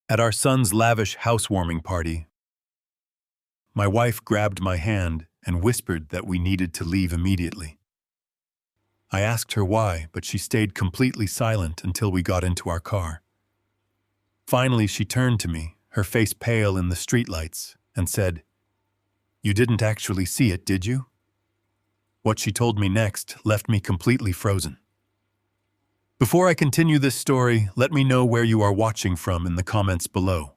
At our son's lavish housewarming party, my wife grabbed my hand and whispered that we needed to leave immediately. I asked her why, but she stayed completely silent until we got into our car. Finally, she turned to me, her face pale in the streetlights, and said, "You didn't actually see it, did you?" What she told me next left me completely frozen. Before I continue this story, let me know where you are watching from in the comments below.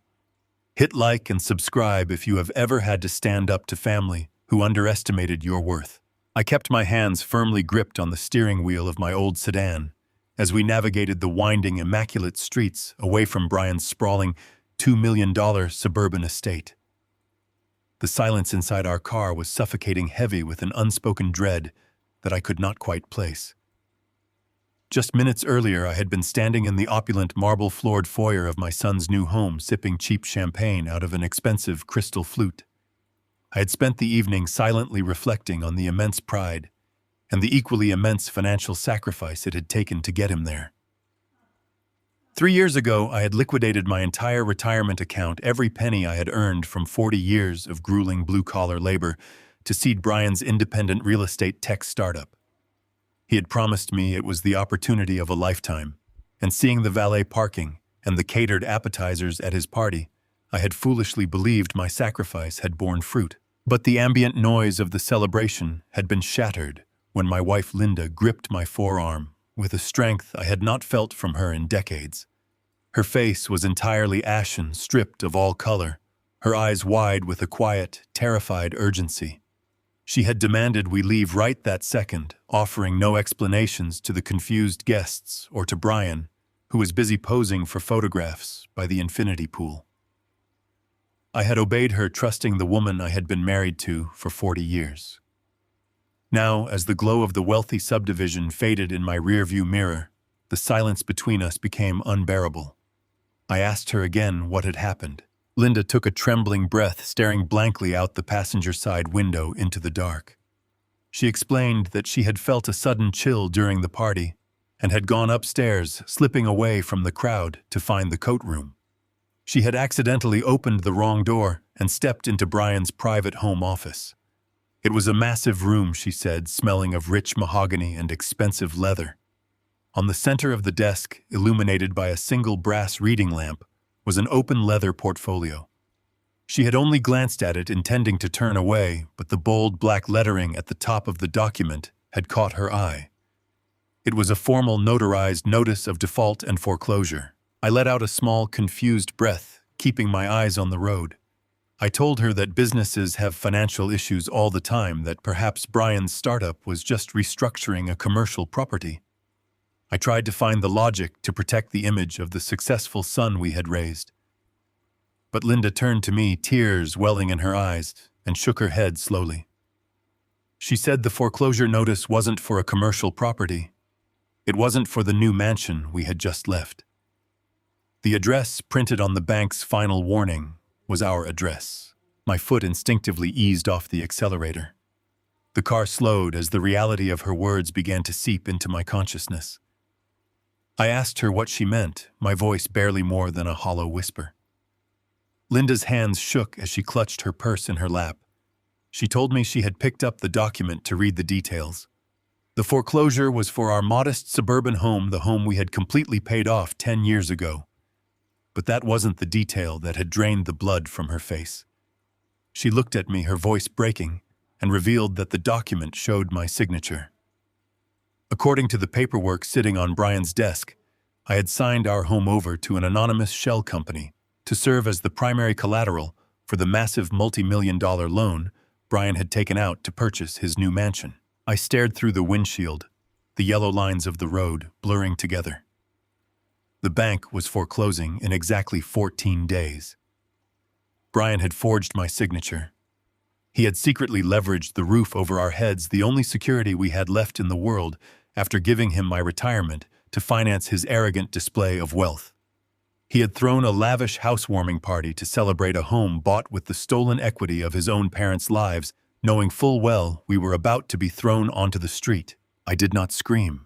Hit like and subscribe if you have ever had to stand up to family who underestimated your worth. I kept my hands firmly gripped on the steering wheel of my old sedan as we navigated the winding, immaculate streets away from Brian's sprawling $2 million suburban estate. The silence inside our car was suffocating heavy with an unspoken dread that I could not quite place. Just minutes earlier, I had been standing in the opulent marble-floored foyer of my son's new home, sipping cheap champagne out of an expensive crystal flute. I had spent the evening silently reflecting on the immense pride and the equally immense financial sacrifice it had taken to get him there. 3 years ago, I had liquidated my entire retirement account, every penny I had earned from 40 years of grueling blue-collar labor, to seed Brian's independent real estate tech startup. He had promised me it was the opportunity of a lifetime, and seeing the valet parking and the catered appetizers at his party, I had foolishly believed my sacrifice had borne fruit. But the ambient noise of the celebration had been shattered when my wife Linda gripped my forearm with a strength I had not felt from her in decades. Her face was entirely ashen, stripped of all color, her eyes wide with a quiet, terrified urgency. She had demanded we leave right that second, offering no explanations to the confused guests or to Brian, who was busy posing for photographs by the infinity pool. I had obeyed her, trusting the woman I had been married to for 40 years. Now, as the glow of the wealthy subdivision faded in my rearview mirror, the silence between us became unbearable. I asked her again what had happened. Linda took a trembling breath, staring blankly out the passenger side window into the dark. She explained that she had felt a sudden chill during the party and had gone upstairs, slipping away from the crowd to find the coat room. She had accidentally opened the wrong door and stepped into Brian's private home office. It was a massive room, she said, smelling of rich mahogany and expensive leather. On the center of the desk, illuminated by a single brass reading lamp, was an open leather portfolio. She had only glanced at it, intending to turn away, but the bold black lettering at the top of the document had caught her eye. It was a formal notarized notice of default and foreclosure. I let out a small, confused breath, keeping my eyes on the road. I told her that businesses have financial issues all the time, that perhaps Brian's startup was just restructuring a commercial property. I tried to find the logic to protect the image of the successful son we had raised. But Linda turned to me, tears welling in her eyes, and shook her head slowly. She said the foreclosure notice wasn't for a commercial property. It wasn't for the new mansion we had just left. The address printed on the bank's final warning was our address. My foot instinctively eased off the accelerator. The car slowed as the reality of her words began to seep into my consciousness. I asked her what she meant, my voice barely more than a hollow whisper. Linda's hands shook as she clutched her purse in her lap. She told me she had picked up the document to read the details. The foreclosure was for our modest suburban home, the home we had completely paid off 10 years ago. But that wasn't the detail that had drained the blood from her face. She looked at me, her voice breaking, and revealed that the document showed my signature. According to the paperwork sitting on Brian's desk, I had signed our home over to an anonymous shell company to serve as the primary collateral for the massive multi-million-dollar loan Brian had taken out to purchase his new mansion. I stared through the windshield, the yellow lines of the road blurring together. The bank was foreclosing in exactly 14 days. Brian had forged my signature. He had secretly leveraged the roof over our heads, the only security we had left in the world, after giving him my retirement to finance his arrogant display of wealth. He had thrown a lavish housewarming party to celebrate a home bought with the stolen equity of his own parents' lives, knowing full well we were about to be thrown onto the street. I did not scream.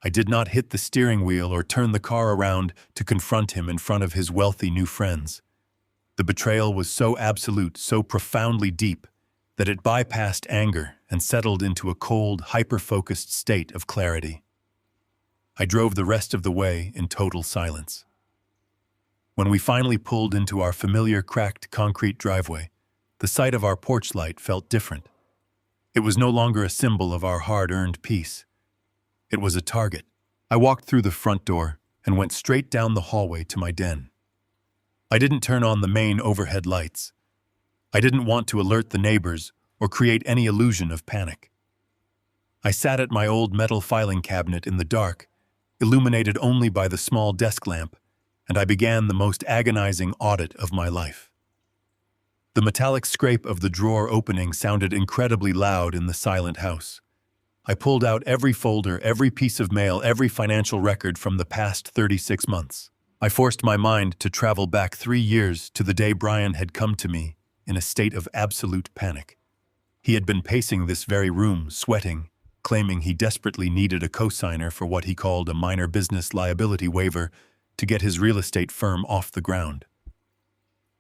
I did not hit the steering wheel or turn the car around to confront him in front of his wealthy new friends. The betrayal was so absolute, so profoundly deep, that it bypassed anger and settled into a cold, hyper-focused state of clarity. I drove the rest of the way in total silence. When we finally pulled into our familiar cracked concrete driveway, the sight of our porch light felt different. It was no longer a symbol of our hard-earned peace. It was a target. I walked through the front door and went straight down the hallway to my den. I didn't turn on the main overhead lights. I didn't want to alert the neighbors or create any illusion of panic. I sat at my old metal filing cabinet in the dark, illuminated only by the small desk lamp, and I began the most agonizing audit of my life. The metallic scrape of the drawer opening sounded incredibly loud in the silent house. I pulled out every folder, every piece of mail, every financial record from the past 36 months. I forced my mind to travel back 3 years to the day Brian had come to me in a state of absolute panic. He had been pacing this very room, sweating, claiming he desperately needed a cosigner for what he called a minor business liability waiver to get his real estate firm off the ground.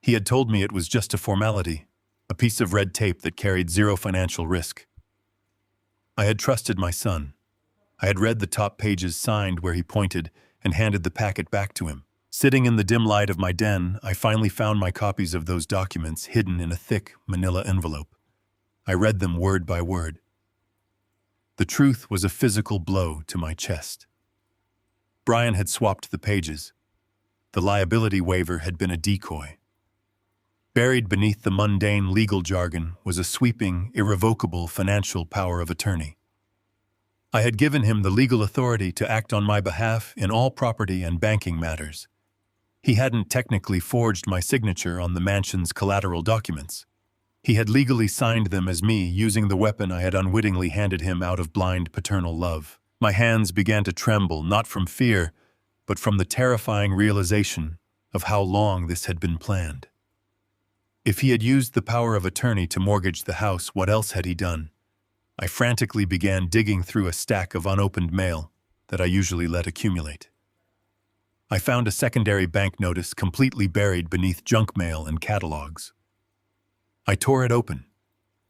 He had told me it was just a formality, a piece of red tape that carried zero financial risk. I had trusted my son. I had read the top pages signed where he pointed and handed the packet back to him. Sitting in the dim light of my den, I finally found my copies of those documents hidden in a thick manila envelope. I read them word by word. The truth was a physical blow to my chest. Brian had swapped the pages. The liability waiver had been a decoy. Buried beneath the mundane legal jargon was a sweeping, irrevocable financial power of attorney. I had given him the legal authority to act on my behalf in all property and banking matters. He hadn't technically forged my signature on the mansion's collateral documents. He had legally signed them as me, using the weapon I had unwittingly handed him out of blind paternal love. My hands began to tremble, not from fear, but from the terrifying realization of how long this had been planned. If he had used the power of attorney to mortgage the house, what else had he done? I frantically began digging through a stack of unopened mail that I usually let accumulate. I found a secondary bank notice completely buried beneath junk mail and catalogs. I tore it open.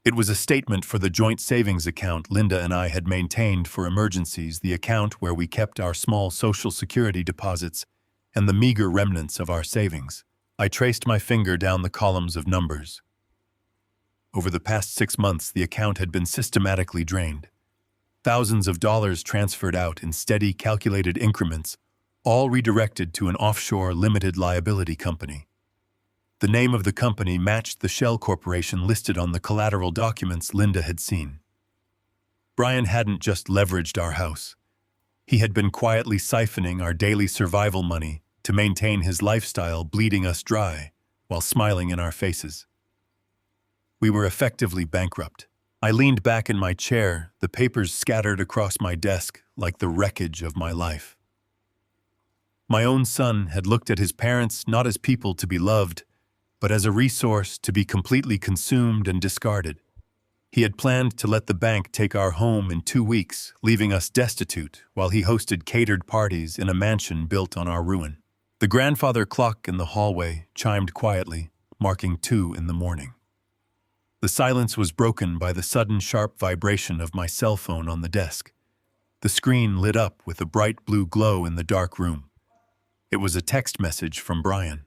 It was a statement for the joint savings account Linda and I had maintained for emergencies, the account where we kept our small Social Security deposits and the meager remnants of our savings. I traced my finger down the columns of numbers. Over the past 6 months, the account had been systematically drained. Thousands of dollars transferred out in steady, calculated increments, all redirected to an offshore limited liability company. The name of the company matched the shell corporation listed on the collateral documents Linda had seen. Brian hadn't just leveraged our house. He had been quietly siphoning our daily survival money to maintain his lifestyle, bleeding us dry while smiling in our faces. We were effectively bankrupt. I leaned back in my chair, the papers scattered across my desk like the wreckage of my life. My own son had looked at his parents not as people to be loved, but as a resource to be completely consumed and discarded. He had planned to let the bank take our home in 2 weeks, leaving us destitute while he hosted catered parties in a mansion built on our ruin. The grandfather clock in the hallway chimed quietly, marking 2 in the morning. The silence was broken by the sudden sharp vibration of my cell phone on the desk. The screen lit up with a bright blue glow in the dark room. It was a text message from Brian.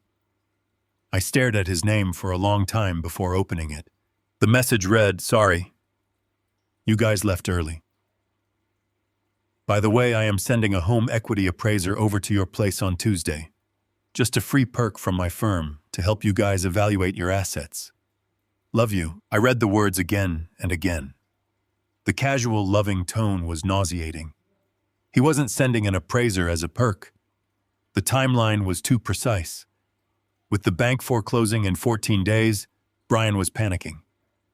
I stared at his name for a long time before opening it. The message read, "Sorry. You guys left early. By the way, I am sending a home equity appraiser over to your place on Tuesday. Just a free perk from my firm to help you guys evaluate your assets. Love you." I read the words again and again. The casual, loving tone was nauseating. He wasn't sending an appraiser as a perk. The timeline was too precise. With the bank foreclosing in 14 days, Brian was panicking.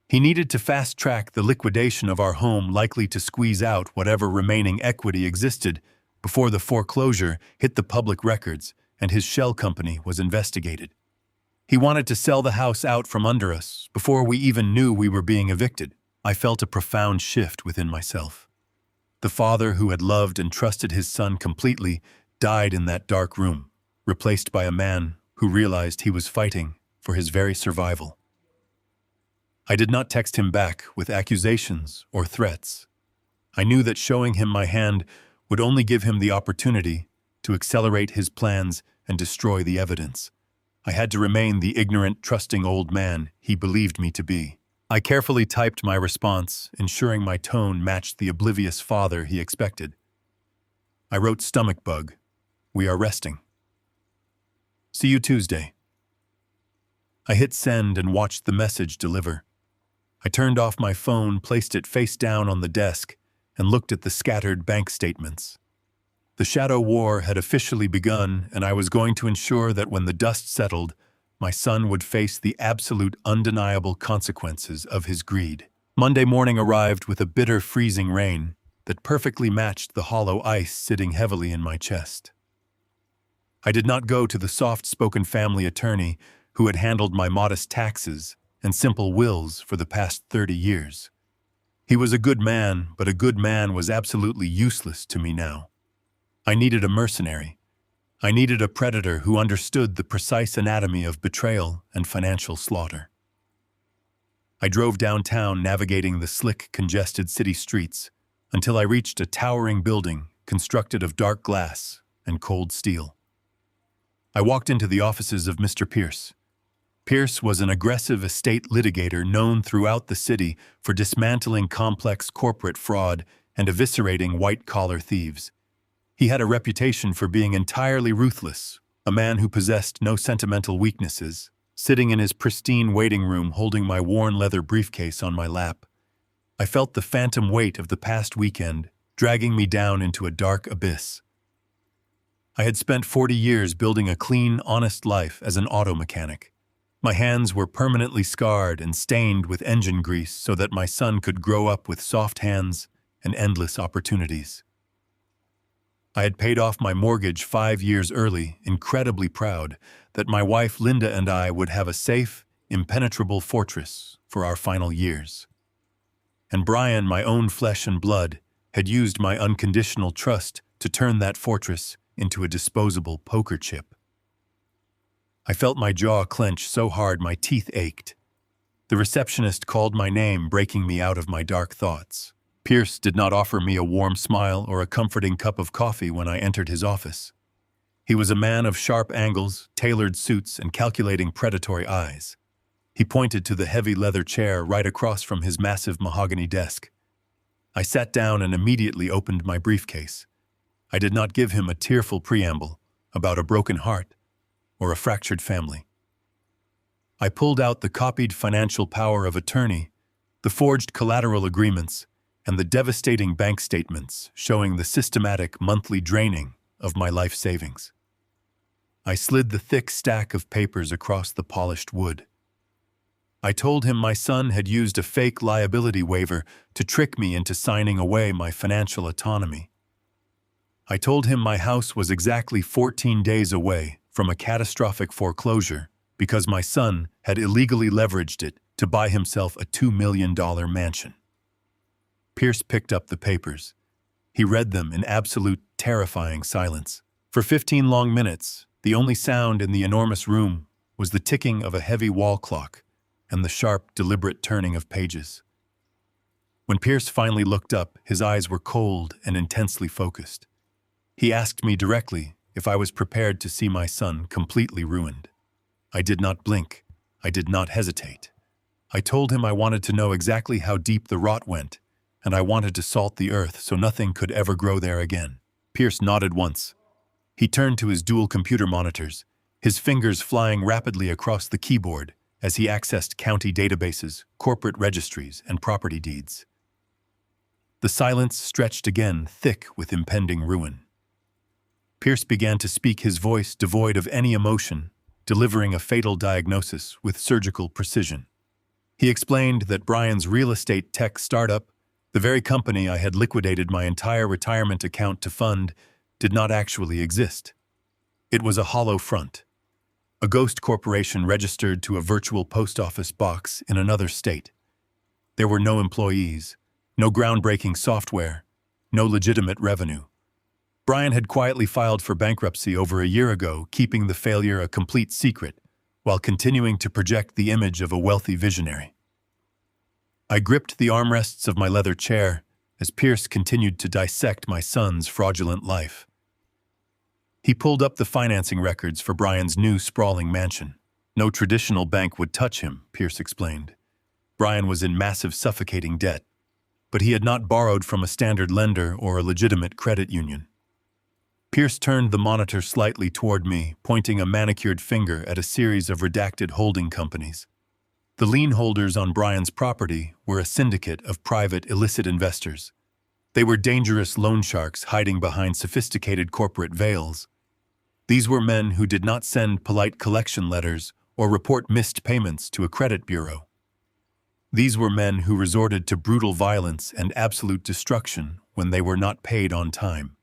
He needed to fast-track the liquidation of our home, likely to squeeze out whatever remaining equity existed before the foreclosure hit the public records and his shell company was investigated. He wanted to sell the house out from under us before we even knew we were being evicted. I felt a profound shift within myself. The father who had loved and trusted his son completely died in that dark room, replaced by a man who realized he was fighting for his very survival. I did not text him back with accusations or threats. I knew that showing him my hand would only give him the opportunity to accelerate his plans and destroy the evidence. I had to remain the ignorant, trusting old man he believed me to be. I carefully typed my response, ensuring my tone matched the oblivious father he expected. I wrote stomach bug. We are resting. See you Tuesday. I hit send and watched the message deliver. I turned off my phone, placed it face down on the desk, and looked at the scattered bank statements. The shadow war had officially begun, and I was going to ensure that when the dust settled, my son would face the absolute undeniable consequences of his greed. Monday morning arrived with a bitter, freezing rain that perfectly matched the hollow ice sitting heavily in my chest. I did not go to the soft-spoken family attorney who had handled my modest taxes and simple wills for the past 30 years. He was a good man, but a good man was absolutely useless to me now. I needed a mercenary. I needed a predator who understood the precise anatomy of betrayal and financial slaughter. I drove downtown, navigating the slick, congested city streets until I reached a towering building constructed of dark glass and cold steel. I walked into the offices of Mr. Pierce. Pierce was an aggressive estate litigator known throughout the city for dismantling complex corporate fraud and eviscerating white-collar thieves. He had a reputation for being entirely ruthless, a man who possessed no sentimental weaknesses. Sitting in his pristine waiting room holding my worn leather briefcase on my lap, I felt the phantom weight of the past weekend dragging me down into a dark abyss. I had spent 40 years building a clean, honest life as an auto mechanic. My hands were permanently scarred and stained with engine grease so that my son could grow up with soft hands and endless opportunities. I had paid off my mortgage 5 years early, incredibly proud that my wife Linda and I would have a safe, impenetrable fortress for our final years. And Brian, my own flesh and blood, had used my unconditional trust to turn that fortress into a disposable poker chip. I felt my jaw clench so hard my teeth ached. The receptionist called my name, breaking me out of my dark thoughts. Pierce did not offer me a warm smile or a comforting cup of coffee when I entered his office. He was a man of sharp angles, tailored suits, and calculating predatory eyes. He pointed to the heavy leather chair right across from his massive mahogany desk. I sat down and immediately opened my briefcase. I did not give him a tearful preamble about a broken heart or a fractured family. I pulled out the copied financial power of attorney, the forged collateral agreements, and the devastating bank statements showing the systematic monthly draining of my life savings. I slid the thick stack of papers across the polished wood. I told him my son had used a fake liability waiver to trick me into signing away my financial autonomy. I told him my house was exactly 14 days away from a catastrophic foreclosure because my son had illegally leveraged it to buy himself a $2 million mansion. Pierce picked up the papers. He read them in absolute, terrifying silence. For 15 long minutes, the only sound in the enormous room was the ticking of a heavy wall clock and the sharp, deliberate turning of pages. When Pierce finally looked up, his eyes were cold and intensely focused. He asked me directly if I was prepared to see my son completely ruined. I did not blink. I did not hesitate. I told him I wanted to know exactly how deep the rot went, and I wanted to salt the earth so nothing could ever grow there again. Pierce nodded once. He turned to his dual computer monitors, his fingers flying rapidly across the keyboard as he accessed county databases, corporate registries, and property deeds. The silence stretched again, thick with impending ruin. Pierce began to speak, his voice devoid of any emotion, delivering a fatal diagnosis with surgical precision. He explained that Brian's real estate tech startup, the very company I had liquidated my entire retirement account to fund, did not actually exist. It was a hollow front, a ghost corporation registered to a virtual post office box in another state. There were no employees, no groundbreaking software, no legitimate revenue. Brian had quietly filed for bankruptcy over a year ago, keeping the failure a complete secret, while continuing to project the image of a wealthy visionary. I gripped the armrests of my leather chair as Pierce continued to dissect my son's fraudulent life. He pulled up the financing records for Brian's new sprawling mansion. No traditional bank would touch him, Pierce explained. Brian was in massive, suffocating debt, but he had not borrowed from a standard lender or a legitimate credit union. Pierce turned the monitor slightly toward me, pointing a manicured finger at a series of redacted holding companies. The lien holders on Brian's property were a syndicate of private, illicit investors. They were dangerous loan sharks hiding behind sophisticated corporate veils. These were men who did not send polite collection letters or report missed payments to a credit bureau. These were men who resorted to brutal violence and absolute destruction when they were not paid on time.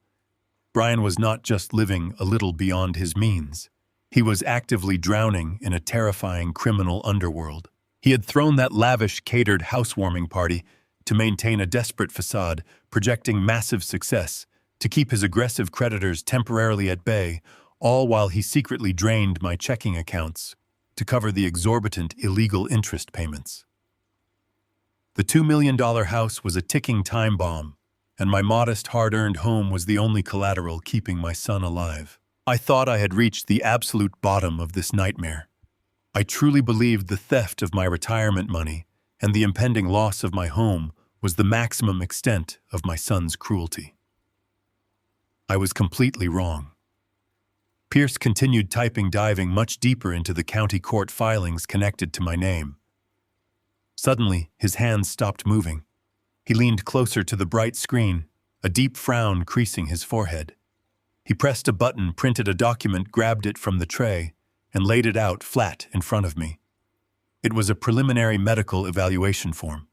Brian was not just living a little beyond his means. He was actively drowning in a terrifying criminal underworld. He had thrown that lavish, catered housewarming party to maintain a desperate facade, projecting massive success, to keep his aggressive creditors temporarily at bay, all while he secretly drained my checking accounts to cover the exorbitant illegal interest payments. The $2 million house was a ticking time bomb, and my modest, hard-earned home was the only collateral keeping my son alive. I thought I had reached the absolute bottom of this nightmare. I truly believed the theft of my retirement money and the impending loss of my home was the maximum extent of my son's cruelty. I was completely wrong. Pierce continued typing, diving much deeper into the county court filings connected to my name. Suddenly, his hands stopped moving. He leaned closer to the bright screen, a deep frown creasing his forehead. He pressed a button, printed a document, grabbed it from the tray, and laid it out flat in front of me. It was a preliminary medical evaluation form.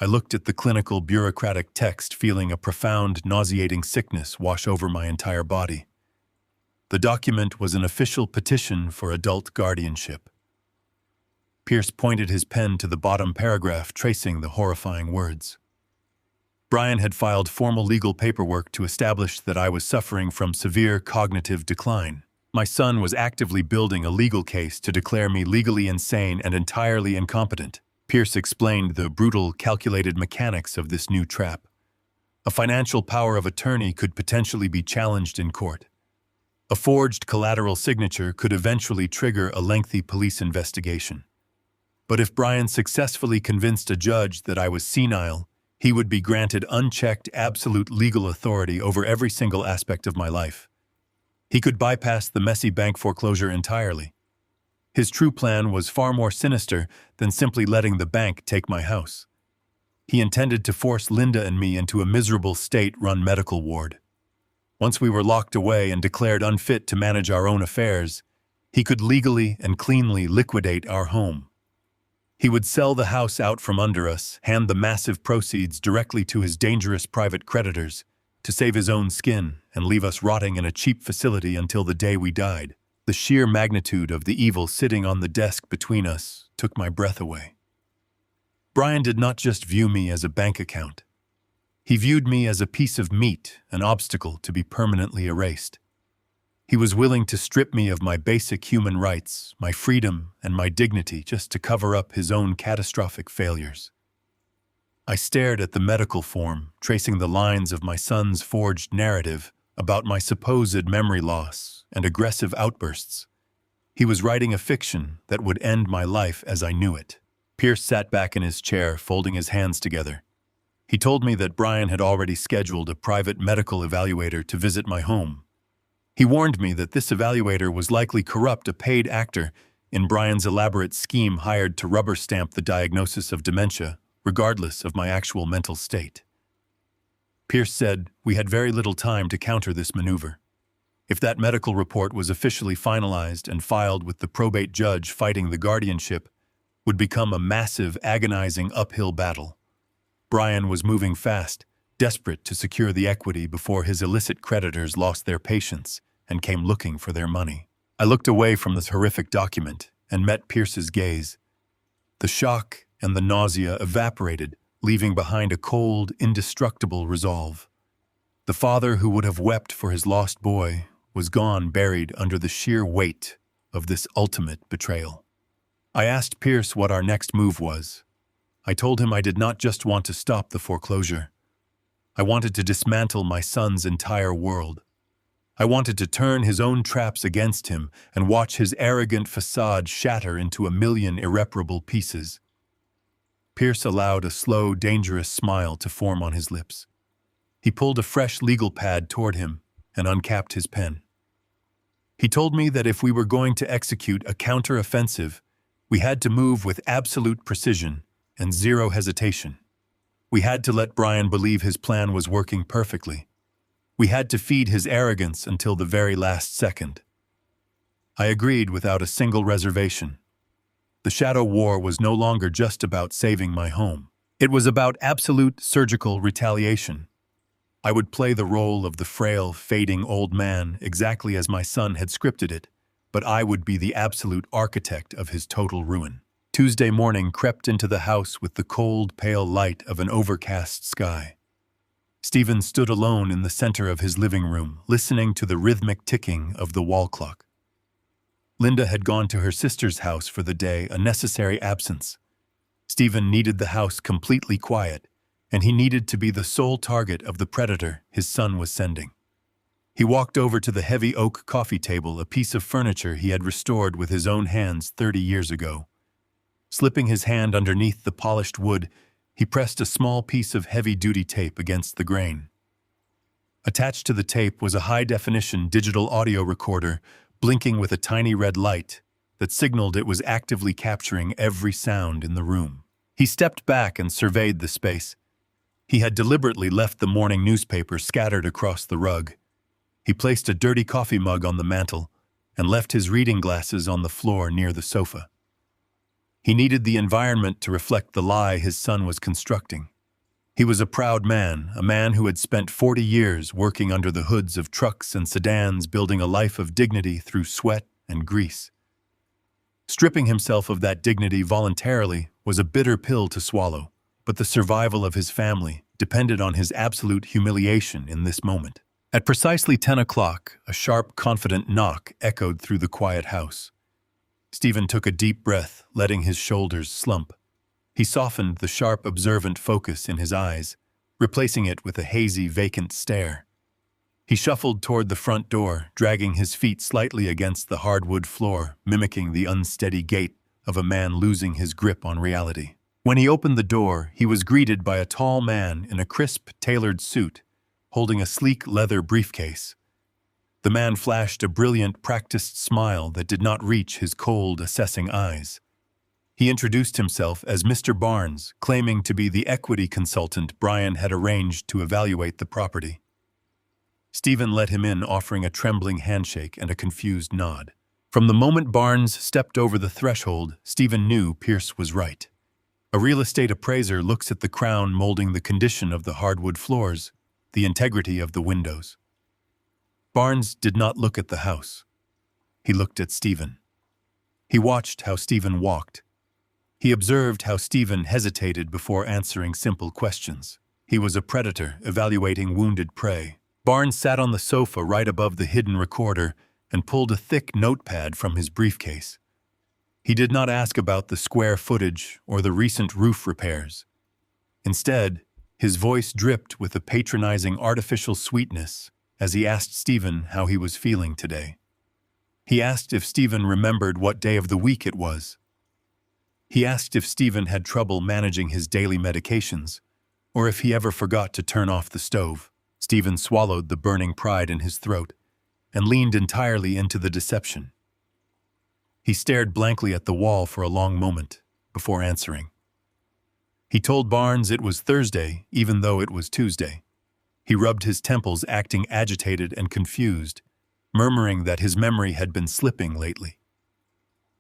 I looked at the clinical, bureaucratic text, feeling a profound, nauseating sickness wash over my entire body. The document was an official petition for adult guardianship. Pierce pointed his pen to the bottom paragraph, tracing the horrifying words. Brian had filed formal legal paperwork to establish that I was suffering from severe cognitive decline. My son was actively building a legal case to declare me legally insane and entirely incompetent. Pierce explained the brutal, calculated mechanics of this new trap. A financial power of attorney could potentially be challenged in court. A forged collateral signature could eventually trigger a lengthy police investigation. But if Brian successfully convinced a judge that I was senile, he would be granted unchecked, absolute legal authority over every single aspect of my life. He could bypass the messy bank foreclosure entirely. His true plan was far more sinister than simply letting the bank take my house. He intended to force Linda and me into a miserable state-run medical ward. Once we were locked away and declared unfit to manage our own affairs, he could legally and cleanly liquidate our home. He would sell the house out from under us, hand the massive proceeds directly to his dangerous private creditors, to save his own skin and leave us rotting in a cheap facility until the day we died. The sheer magnitude of the evil sitting on the desk between us took my breath away. Brian did not just view me as a bank account. He viewed me as a piece of meat, an obstacle to be permanently erased. He was willing to strip me of my basic human rights, my freedom, and my dignity just to cover up his own catastrophic failures. I stared at the medical form, tracing the lines of my son's forged narrative about my supposed memory loss and aggressive outbursts. He was writing a fiction that would end my life as I knew it. Pierce sat back in his chair, folding his hands together. He told me that Brian had already scheduled a private medical evaluator to visit my home. He warned me that this evaluator was likely corrupt, a paid actor in Brian's elaborate scheme hired to rubber stamp the diagnosis of dementia, regardless of my actual mental state. Pierce said we had very little time to counter this maneuver. If that medical report was officially finalized and filed with the probate judge, fighting the guardianship would become a massive, agonizing uphill battle. Brian was moving fast, desperate to secure the equity before his illicit creditors lost their patience and came looking for their money. I looked away from this horrific document and met Pierce's gaze. The shock and the nausea evaporated leaving behind a cold, indestructible resolve. The father who would have wept for his lost boy was gone, buried under the sheer weight of this ultimate betrayal. I asked Pierce what our next move was. I told him I did not just want to stop the foreclosure. I wanted to dismantle my son's entire world. I wanted to turn his own traps against him and watch his arrogant facade shatter into a million irreparable pieces. Pierce allowed a slow, dangerous smile to form on his lips. He pulled a fresh legal pad toward him and uncapped his pen. He told me that if we were going to execute a counter-offensive, we had to move with absolute precision and zero hesitation. We had to let Brian believe his plan was working perfectly. We had to feed his arrogance until the very last second. I agreed without a single reservation. The Shadow War was no longer just about saving my home. It was about absolute surgical retaliation. I would play the role of the frail, fading old man exactly as my son had scripted it, but I would be the absolute architect of his total ruin. Tuesday morning crept into the house with the cold, pale light of an overcast sky. Stephen stood alone in the center of his living room, listening to the rhythmic ticking of the wall clock. Linda had gone to her sister's house for the day, a necessary absence. Stephen needed the house completely quiet, and he needed to be the sole target of the predator his son was sending. He walked over to the heavy oak coffee table, a piece of furniture he had restored with his own hands 30 years ago. Slipping his hand underneath the polished wood, he pressed a small piece of heavy-duty tape against the grain. Attached to the tape was a high-definition digital audio recorder blinking with a tiny red light that signaled it was actively capturing every sound in the room. He stepped back and surveyed the space. He had deliberately left the morning newspaper scattered across the rug. He placed a dirty coffee mug on the mantel and left his reading glasses on the floor near the sofa. He needed the environment to reflect the lie his son was constructing. He was a proud man, a man who had spent 40 years working under the hoods of trucks and sedans, building a life of dignity through sweat and grease. Stripping himself of that dignity voluntarily was a bitter pill to swallow, but the survival of his family depended on his absolute humiliation in this moment. At precisely 10 o'clock, a sharp, confident knock echoed through the quiet house. Stephen took a deep breath, letting his shoulders slump. He softened the sharp, observant focus in his eyes, replacing it with a hazy, vacant stare. He shuffled toward the front door, dragging his feet slightly against the hardwood floor, mimicking the unsteady gait of a man losing his grip on reality. When he opened the door, he was greeted by a tall man in a crisp, tailored suit, holding a sleek leather briefcase. The man flashed a brilliant, practiced smile that did not reach his cold, assessing eyes. He introduced himself as Mr. Barnes, claiming to be the equity consultant Brian had arranged to evaluate the property. Stephen let him in, offering a trembling handshake and a confused nod. From the moment Barnes stepped over the threshold, Stephen knew Pierce was right. A real estate appraiser looks at the crown molding the condition of the hardwood floors, the integrity of the windows. Barnes did not look at the house. He looked at Stephen. He watched how Stephen walked. He observed how Stephen hesitated before answering simple questions. He was a predator evaluating wounded prey. Barnes sat on the sofa right above the hidden recorder and pulled a thick notepad from his briefcase. He did not ask about the square footage or the recent roof repairs. Instead, his voice dripped with a patronizing artificial sweetness as he asked Stephen how he was feeling today. He asked if Stephen remembered what day of the week it was. He asked if Stephen had trouble managing his daily medications, or if he ever forgot to turn off the stove. Stephen swallowed the burning pride in his throat and leaned entirely into the deception. He stared blankly at the wall for a long moment before answering. He told Barnes it was Thursday, even though it was Tuesday. He rubbed his temples, acting agitated and confused, murmuring that his memory had been slipping lately.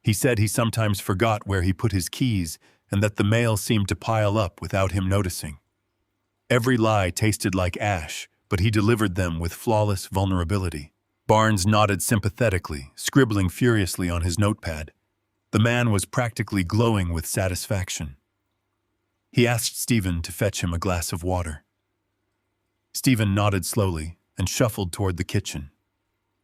He said he sometimes forgot where he put his keys and that the mail seemed to pile up without him noticing. Every lie tasted like ash, but he delivered them with flawless vulnerability. Barnes nodded sympathetically, scribbling furiously on his notepad. The man was practically glowing with satisfaction. He asked Stephen to fetch him a glass of water. Stephen nodded slowly and shuffled toward the kitchen.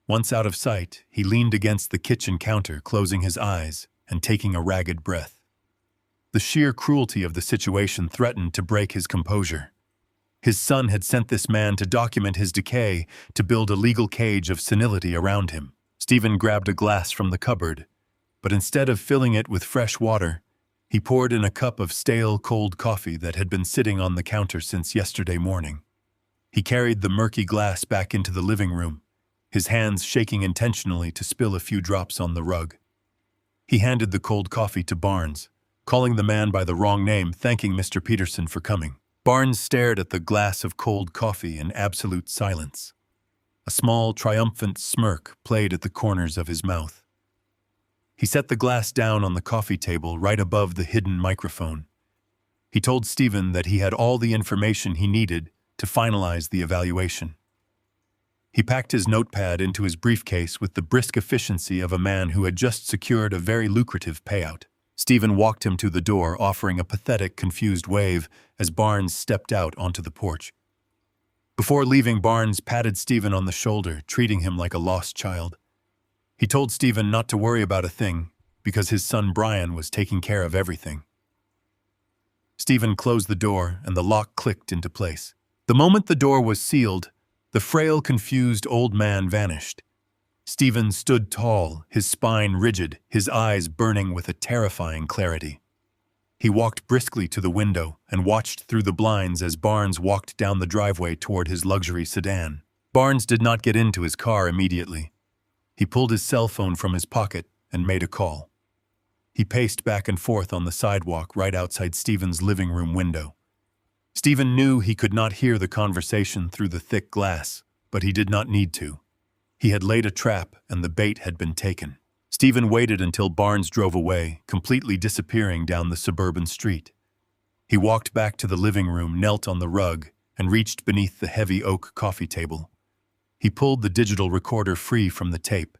Once out of sight, he leaned against the kitchen counter, closing his eyes and taking a ragged breath. The sheer cruelty of the situation threatened to break his composure. His son had sent this man to document his decay, to build a legal cage of senility around him. Stephen grabbed a glass from the cupboard, but instead of filling it with fresh water, he poured in a cup of stale, cold coffee that had been sitting on the counter since yesterday morning. He carried the murky glass back into the living room, his hands shaking intentionally to spill a few drops on the rug. He handed the cold coffee to Barnes, calling the man by the wrong name, thanking Mr. Peterson for coming. Barnes stared at the glass of cold coffee in absolute silence. A small, triumphant smirk played at the corners of his mouth. He set the glass down on the coffee table right above the hidden microphone. He told Stephen that he had all the information he needed to finalize the evaluation. He packed his notepad into his briefcase with the brisk efficiency of a man who had just secured a very lucrative payout. Stephen walked him to the door, offering a pathetic, confused wave as Barnes stepped out onto the porch. Before leaving, Barnes patted Stephen on the shoulder, treating him like a lost child. He told Stephen not to worry about a thing, because his son Brian was taking care of everything. Stephen closed the door, and the lock clicked into place. The moment the door was sealed, the frail, confused old man vanished. Stephen stood tall, his spine rigid, his eyes burning with a terrifying clarity. He walked briskly to the window and watched through the blinds as Barnes walked down the driveway toward his luxury sedan. Barnes did not get into his car immediately. He pulled his cell phone from his pocket and made a call. He paced back and forth on the sidewalk right outside Stephen's living room window. Stephen knew he could not hear the conversation through the thick glass, but he did not need to. He had laid a trap, and the bait had been taken. Stephen waited until Barnes drove away, completely disappearing down the suburban street. He walked back to the living room, knelt on the rug, and reached beneath the heavy oak coffee table. He pulled the digital recorder free from the tape.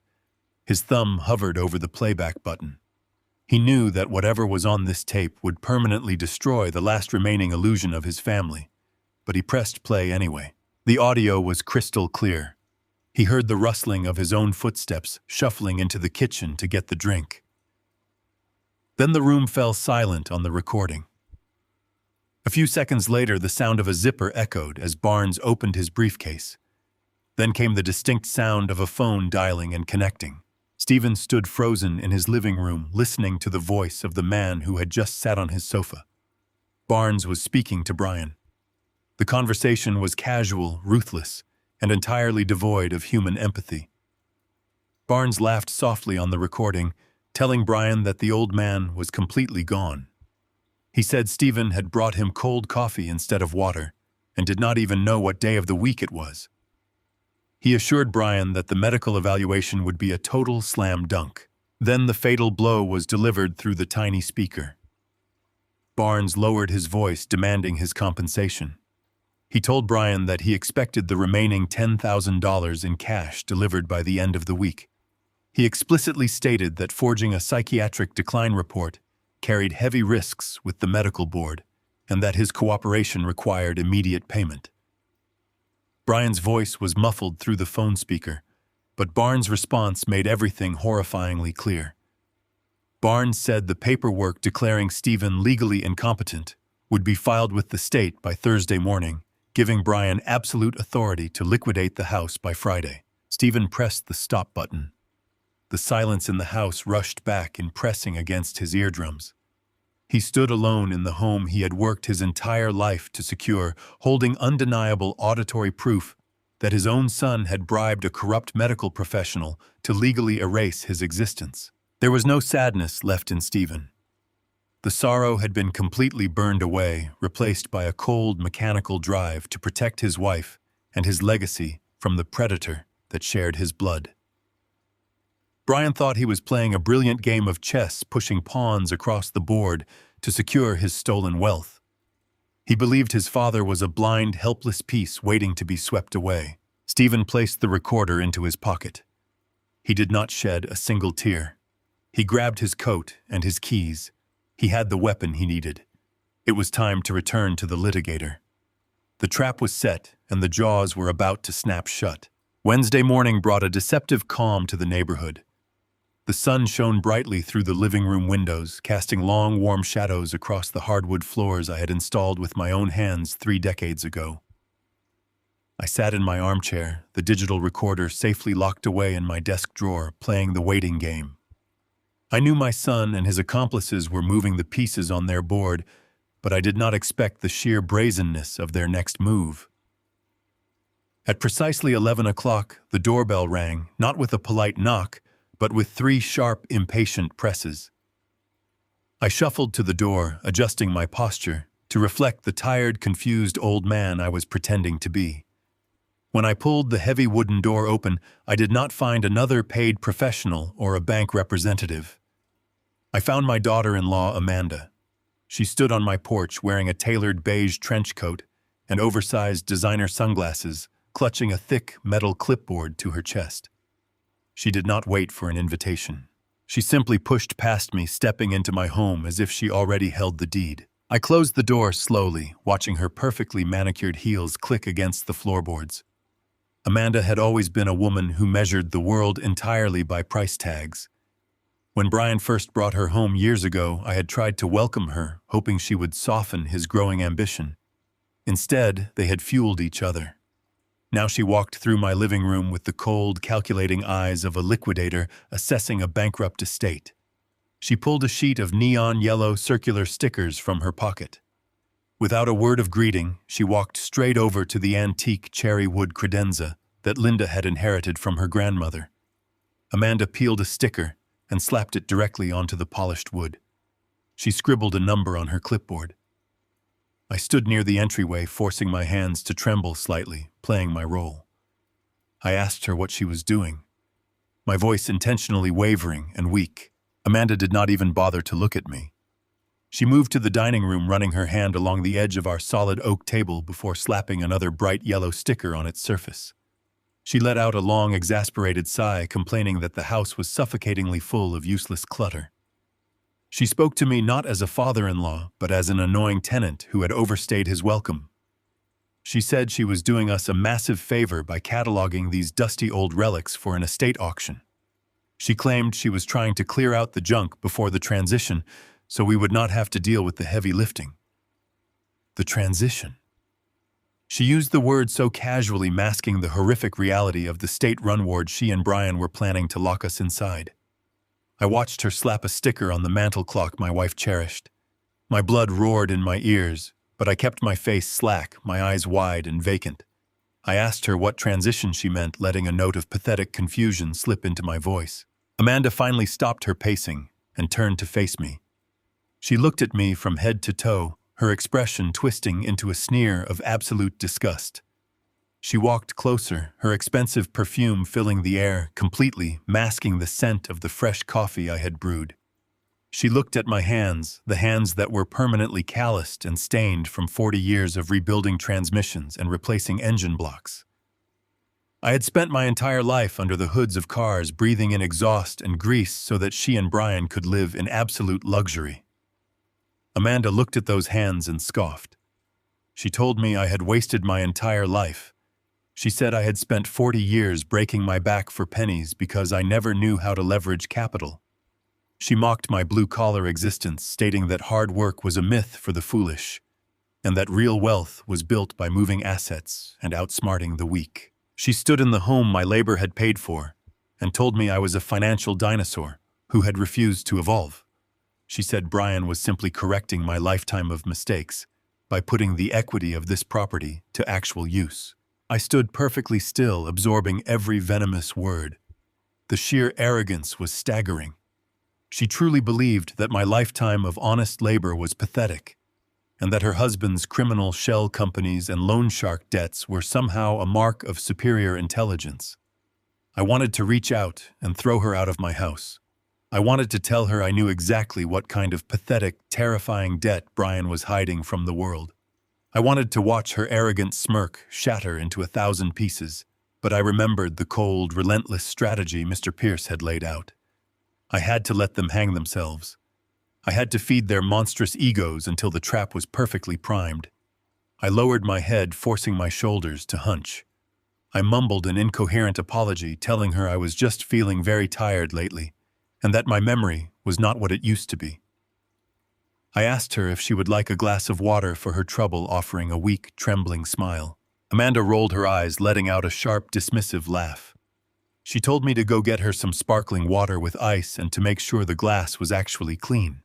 His thumb hovered over the playback button. He knew that whatever was on this tape would permanently destroy the last remaining illusion of his family, but he pressed play anyway. The audio was crystal clear. He heard the rustling of his own footsteps shuffling into the kitchen to get the drink. Then the room fell silent on the recording. A few seconds later, the sound of a zipper echoed as Barnes opened his briefcase. Then came the distinct sound of a phone dialing and connecting. Stephen stood frozen in his living room, listening to the voice of the man who had just sat on his sofa. Barnes was speaking to Brian. The conversation was casual, ruthless, and entirely devoid of human empathy. Barnes laughed softly on the recording, telling Brian that the old man was completely gone. He said Stephen had brought him cold coffee instead of water, and did not even know what day of the week it was. He assured Brian that the medical evaluation would be a total slam dunk. Then the fatal blow was delivered through the tiny speaker. Barnes lowered his voice, demanding his compensation. He told Brian that he expected the remaining $10,000 in cash delivered by the end of the week. He explicitly stated that forging a psychiatric decline report carried heavy risks with the medical board, and that his cooperation required immediate payment. Brian's voice was muffled through the phone speaker, but Barnes' response made everything horrifyingly clear. Barnes said the paperwork declaring Stephen legally incompetent would be filed with the state by Thursday morning, giving Brian absolute authority to liquidate the house by Friday. Stephen pressed the stop button. The silence in the house rushed back in pressing against his eardrums. He stood alone in the home he had worked his entire life to secure, holding undeniable auditory proof that his own son had bribed a corrupt medical professional to legally erase his existence. There was no sadness left in Stephen. The sorrow had been completely burned away, replaced by a cold, mechanical drive to protect his wife and his legacy from the predator that shared his blood. Brian thought he was playing a brilliant game of chess, pushing pawns across the board to secure his stolen wealth. He believed his father was a blind, helpless piece waiting to be swept away. Stephen placed the recorder into his pocket. He did not shed a single tear. He grabbed his coat and his keys. He had the weapon he needed. It was time to return to the litigator. The trap was set, and the jaws were about to snap shut. Wednesday morning brought a deceptive calm to the neighborhood. The sun shone brightly through the living room windows, casting long, warm shadows across the hardwood floors I had installed with my own hands 3 decades ago. I sat in my armchair, the digital recorder safely locked away in my desk drawer, playing the waiting game. I knew my son and his accomplices were moving the pieces on their board, but I did not expect the sheer brazenness of their next move. At precisely 11 o'clock, the doorbell rang, not with a polite knock, but with 3 sharp, impatient presses. I shuffled to the door, adjusting my posture, to reflect the tired, confused old man I was pretending to be. When I pulled the heavy wooden door open, I did not find another paid professional or a bank representative. I found my daughter-in-law, Amanda. She stood on my porch wearing a tailored beige trench coat and oversized designer sunglasses, clutching a thick metal clipboard to her chest. She did not wait for an invitation. She simply pushed past me, stepping into my home as if she already held the deed. I closed the door slowly, watching her perfectly manicured heels click against the floorboards. Amanda had always been a woman who measured the world entirely by price tags. When Brian first brought her home years ago, I had tried to welcome her, hoping she would soften his growing ambition. Instead, they had fueled each other. Now she walked through my living room with the cold, calculating eyes of a liquidator assessing a bankrupt estate. She pulled a sheet of neon yellow circular stickers from her pocket. Without a word of greeting, she walked straight over to the antique cherry wood credenza that Linda had inherited from her grandmother. Amanda peeled a sticker and slapped it directly onto the polished wood. She scribbled a number on her clipboard. I stood near the entryway, forcing my hands to tremble slightly, playing my role. I asked her what she was doing, my voice intentionally wavering and weak. Amanda did not even bother to look at me. She moved to the dining room, running her hand along the edge of our solid oak table before slapping another bright yellow sticker on its surface. She let out a long, exasperated sigh, complaining that the house was suffocatingly full of useless clutter. She spoke to me not as a father-in-law, but as an annoying tenant who had overstayed his welcome. She said she was doing us a massive favor by cataloging these dusty old relics for an estate auction. She claimed she was trying to clear out the junk before the transition, so we would not have to deal with the heavy lifting. The transition. She used the word so casually, masking the horrific reality of the state-run ward she and Brian were planning to lock us inside. I watched her slap a sticker on the mantel clock my wife cherished. My blood roared in my ears, but I kept my face slack, my eyes wide and vacant. I asked her what transition she meant, letting a note of pathetic confusion slip into my voice. Amanda finally stopped her pacing and turned to face me. She looked at me from head to toe, her expression twisting into a sneer of absolute disgust. She walked closer, her expensive perfume filling the air, completely masking the scent of the fresh coffee I had brewed. She looked at my hands, the hands that were permanently calloused and stained from 40 years of rebuilding transmissions and replacing engine blocks. I had spent my entire life under the hoods of cars, breathing in exhaust and grease so that she and Brian could live in absolute luxury. Amanda looked at those hands and scoffed. She told me I had wasted my entire life. She said I had spent 40 years breaking my back for pennies because I never knew how to leverage capital. She mocked my blue-collar existence, stating that hard work was a myth for the foolish, and that real wealth was built by moving assets and outsmarting the weak. She stood in the home my labor had paid for and told me I was a financial dinosaur who had refused to evolve. She said Brian was simply correcting my lifetime of mistakes by putting the equity of this property to actual use. I stood perfectly still, absorbing every venomous word. The sheer arrogance was staggering. She truly believed that my lifetime of honest labor was pathetic, and that her husband's criminal shell companies and loan shark debts were somehow a mark of superior intelligence. I wanted to reach out and throw her out of my house. I wanted to tell her I knew exactly what kind of pathetic, terrifying debt Brian was hiding from the world. I wanted to watch her arrogant smirk shatter into 1,000 pieces, but I remembered the cold, relentless strategy Mr. Pierce had laid out. I had to let them hang themselves. I had to feed their monstrous egos until the trap was perfectly primed. I lowered my head, forcing my shoulders to hunch. I mumbled an incoherent apology, telling her I was just feeling very tired lately, and that my memory was not what it used to be. I asked her if she would like a glass of water for her trouble, offering a weak, trembling smile. Amanda rolled her eyes, letting out a sharp, dismissive laugh. She told me to go get her some sparkling water with ice and to make sure the glass was actually clean.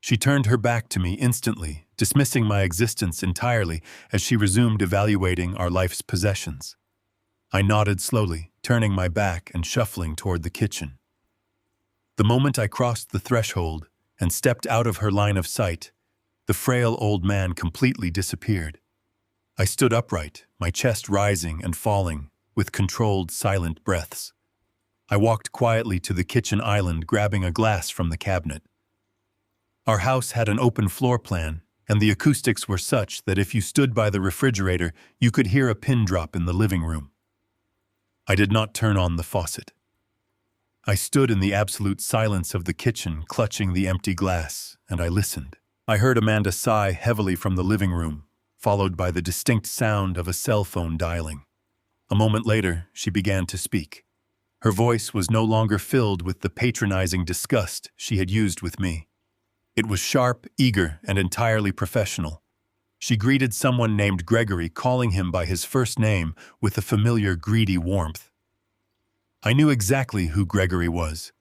She turned her back to me instantly, dismissing my existence entirely as she resumed evaluating our life's possessions. I nodded slowly, turning my back and shuffling toward the kitchen. The moment I crossed the threshold and stepped out of her line of sight, the frail old man completely disappeared. I stood upright, my chest rising and falling, with controlled, silent breaths. I walked quietly to the kitchen island, grabbing a glass from the cabinet. Our house had an open floor plan, and the acoustics were such that if you stood by the refrigerator, you could hear a pin drop in the living room. I did not turn on the faucet. I stood in the absolute silence of the kitchen, clutching the empty glass, and I listened. I heard Amanda sigh heavily from the living room, followed by the distinct sound of a cell phone dialing. A moment later, she began to speak. Her voice was no longer filled with the patronizing disgust she had used with me. It was sharp, eager, and entirely professional. She greeted someone named Gregory, calling him by his first name with a familiar, greedy warmth. I knew exactly who Gregory was.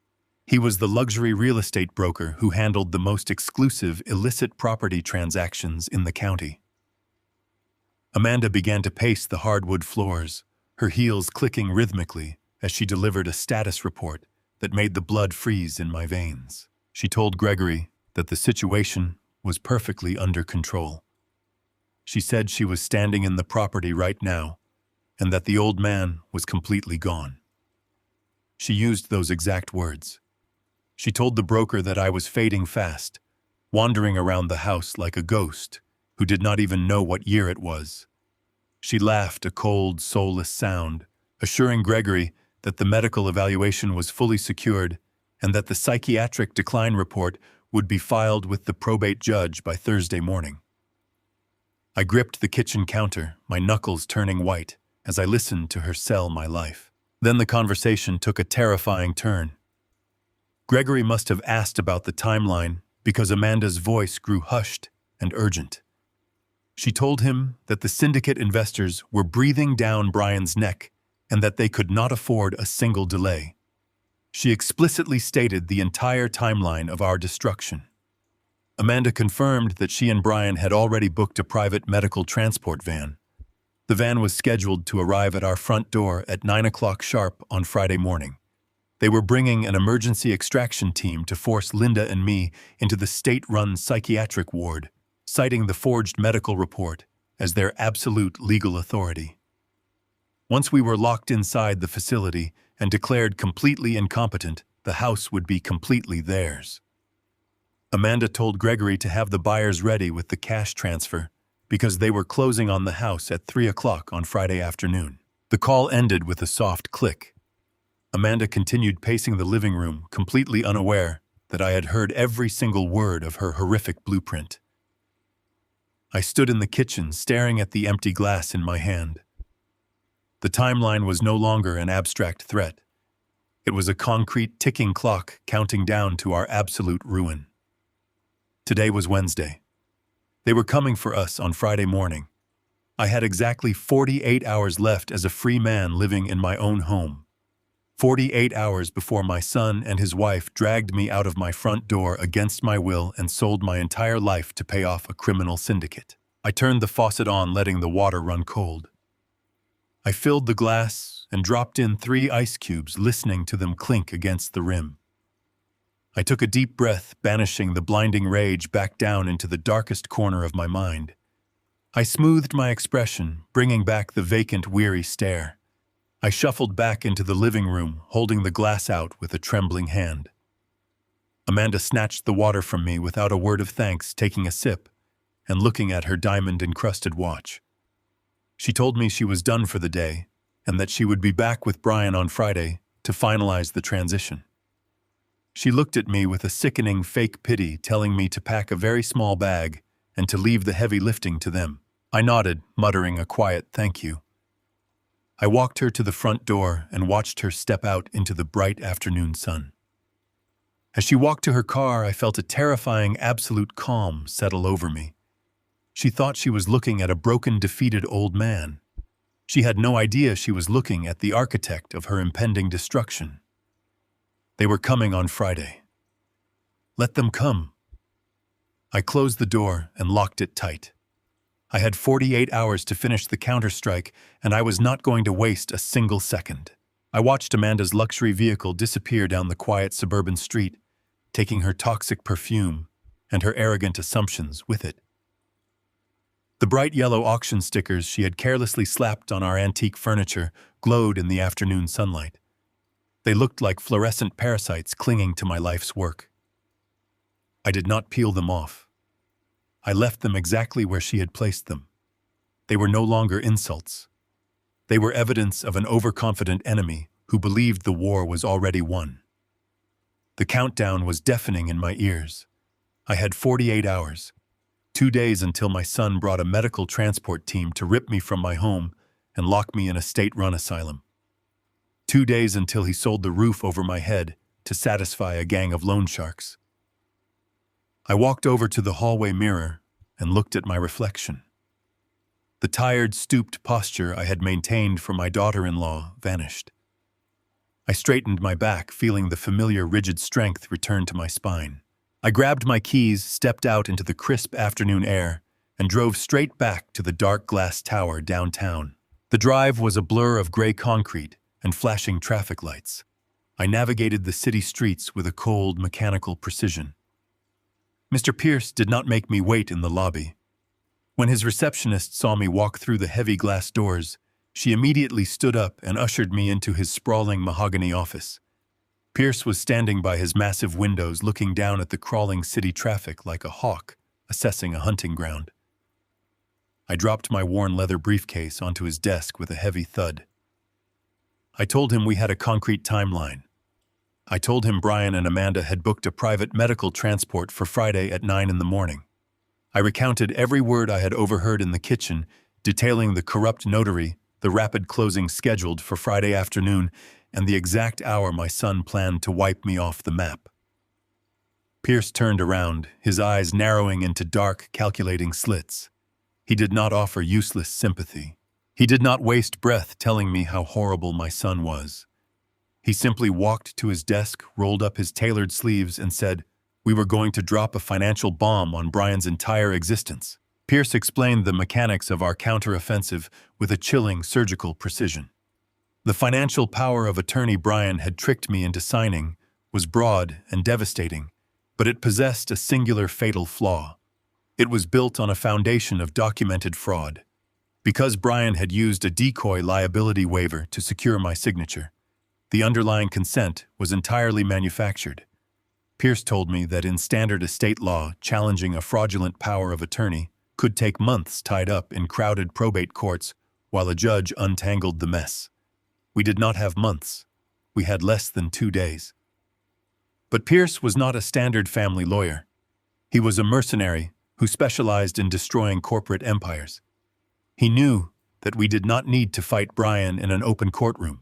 He was the luxury real estate broker who handled the most exclusive illicit property transactions in the county. Amanda began to pace the hardwood floors, her heels clicking rhythmically as she delivered a status report that made the blood freeze in my veins. She told Gregory that the situation was perfectly under control. She said she was standing in the property right now and that the old man was completely gone. She used those exact words. She told the broker that I was fading fast, wandering around the house like a ghost who did not even know what year it was. She laughed a cold, soulless sound, assuring Gregory that the medical evaluation was fully secured and that the psychiatric decline report would be filed with the probate judge by Thursday morning. I gripped the kitchen counter, my knuckles turning white, as I listened to her sell my life. Then the conversation took a terrifying turn. Gregory must have asked about the timeline because Amanda's voice grew hushed and urgent. She told him that the syndicate investors were breathing down Brian's neck and that they could not afford a single delay. She explicitly stated the entire timeline of our destruction. Amanda confirmed that she and Brian had already booked a private medical transport van. The van was scheduled to arrive at our front door at 9 o'clock sharp on Friday morning. They were bringing an emergency extraction team to force Linda and me into the state-run psychiatric ward, citing the forged medical report as their absolute legal authority. Once we were locked inside the facility and declared completely incompetent, the house would be completely theirs. Amanda told Gregory to have the buyers ready with the cash transfer because they were closing on the house at 3 o'clock on Friday afternoon. The call ended with a soft click. Amanda continued pacing the living room, completely unaware that I had heard every single word of her horrific blueprint. I stood in the kitchen, staring at the empty glass in my hand. The timeline was no longer an abstract threat. It was a concrete ticking clock counting down to our absolute ruin. Today was Wednesday. They were coming for us on Friday morning. I had exactly 48 hours left as a free man living in my own home. 48 hours before my son and his wife dragged me out of my front door against my will and sold my entire life to pay off a criminal syndicate. I turned the faucet on, letting the water run cold. I filled the glass and dropped in 3 ice cubes, listening to them clink against the rim. I took a deep breath, banishing the blinding rage back down into the darkest corner of my mind. I smoothed my expression, bringing back the vacant, weary stare. I shuffled back into the living room, holding the glass out with a trembling hand. Amanda snatched the water from me without a word of thanks, taking a sip and looking at her diamond-encrusted watch. She told me she was done for the day and that she would be back with Brian on Friday to finalize the transition. She looked at me with a sickening fake pity, telling me to pack a very small bag and to leave the heavy lifting to them. I nodded, muttering a quiet thank you. I walked her to the front door and watched her step out into the bright afternoon sun. As she walked to her car, I felt a terrifying absolute calm settle over me. She thought she was looking at a broken, defeated old man. She had no idea she was looking at the architect of her impending destruction. They were coming on Friday. Let them come. I closed the door and locked it tight. I had 48 hours to finish the counterstrike, and I was not going to waste a single second. I watched Amanda's luxury vehicle disappear down the quiet suburban street, taking her toxic perfume and her arrogant assumptions with it. The bright yellow auction stickers she had carelessly slapped on our antique furniture glowed in the afternoon sunlight. They looked like fluorescent parasites clinging to my life's work. I did not peel them off. I left them exactly where she had placed them. They were no longer insults. They were evidence of an overconfident enemy who believed the war was already won. The countdown was deafening in my ears. I had 48 hours, 2 days until my son brought a medical transport team to rip me from my home and lock me in a state-run asylum. 2 days until he sold the roof over my head to satisfy a gang of loan sharks. I walked over to the hallway mirror and looked at my reflection. The tired, stooped posture I had maintained for my daughter-in-law vanished. I straightened my back, feeling the familiar rigid strength return to my spine. I grabbed my keys, stepped out into the crisp afternoon air, and drove straight back to the dark glass tower downtown. The drive was a blur of gray concrete and flashing traffic lights. I navigated the city streets with a cold, mechanical precision. Mr. Pierce did not make me wait in the lobby. When his receptionist saw me walk through the heavy glass doors, she immediately stood up and ushered me into his sprawling mahogany office. Pierce was standing by his massive windows, looking down at the crawling city traffic like a hawk assessing a hunting ground. I dropped my worn leather briefcase onto his desk with a heavy thud. I told him we had a concrete timeline. I told him Brian and Amanda had booked a private medical transport for Friday at 9 in the morning. I recounted every word I had overheard in the kitchen, detailing the corrupt notary, the rapid closing scheduled for Friday afternoon, and the exact hour my son planned to wipe me off the map. Pierce turned around, his eyes narrowing into dark, calculating slits. He did not offer useless sympathy. He did not waste breath telling me how horrible my son was. He simply walked to his desk, rolled up his tailored sleeves, and said, "We were going to drop a financial bomb on Brian's entire existence." Pierce explained the mechanics of our counteroffensive with a chilling surgical precision. The financial power of attorney Brian had tricked me into signing was broad and devastating, but it possessed a singular fatal flaw. It was built on a foundation of documented fraud. Because Brian had used a decoy liability waiver to secure my signature, the underlying consent was entirely manufactured. Pierce told me that in standard estate law, challenging a fraudulent power of attorney could take months tied up in crowded probate courts while a judge untangled the mess. We did not have months. We had less than 2 days. But Pierce was not a standard family lawyer. He was a mercenary who specialized in destroying corporate empires. He knew that we did not need to fight Brian in an open courtroom.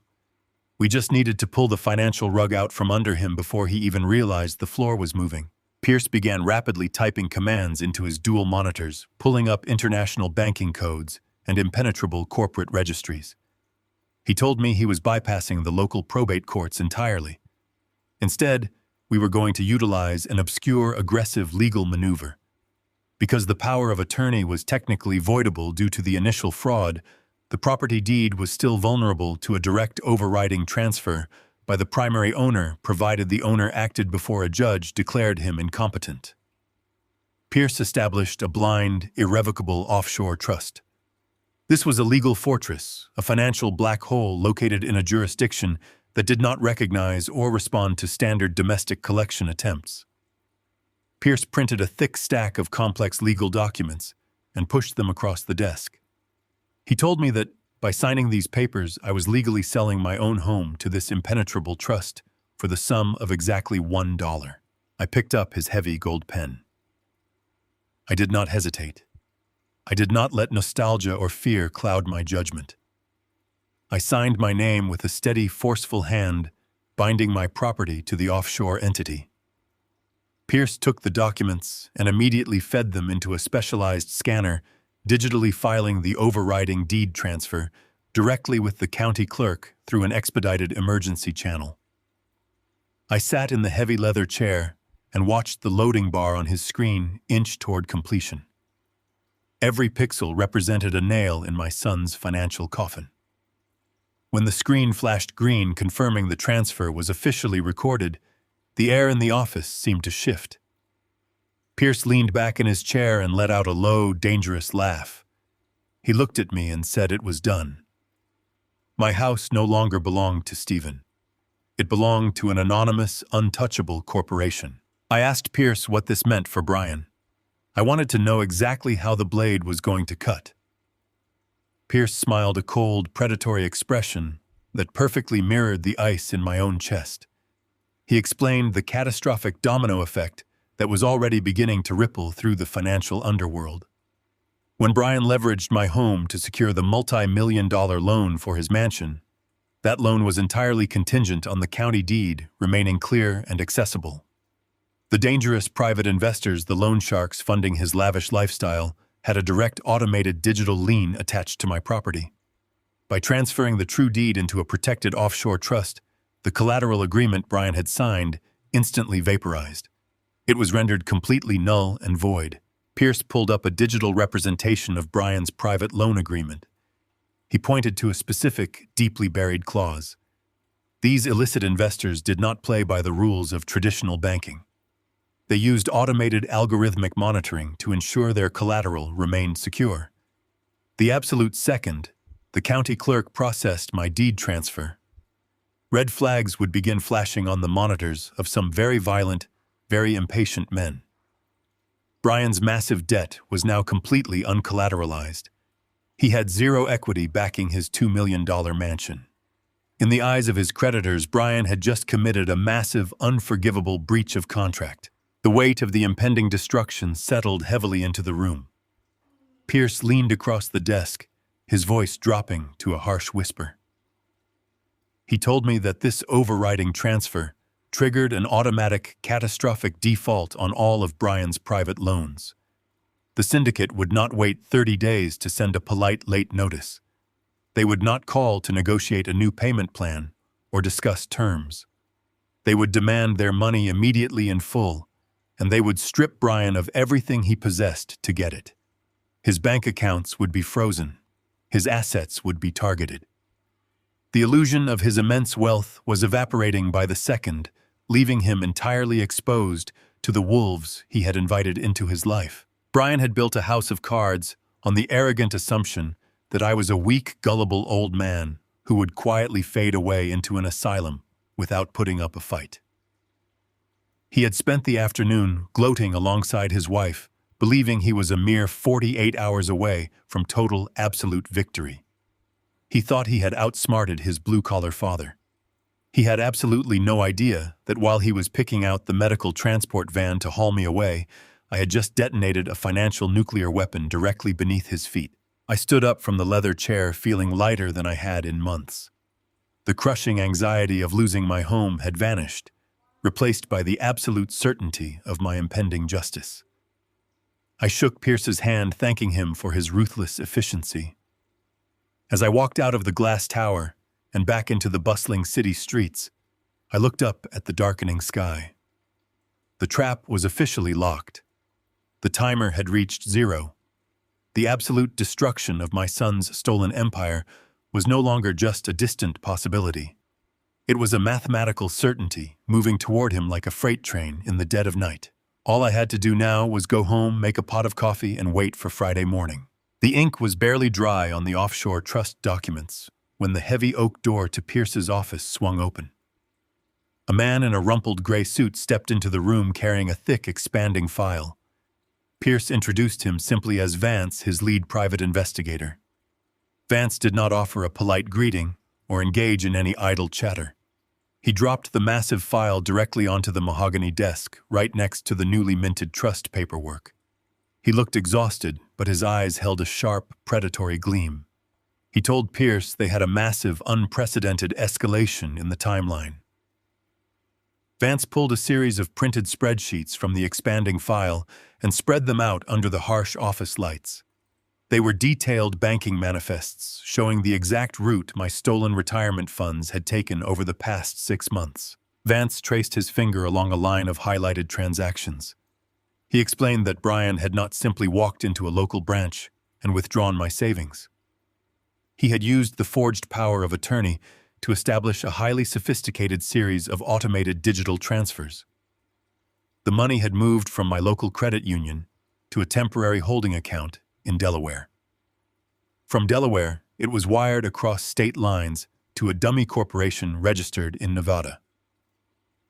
We just needed to pull the financial rug out from under him before he even realized the floor was moving. Pierce began rapidly typing commands into his dual monitors, pulling up international banking codes and impenetrable corporate registries. He told me he was bypassing the local probate courts entirely. Instead, we were going to utilize an obscure, aggressive legal maneuver. Because the power of attorney was technically voidable due to the initial fraud, the property deed was still vulnerable to a direct overriding transfer by the primary owner, provided the owner acted before a judge declared him incompetent. Pierce established a blind, irrevocable offshore trust. This was a legal fortress, a financial black hole located in a jurisdiction that did not recognize or respond to standard domestic collection attempts. Pierce printed a thick stack of complex legal documents and pushed them across the desk. He told me that by signing these papers, I was legally selling my own home to this impenetrable trust for the sum of exactly $1. I picked up his heavy gold pen. I did not hesitate. I did not let nostalgia or fear cloud my judgment. I signed my name with a steady, forceful hand, binding my property to the offshore entity. Pierce took the documents and immediately fed them into a specialized scanner, digitally filing the overriding deed transfer directly with the county clerk through an expedited emergency channel. I sat in the heavy leather chair and watched the loading bar on his screen inch toward completion. Every pixel represented a nail in my son's financial coffin. When the screen flashed green confirming the transfer was officially recorded, the air in the office seemed to shift. Pierce leaned back in his chair and let out a low, dangerous laugh. He looked at me and said it was done. My house no longer belonged to Stephen. It belonged to an anonymous, untouchable corporation. I asked Pierce what this meant for Brian. I wanted to know exactly how the blade was going to cut. Pierce smiled a cold, predatory expression that perfectly mirrored the ice in my own chest. He explained the catastrophic domino effect that was already beginning to ripple through the financial underworld. When Brian leveraged my home to secure the multi-million-dollar loan for his mansion, that loan was entirely contingent on the county deed remaining clear and accessible. The dangerous private investors, the loan sharks funding his lavish lifestyle, had a direct automated digital lien attached to my property. By transferring the true deed into a protected offshore trust, the collateral agreement Brian had signed instantly vaporized. It was rendered completely null and void. Pierce pulled up a digital representation of Brian's private loan agreement. He pointed to a specific, deeply buried clause. These illicit investors did not play by the rules of traditional banking. They used automated algorithmic monitoring to ensure their collateral remained secure. The absolute second, the county clerk processed my deed transfer, red flags would begin flashing on the monitors of some very violent, very impatient men. Brian's massive debt was now completely uncollateralized. He had zero equity backing his $2 million mansion. In the eyes of his creditors, Brian had just committed a massive, unforgivable breach of contract. The weight of the impending destruction settled heavily into the room. Pierce leaned across the desk, his voice dropping to a harsh whisper. He told me that this overriding transfer triggered an automatic, catastrophic default on all of Brian's private loans. The syndicate would not wait 30 days to send a polite late notice. They would not call to negotiate a new payment plan or discuss terms. They would demand their money immediately in full, and they would strip Brian of everything he possessed to get it. His bank accounts would be frozen. His assets would be targeted. The illusion of his immense wealth was evaporating by the second, leaving him entirely exposed to the wolves he had invited into his life. Brian had built a house of cards on the arrogant assumption that I was a weak, gullible old man who would quietly fade away into an asylum without putting up a fight. He had spent the afternoon gloating alongside his wife, believing he was a mere 48 hours away from total, absolute victory. He thought he had outsmarted his blue-collar father. He had absolutely no idea that while he was picking out the medical transport van to haul me away, I had just detonated a financial nuclear weapon directly beneath his feet. I stood up from the leather chair feeling lighter than I had in months. The crushing anxiety of losing my home had vanished, replaced by the absolute certainty of my impending justice. I shook Pierce's hand, thanking him for his ruthless efficiency. As I walked out of the glass tower and back into the bustling city streets, I looked up at the darkening sky. The trap was officially locked. The timer had reached 0. The absolute destruction of my son's stolen empire was no longer just a distant possibility. It was a mathematical certainty moving toward him like a freight train in the dead of night. All I had to do now was go home, make a pot of coffee, and wait for Friday morning. The ink was barely dry on the offshore trust documents when the heavy oak door to Pierce's office swung open. A man in a rumpled gray suit stepped into the room carrying a thick, expanding file. Pierce introduced him simply as Vance, his lead private investigator. Vance did not offer a polite greeting or engage in any idle chatter. He dropped the massive file directly onto the mahogany desk, right next to the newly minted trust paperwork. He looked exhausted, but his eyes held a sharp, predatory gleam. He told Pierce they had a massive, unprecedented escalation in the timeline. Vance pulled a series of printed spreadsheets from the expanding file and spread them out under the harsh office lights. They were detailed banking manifests showing the exact route my stolen retirement funds had taken over the past 6 months. Vance traced his finger along a line of highlighted transactions. He explained that Brian had not simply walked into a local branch and withdrawn my savings. He had used the forged power of attorney to establish a highly sophisticated series of automated digital transfers. The money had moved from my local credit union to a temporary holding account in Delaware. From Delaware, it was wired across state lines to a dummy corporation registered in Nevada.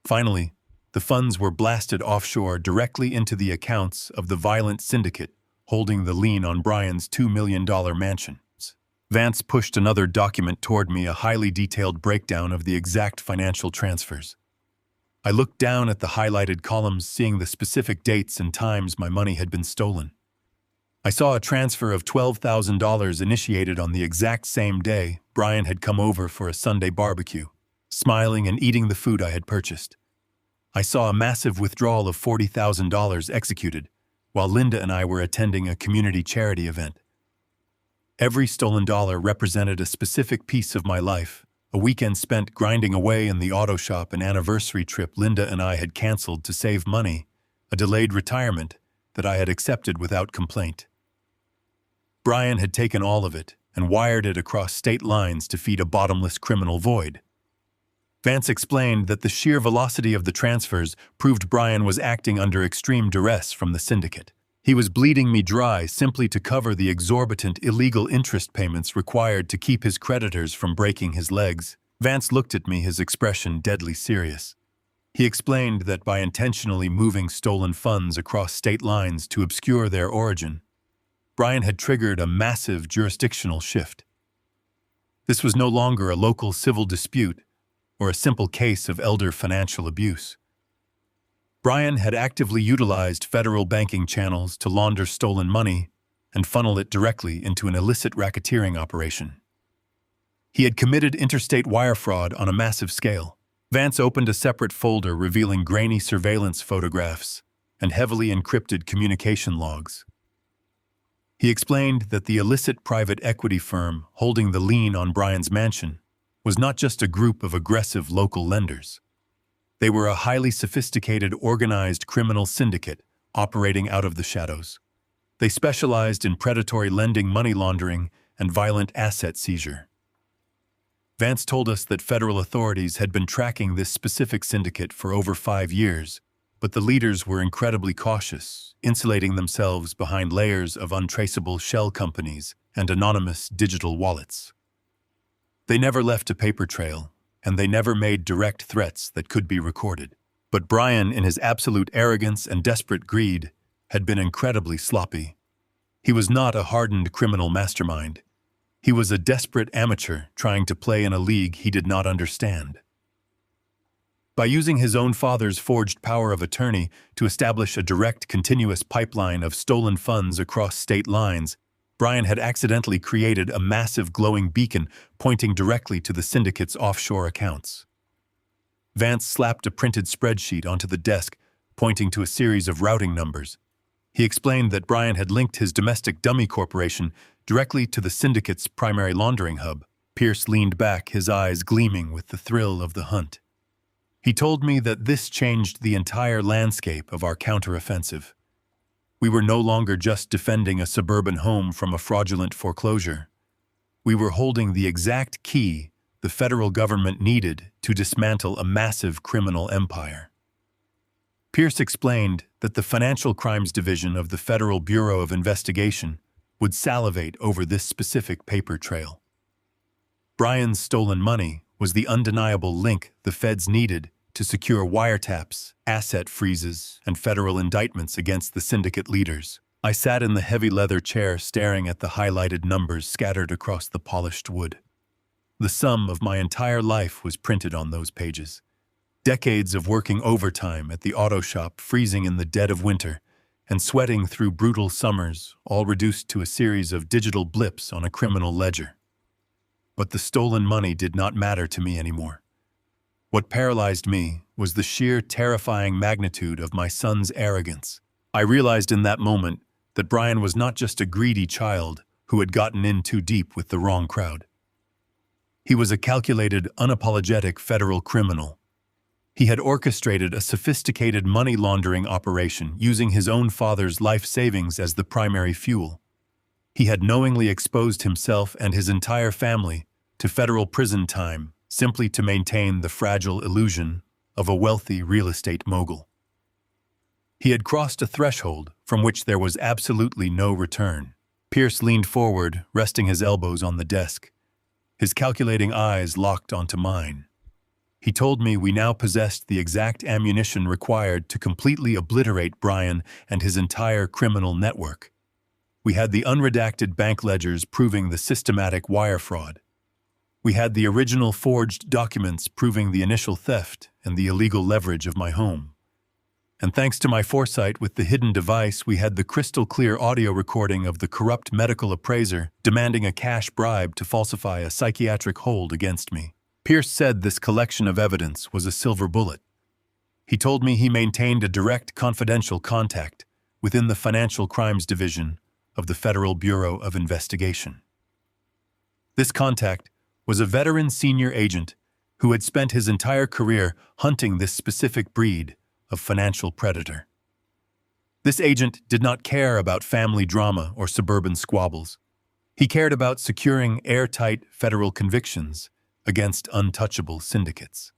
Finally, the funds were blasted offshore directly into the accounts of the violent syndicate holding the lien on Brian's $2 million mansion. Vance pushed another document toward me, a highly detailed breakdown of the exact financial transfers. I looked down at the highlighted columns, seeing the specific dates and times my money had been stolen. I saw a transfer of $12,000 initiated on the exact same day Brian had come over for a Sunday barbecue, smiling and eating the food I had purchased. I saw a massive withdrawal of $40,000 executed while Linda and I were attending a community charity event. Every stolen dollar represented a specific piece of my life, a weekend spent grinding away in the auto shop, an anniversary trip Linda and I had canceled to save money, a delayed retirement that I had accepted without complaint. Brian had taken all of it and wired it across state lines to feed a bottomless criminal void. Vance explained that the sheer velocity of the transfers proved Brian was acting under extreme duress from the syndicate. He was bleeding me dry simply to cover the exorbitant illegal interest payments required to keep his creditors from breaking his legs. Vance looked at me, his expression deadly serious. He explained that by intentionally moving stolen funds across state lines to obscure their origin, Brian had triggered a massive jurisdictional shift. This was no longer a local civil dispute or a simple case of elder financial abuse. Brian had actively utilized federal banking channels to launder stolen money and funnel it directly into an illicit racketeering operation. He had committed interstate wire fraud on a massive scale. Vance opened a separate folder revealing grainy surveillance photographs and heavily encrypted communication logs. He explained that the illicit private equity firm holding the lien on Brian's mansion was not just a group of aggressive local lenders. They were a highly sophisticated, organized criminal syndicate operating out of the shadows. They specialized in predatory lending, money laundering, and violent asset seizure. Vance told us that federal authorities had been tracking this specific syndicate for over 5 years, but the leaders were incredibly cautious, insulating themselves behind layers of untraceable shell companies and anonymous digital wallets. They never left a paper trail, and they never made direct threats that could be recorded. But Brian, in his absolute arrogance and desperate greed, had been incredibly sloppy. He was not a hardened criminal mastermind. He was a desperate amateur trying to play in a league he did not understand. By using his own father's forged power of attorney to establish a direct, continuous pipeline of stolen funds across state lines, Brian had accidentally created a massive glowing beacon pointing directly to the syndicate's offshore accounts. Vance slapped a printed spreadsheet onto the desk, pointing to a series of routing numbers. He explained that Brian had linked his domestic dummy corporation directly to the syndicate's primary laundering hub. Pierce leaned back, his eyes gleaming with the thrill of the hunt. He told me that this changed the entire landscape of our counteroffensive. We were no longer just defending a suburban home from a fraudulent foreclosure. We were holding the exact key the federal government needed to dismantle a massive criminal empire. Pierce explained that the Financial Crimes Division of the Federal Bureau of Investigation would salivate over this specific paper trail. Brian's stolen money was the undeniable link the feds needed to secure wiretaps, asset freezes, and federal indictments against the syndicate leaders. I sat in the heavy leather chair staring at the highlighted numbers scattered across the polished wood. The sum of my entire life was printed on those pages. Decades of working overtime at the auto shop, freezing in the dead of winter, and sweating through brutal summers, all reduced to a series of digital blips on a criminal ledger. But the stolen money did not matter to me anymore. What paralyzed me was the sheer terrifying magnitude of my son's arrogance. I realized in that moment that Brian was not just a greedy child who had gotten in too deep with the wrong crowd. He was a calculated, unapologetic federal criminal. He had orchestrated a sophisticated money laundering operation using his own father's life savings as the primary fuel. He had knowingly exposed himself and his entire family to federal prison time simply to maintain the fragile illusion of a wealthy real estate mogul. He had crossed a threshold from which there was absolutely no return. Pierce leaned forward, resting his elbows on the desk, his calculating eyes locked onto mine. He told me we now possessed the exact ammunition required to completely obliterate Brian and his entire criminal network. We had the unredacted bank ledgers proving the systematic wire fraud. We had the original forged documents proving the initial theft and the illegal leverage of my home. And thanks to my foresight with the hidden device, we had the crystal-clear audio recording of the corrupt medical appraiser demanding a cash bribe to falsify a psychiatric hold against me. Pierce said this collection of evidence was a silver bullet. He told me he maintained a direct confidential contact within the Financial Crimes Division of the Federal Bureau of Investigation. This contact was a veteran senior agent who had spent his entire career hunting this specific breed of financial predator. This agent did not care about family drama or suburban squabbles. He cared about securing airtight federal convictions against untouchable syndicates.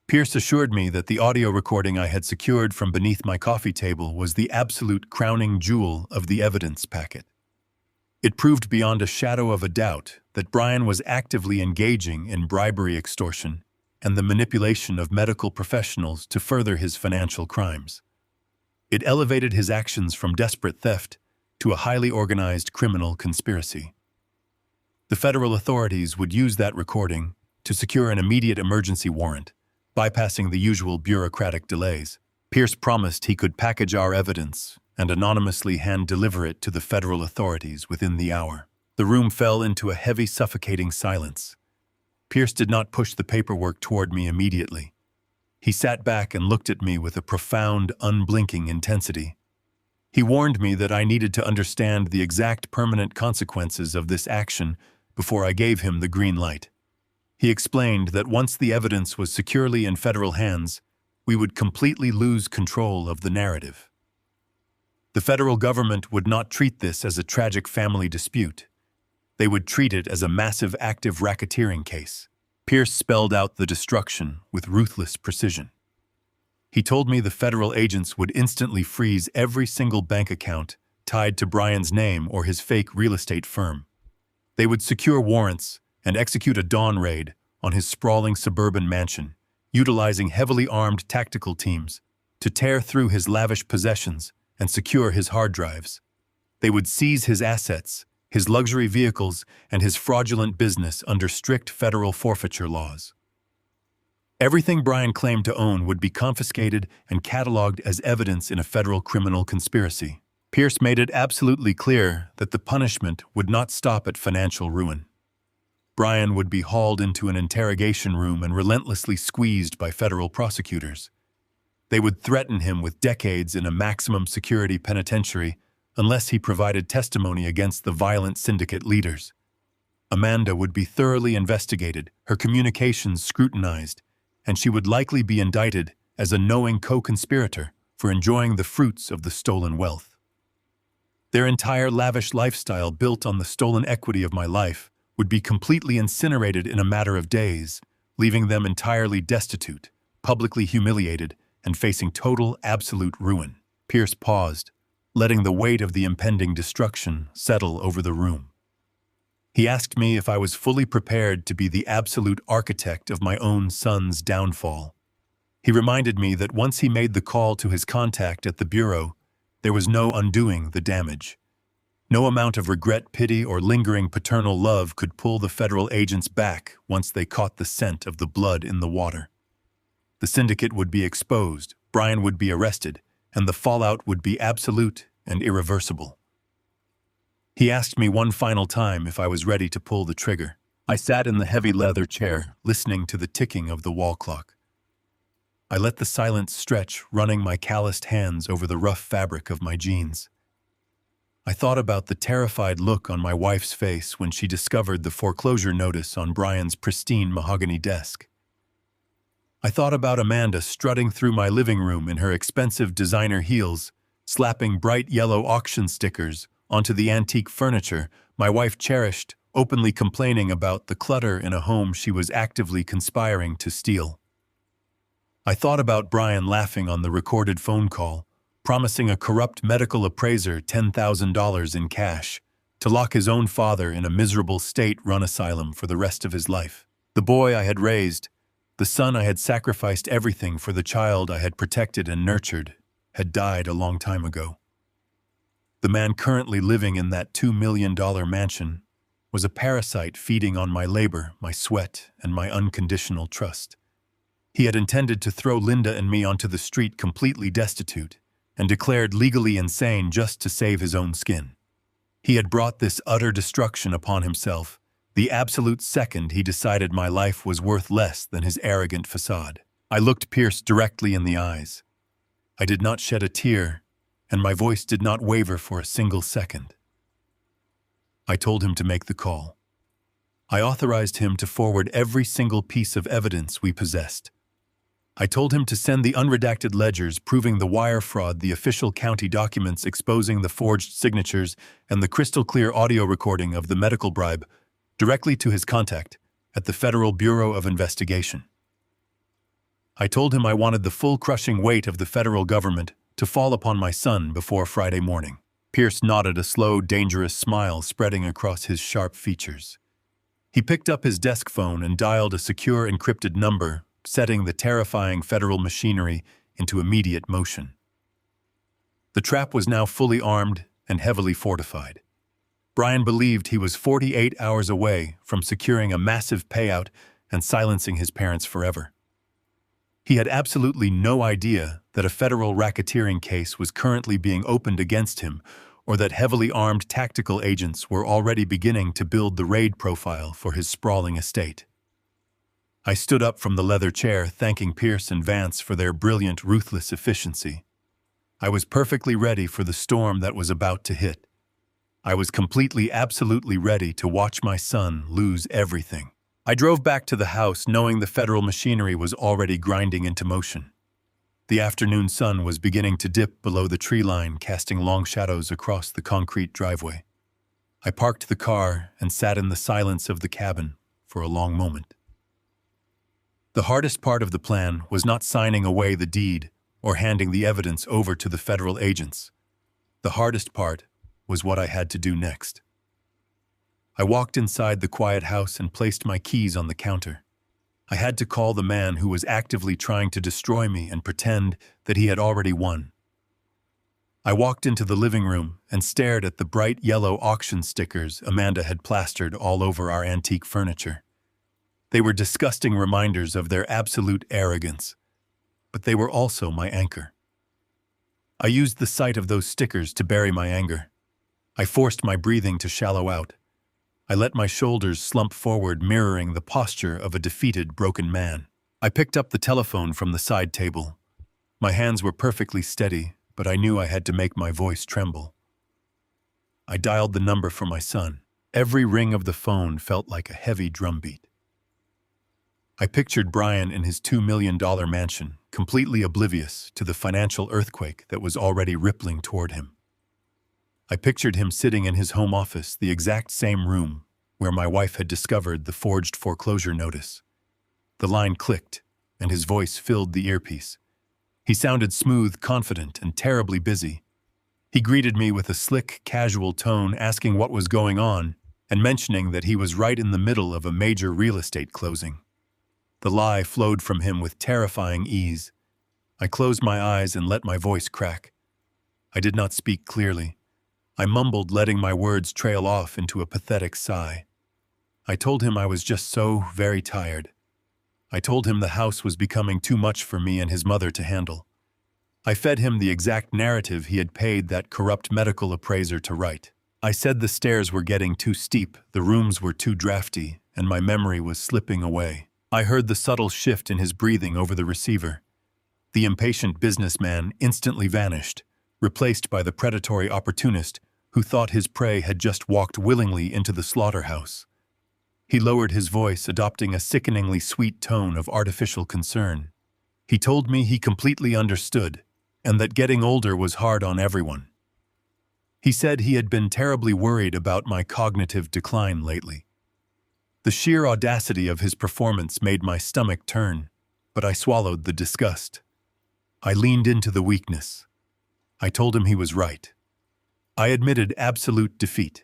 Pierce assured me that the audio recording I had secured from beneath my coffee table was the absolute crowning jewel of the evidence packet. It proved beyond a shadow of a doubt that Brian was actively engaging in bribery extortion and the manipulation of medical professionals to further his financial crimes. It elevated his actions from desperate theft to a highly organized criminal conspiracy. The federal authorities would use that recording to secure an immediate emergency warrant, bypassing the usual bureaucratic delays. Pierce promised he could package our evidence and anonymously hand-deliver it to the federal authorities within the hour. The room fell into a heavy, suffocating silence. Pierce did not push the paperwork toward me immediately. He sat back and looked at me with a profound, unblinking intensity. He warned me that I needed to understand the exact permanent consequences of this action before I gave him the green light. He explained that once the evidence was securely in federal hands, we would completely lose control of the narrative. The federal government would not treat this as a tragic family dispute. They would treat it as a massive active racketeering case. Pierce spelled out the destruction with ruthless precision. He told me the federal agents would instantly freeze every single bank account tied to Brian's name or his fake real estate firm. They would secure warrants and execute a dawn raid on his sprawling suburban mansion, utilizing heavily armed tactical teams to tear through his lavish possessions and secure his hard drives. They would seize his assets, his luxury vehicles, and his fraudulent business under strict federal forfeiture laws. Everything Brian claimed to own would be confiscated and cataloged as evidence in a federal criminal conspiracy. Pierce made it absolutely clear that the punishment would not stop at financial ruin. Brian would be hauled into an interrogation room and relentlessly squeezed by federal prosecutors. They would threaten him with decades in a maximum security penitentiary unless he provided testimony against the violent syndicate leaders. Amanda would be thoroughly investigated, her communications scrutinized, and she would likely be indicted as a knowing co-conspirator for enjoying the fruits of the stolen wealth. Their entire lavish lifestyle built on the stolen equity of my life would be completely incinerated in a matter of days, leaving them entirely destitute, publicly humiliated, and facing total, absolute ruin. Pierce paused, letting the weight of the impending destruction settle over the room. He asked me if I was fully prepared to be the absolute architect of my own son's downfall. He reminded me that once he made the call to his contact at the Bureau, there was no undoing the damage. No amount of regret, pity, or lingering paternal love could pull the federal agents back once they caught the scent of the blood in the water. The syndicate would be exposed, Brian would be arrested, and the fallout would be absolute and irreversible. He asked me one final time if I was ready to pull the trigger. I sat in the heavy leather chair, listening to the ticking of the wall clock. I let the silence stretch, running my calloused hands over the rough fabric of my jeans. I thought about the terrified look on my wife's face when she discovered the foreclosure notice on Brian's pristine mahogany desk. I thought about Amanda strutting through my living room in her expensive designer heels, slapping bright yellow auction stickers onto the antique furniture my wife cherished, openly complaining about the clutter in a home she was actively conspiring to steal. I thought about Brian laughing on the recorded phone call, promising a corrupt medical appraiser $10,000 in cash to lock his own father in a miserable state-run asylum for the rest of his life. The boy I had raised, the son I had sacrificed everything for, the child I had protected and nurtured, had died a long time ago. The man currently living in that $2 million mansion was a parasite feeding on my labor, my sweat, and my unconditional trust. He had intended to throw Linda and me onto the street completely destitute and declared legally insane just to save his own skin. He had brought this utter destruction upon himself the absolute second he decided my life was worth less than his arrogant facade. I looked Pierce directly in the eyes. I did not shed a tear, and my voice did not waver for a single second. I told him to make the call. I authorized him to forward every single piece of evidence we possessed. I told him to send the unredacted ledgers proving the wire fraud, the official county documents exposing the forged signatures, and the crystal-clear audio recording of the medical bribe directly to his contact at the Federal Bureau of Investigation. I told him I wanted the full crushing weight of the federal government to fall upon my son before Friday morning. Pierce nodded, a slow, dangerous smile spreading across his sharp features. He picked up his desk phone and dialed a secure encrypted number, setting the terrifying federal machinery into immediate motion. The trap was now fully armed and heavily fortified. Brian believed he was 48 hours away from securing a massive payout and silencing his parents forever. He had absolutely no idea that a federal racketeering case was currently being opened against him, or that heavily armed tactical agents were already beginning to build the raid profile for his sprawling estate. I stood up from the leather chair, thanking Pierce and Vance for their brilliant, ruthless efficiency. I was perfectly ready for the storm that was about to hit. I was completely, absolutely ready to watch my son lose everything. I drove back to the house knowing the federal machinery was already grinding into motion. The afternoon sun was beginning to dip below the tree line, casting long shadows across the concrete driveway. I parked the car and sat in the silence of the cabin for a long moment. The hardest part of the plan was not signing away the deed or handing the evidence over to the federal agents. The hardest part was what I had to do next. I walked inside the quiet house and placed my keys on the counter. I had to call the man who was actively trying to destroy me and pretend that he had already won. I walked into the living room and stared at the bright yellow auction stickers Amanda had plastered all over our antique furniture. They were disgusting reminders of their absolute arrogance, but they were also my anchor. I used the sight of those stickers to bury my anger. I forced my breathing to shallow out. I let my shoulders slump forward, mirroring the posture of a defeated, broken man. I picked up the telephone from the side table. My hands were perfectly steady, but I knew I had to make my voice tremble. I dialed the number for my son. Every ring of the phone felt like a heavy drumbeat. I pictured Brian in his $2 million mansion, completely oblivious to the financial earthquake that was already rippling toward him. I pictured him sitting in his home office, the exact same room where my wife had discovered the forged foreclosure notice. The line clicked, and his voice filled the earpiece. He sounded smooth, confident, and terribly busy. He greeted me with a slick, casual tone, asking what was going on, and mentioning that he was right in the middle of a major real estate closing. The lie flowed from him with terrifying ease. I closed my eyes and let my voice crack. I did not speak clearly. I mumbled, letting my words trail off into a pathetic sigh. I told him I was just so very tired. I told him the house was becoming too much for me and his mother to handle. I fed him the exact narrative he had paid that corrupt medical appraiser to write. I said the stairs were getting too steep, the rooms were too drafty, and my memory was slipping away. I heard the subtle shift in his breathing over the receiver. The impatient businessman instantly vanished, replaced by the predatory opportunist who thought his prey had just walked willingly into the slaughterhouse. He lowered his voice, adopting a sickeningly sweet tone of artificial concern. He told me he completely understood, and that getting older was hard on everyone. He said he had been terribly worried about my cognitive decline lately. The sheer audacity of his performance made my stomach turn, but I swallowed the disgust. I leaned into the weakness. I told him he was right. I admitted absolute defeat.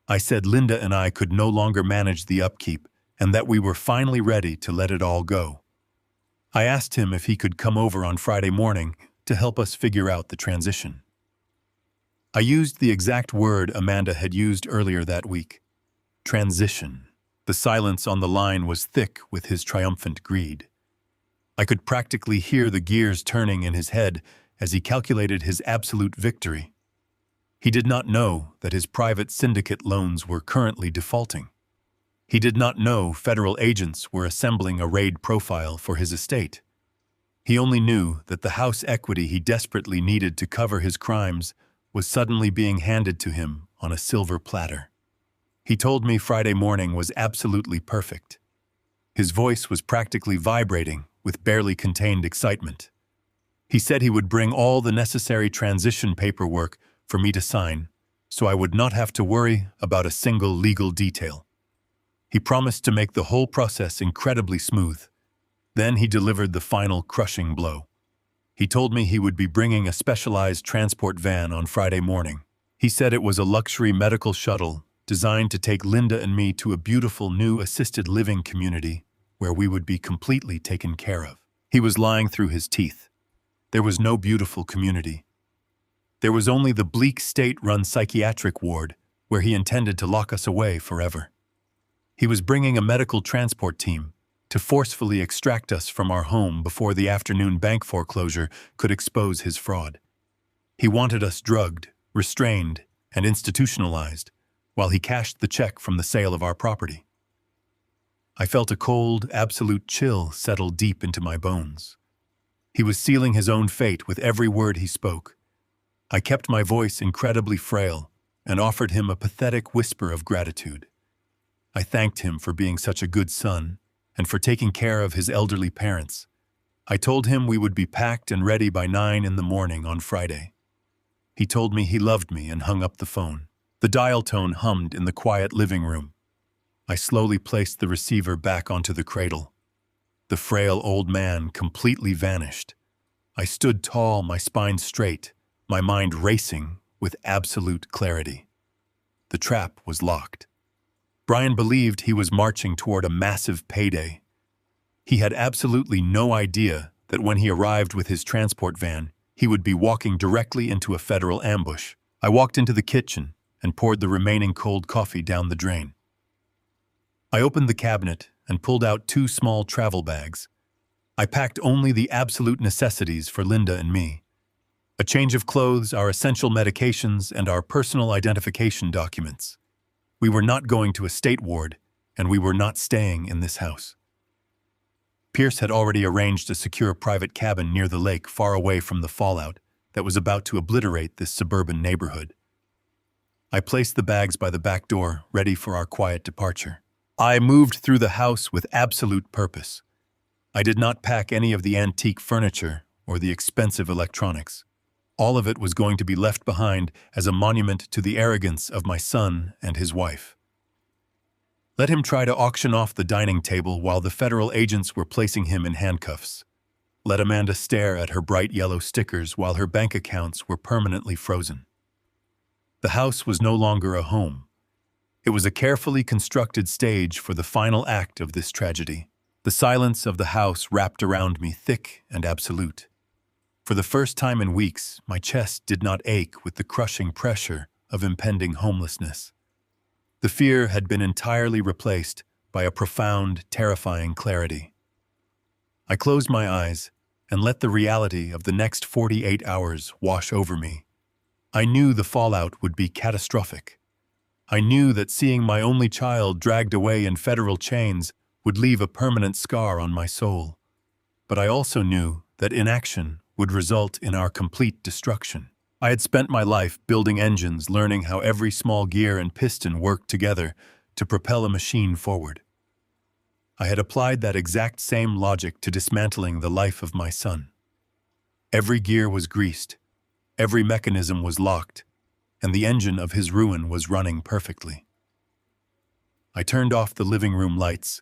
I said Linda and I could no longer manage the upkeep and that we were finally ready to let it all go. I asked him if he could come over on Friday morning to help us figure out the transition. I used the exact word Amanda had used earlier that week. Transition. The silence on the line was thick with his triumphant greed. I could practically hear the gears turning in his head as he calculated his absolute victory. He did not know that his private syndicate loans were currently defaulting. He did not know federal agents were assembling a raid profile for his estate. He only knew that the house equity he desperately needed to cover his crimes was suddenly being handed to him on a silver platter. He told me Friday morning was absolutely perfect. His voice was practically vibrating with barely contained excitement. He said he would bring all the necessary transition paperwork for me to sign, so I would not have to worry about a single legal detail. He promised to make the whole process incredibly smooth. Then he delivered the final crushing blow. He told me he would be bringing a specialized transport van on Friday morning. He said it was a luxury medical shuttle designed to take Linda and me to a beautiful new assisted living community where we would be completely taken care of. He was lying through his teeth. There was no beautiful community. There was only the bleak state-run psychiatric ward where he intended to lock us away forever. He was bringing a medical transport team to forcefully extract us from our home before the afternoon bank foreclosure could expose his fraud. He wanted us drugged, restrained, and institutionalized while he cashed the check from the sale of our property. I felt a cold, absolute chill settle deep into my bones. He was sealing his own fate with every word he spoke. I kept my voice incredibly frail and offered him a pathetic whisper of gratitude. I thanked him for being such a good son and for taking care of his elderly parents. I told him we would be packed and ready by 9 in the morning on Friday. He told me he loved me and hung up the phone. The dial tone hummed in the quiet living room. I slowly placed the receiver back onto the cradle. The frail old man completely vanished. I stood tall, my spine straight, my mind racing with absolute clarity. The trap was locked. Brian believed he was marching toward a massive payday. He had absolutely no idea that when he arrived with his transport van, he would be walking directly into a federal ambush. I walked into the kitchen and poured the remaining cold coffee down the drain. I opened the cabinet and pulled out 2 small travel bags. I packed only the absolute necessities for Linda and me. A change of clothes, our essential medications, and our personal identification documents. We were not going to a state ward, and we were not staying in this house. Pierce had already arranged a secure private cabin near the lake far away from the fallout that was about to obliterate this suburban neighborhood. I placed the bags by the back door, ready for our quiet departure. I moved through the house with absolute purpose. I did not pack any of the antique furniture or the expensive electronics. All of it was going to be left behind as a monument to the arrogance of my son and his wife. Let him try to auction off the dining table while the federal agents were placing him in handcuffs. Let Amanda stare at her bright yellow stickers while her bank accounts were permanently frozen. The house was no longer a home. It was a carefully constructed stage for the final act of this tragedy. The silence of the house wrapped around me thick and absolute. For the first time in weeks, my chest did not ache with the crushing pressure of impending homelessness. The fear had been entirely replaced by a profound, terrifying clarity. I closed my eyes and let the reality of the next 48 hours wash over me. I knew the fallout would be catastrophic. I knew that seeing my only child dragged away in federal chains would leave a permanent scar on my soul. But I also knew that inaction would result in our complete destruction. I had spent my life building engines, learning how every small gear and piston worked together to propel a machine forward. I had applied that exact same logic to dismantling the life of my son. Every gear was greased, every mechanism was locked, and the engine of his ruin was running perfectly. I turned off the living room lights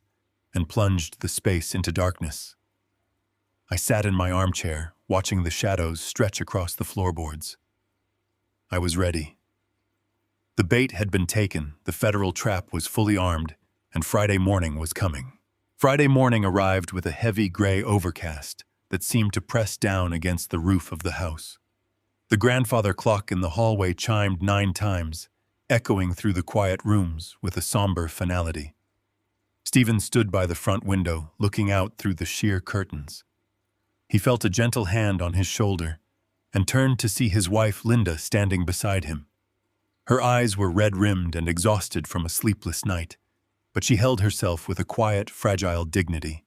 and plunged the space into darkness. I sat in my armchair, watching the shadows stretch across the floorboards. I was ready. The bait had been taken, the federal trap was fully armed, and Friday morning was coming. Friday morning arrived with a heavy gray overcast that seemed to press down against the roof of the house. The grandfather clock in the hallway chimed 9 times, echoing through the quiet rooms with a somber finality. Stephen stood by the front window, looking out through the sheer curtains. He felt a gentle hand on his shoulder and turned to see his wife Linda standing beside him. Her eyes were red-rimmed and exhausted from a sleepless night, but she held herself with a quiet, fragile dignity.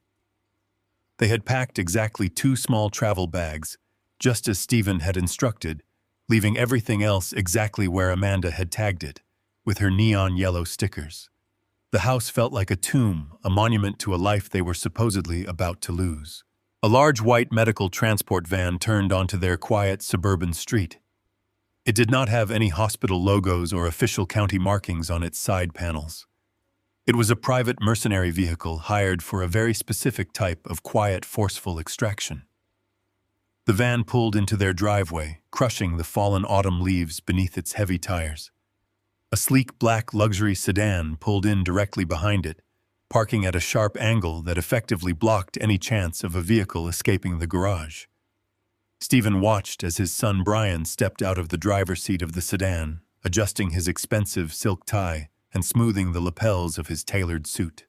They had packed exactly 2 small travel bags, just as Stephen had instructed, leaving everything else exactly where Amanda had tagged it, with her neon yellow stickers. The house felt like a tomb, a monument to a life they were supposedly about to lose. A large white medical transport van turned onto their quiet suburban street. It did not have any hospital logos or official county markings on its side panels. It was a private mercenary vehicle hired for a very specific type of quiet, forceful extraction. The van pulled into their driveway, crushing the fallen autumn leaves beneath its heavy tires. A sleek black luxury sedan pulled in directly behind it, parking at a sharp angle that effectively blocked any chance of a vehicle escaping the garage. Stephen watched as his son Brian stepped out of the driver's seat of the sedan, adjusting his expensive silk tie and smoothing the lapels of his tailored suit.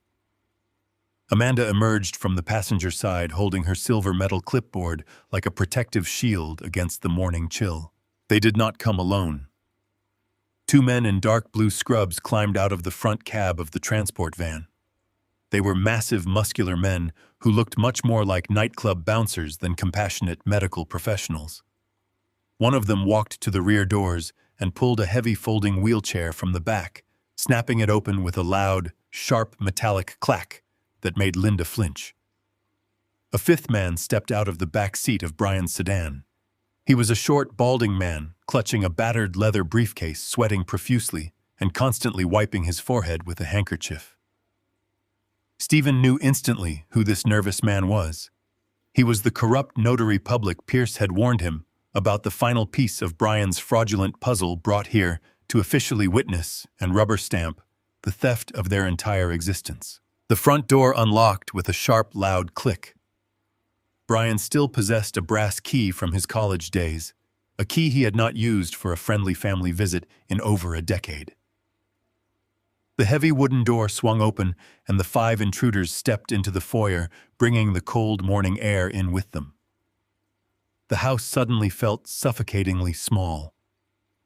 Amanda emerged from the passenger side holding her silver metal clipboard like a protective shield against the morning chill. They did not come alone. 2 men in dark blue scrubs climbed out of the front cab of the transport van. They were massive, muscular men who looked much more like nightclub bouncers than compassionate medical professionals. One of them walked to the rear doors and pulled a heavy folding wheelchair from the back, snapping it open with a loud, sharp metallic clack that made Linda flinch. A 5th man stepped out of the back seat of Brian's sedan. He was a short, balding man, clutching a battered leather briefcase, sweating profusely and constantly wiping his forehead with a handkerchief. Stephen knew instantly who this nervous man was. He was the corrupt notary public Pierce had warned him about, the final piece of Brian's fraudulent puzzle brought here to officially witness and rubber stamp the theft of their entire existence. The front door unlocked with a sharp, loud click. Brian still possessed a brass key from his college days, a key he had not used for a friendly family visit in over a decade. The heavy wooden door swung open, and the 5 intruders stepped into the foyer, bringing the cold morning air in with them. The house suddenly felt suffocatingly small.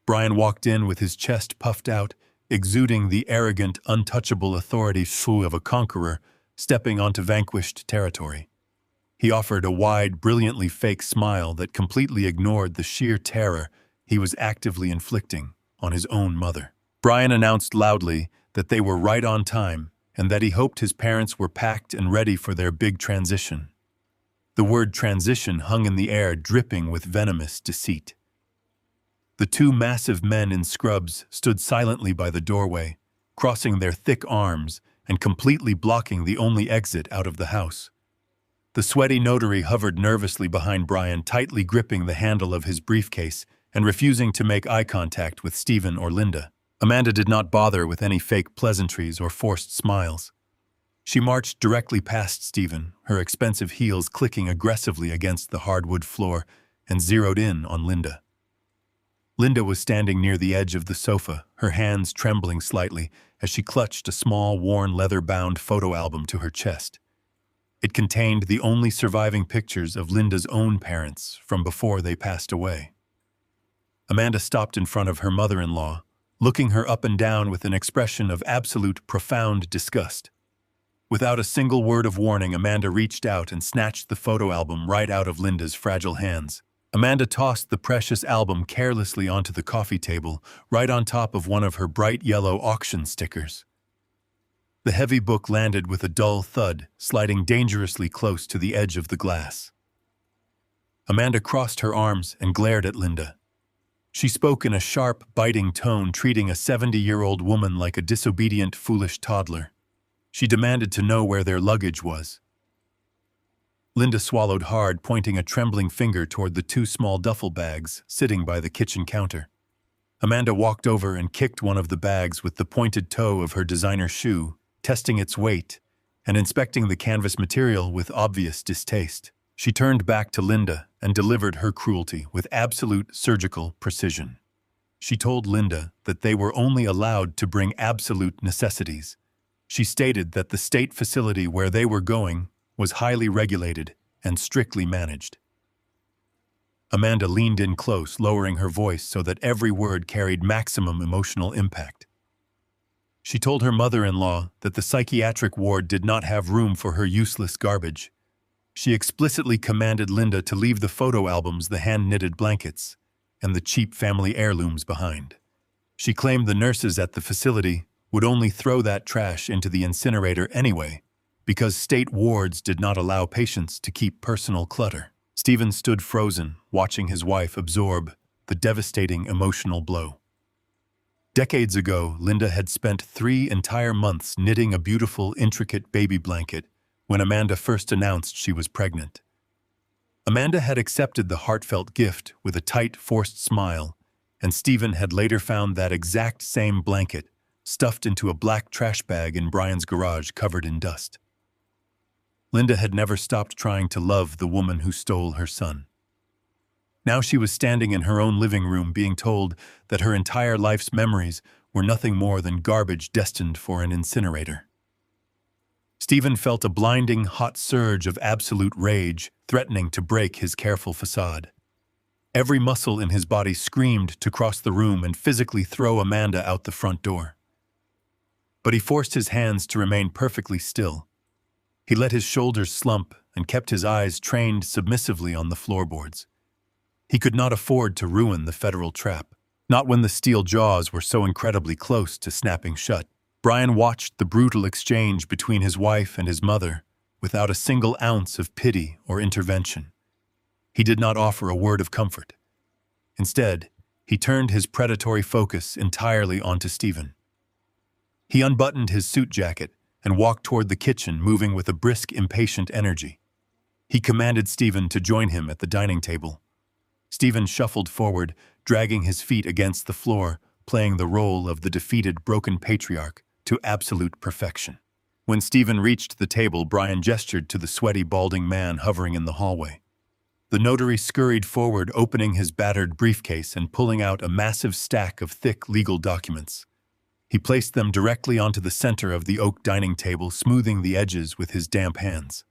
Brian walked in with his chest puffed out, exuding the arrogant, untouchable authority of a conqueror stepping onto vanquished territory. He offered a wide, brilliantly fake smile that completely ignored the sheer terror he was actively inflicting on his own mother. Brian announced loudly that they were right on time and that he hoped his parents were packed and ready for their big transition. The word transition hung in the air, dripping with venomous deceit. The 2 massive men in scrubs stood silently by the doorway, crossing their thick arms and completely blocking the only exit out of the house. The sweaty notary hovered nervously behind Brian, tightly gripping the handle of his briefcase and refusing to make eye contact with Stephen or Linda. Amanda did not bother with any fake pleasantries or forced smiles. She marched directly past Stephen, her expensive heels clicking aggressively against the hardwood floor, and zeroed in on Linda. Linda was standing near the edge of the sofa, her hands trembling slightly as she clutched a small, worn, leather-bound photo album to her chest. It contained the only surviving pictures of Linda's own parents from before they passed away. Amanda stopped in front of her mother-in-law, looking her up and down with an expression of absolute, profound disgust. Without a single word of warning, Amanda reached out and snatched the photo album right out of Linda's fragile hands. Amanda tossed the precious album carelessly onto the coffee table, right on top of one of her bright yellow auction stickers. The heavy book landed with a dull thud, sliding dangerously close to the edge of the glass. Amanda crossed her arms and glared at Linda. She spoke in a sharp, biting tone, treating a 70-year-old woman like a disobedient, foolish toddler. She demanded to know where their luggage was. Linda swallowed hard, pointing a trembling finger toward the two small duffel bags sitting by the kitchen counter. Amanda walked over and kicked one of the bags with the pointed toe of her designer shoe, testing its weight and inspecting the canvas material with obvious distaste. She turned back to Linda and delivered her cruelty with absolute surgical precision. She told Linda that they were only allowed to bring absolute necessities. She stated that the state facility where they were going was highly regulated and strictly managed. Amanda leaned in close, lowering her voice so that every word carried maximum emotional impact. She told her mother-in-law that the psychiatric ward did not have room for her useless garbage. She explicitly commanded Linda to leave the photo albums, the hand-knitted blankets, and the cheap family heirlooms behind. She claimed the nurses at the facility would only throw that trash into the incinerator anyway, because state wards did not allow patients to keep personal clutter. Stephen stood frozen, watching his wife absorb the devastating emotional blow. Decades ago, Linda had spent 3 entire months knitting a beautiful, intricate baby blanket when Amanda first announced she was pregnant. Amanda had accepted the heartfelt gift with a tight, forced smile, and Stephen had later found that exact same blanket stuffed into a black trash bag in Brian's garage covered in dust. Linda had never stopped trying to love the woman who stole her son. Now she was standing in her own living room being told that her entire life's memories were nothing more than garbage destined for an incinerator. Stephen felt a blinding, hot surge of absolute rage, threatening to break his careful facade. Every muscle in his body screamed to cross the room and physically throw Amanda out the front door. But he forced his hands to remain perfectly still. He let his shoulders slump and kept his eyes trained submissively on the floorboards. He could not afford to ruin the federal trap, not when the steel jaws were so incredibly close to snapping shut. Brian watched the brutal exchange between his wife and his mother without a single ounce of pity or intervention. He did not offer a word of comfort. Instead, he turned his predatory focus entirely onto Stephen. He unbuttoned his suit jacket and walked toward the kitchen, moving with a brisk, impatient energy. He commanded Stephen to join him at the dining table. Stephen shuffled forward, dragging his feet against the floor, playing the role of the defeated, broken patriarch to absolute perfection. When Stephen reached the table, Brian gestured to the sweaty, balding man hovering in the hallway. The notary scurried forward, opening his battered briefcase and pulling out a massive stack of thick legal documents. He placed them directly onto the center of the oak dining table, smoothing the edges with his damp hands.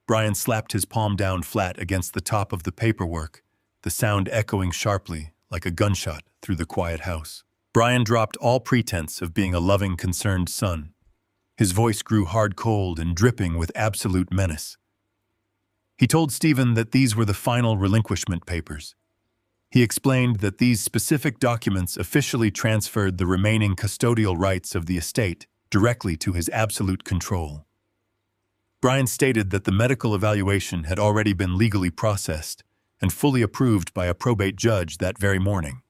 Brian slapped his palm down flat against the top of the paperwork, the sound echoing sharply like a gunshot through the quiet house. Brian dropped all pretense of being a loving, concerned son. His voice grew hard-cold and dripping with absolute menace. He told Stephen that these were the final relinquishment papers. He explained that these specific documents officially transferred the remaining custodial rights of the estate directly to his absolute control. Brian stated that the medical evaluation had already been legally processed and fully approved by a probate judge that very morning.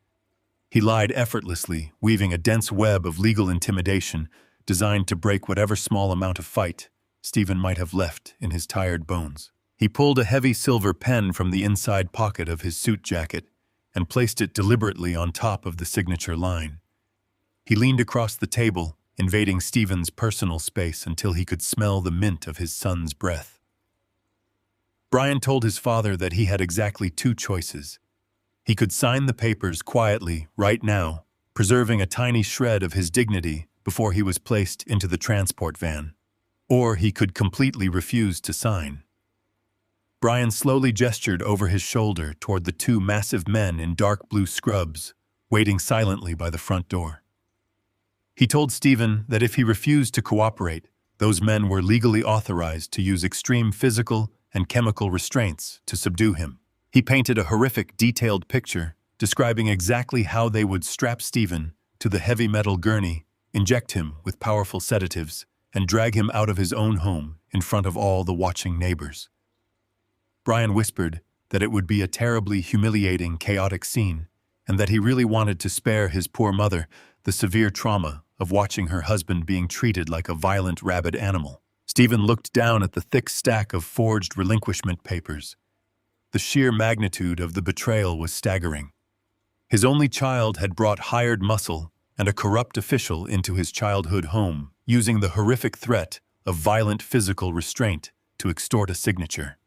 He lied effortlessly, weaving a dense web of legal intimidation designed to break whatever small amount of fight Stephen might have left in his tired bones. He pulled a heavy silver pen from the inside pocket of his suit jacket and placed it deliberately on top of the signature line. He leaned across the table, invading Stephen's personal space until he could smell the mint of his son's breath. Brian told his father that he had exactly 2 choices. He could sign the papers quietly, right now, preserving a tiny shred of his dignity before he was placed into the transport van. Or he could completely refuse to sign. Brian slowly gestured over his shoulder toward the two massive men in dark blue scrubs, waiting silently by the front door. He told Stephen that if he refused to cooperate, those men were legally authorized to use extreme physical and chemical restraints to subdue him. He painted a horrific, detailed picture describing exactly how they would strap Stephen to the heavy metal gurney, inject him with powerful sedatives, and drag him out of his own home in front of all the watching neighbors. Brian whispered that it would be a terribly humiliating, chaotic scene, and that he really wanted to spare his poor mother the severe trauma of watching her husband being treated like a violent, rabid animal. Stephen looked down at the thick stack of forged relinquishment papers. The sheer magnitude of the betrayal was staggering. His only child had brought hired muscle and a corrupt official into his childhood home, using the horrific threat of violent physical restraint to extort a signature.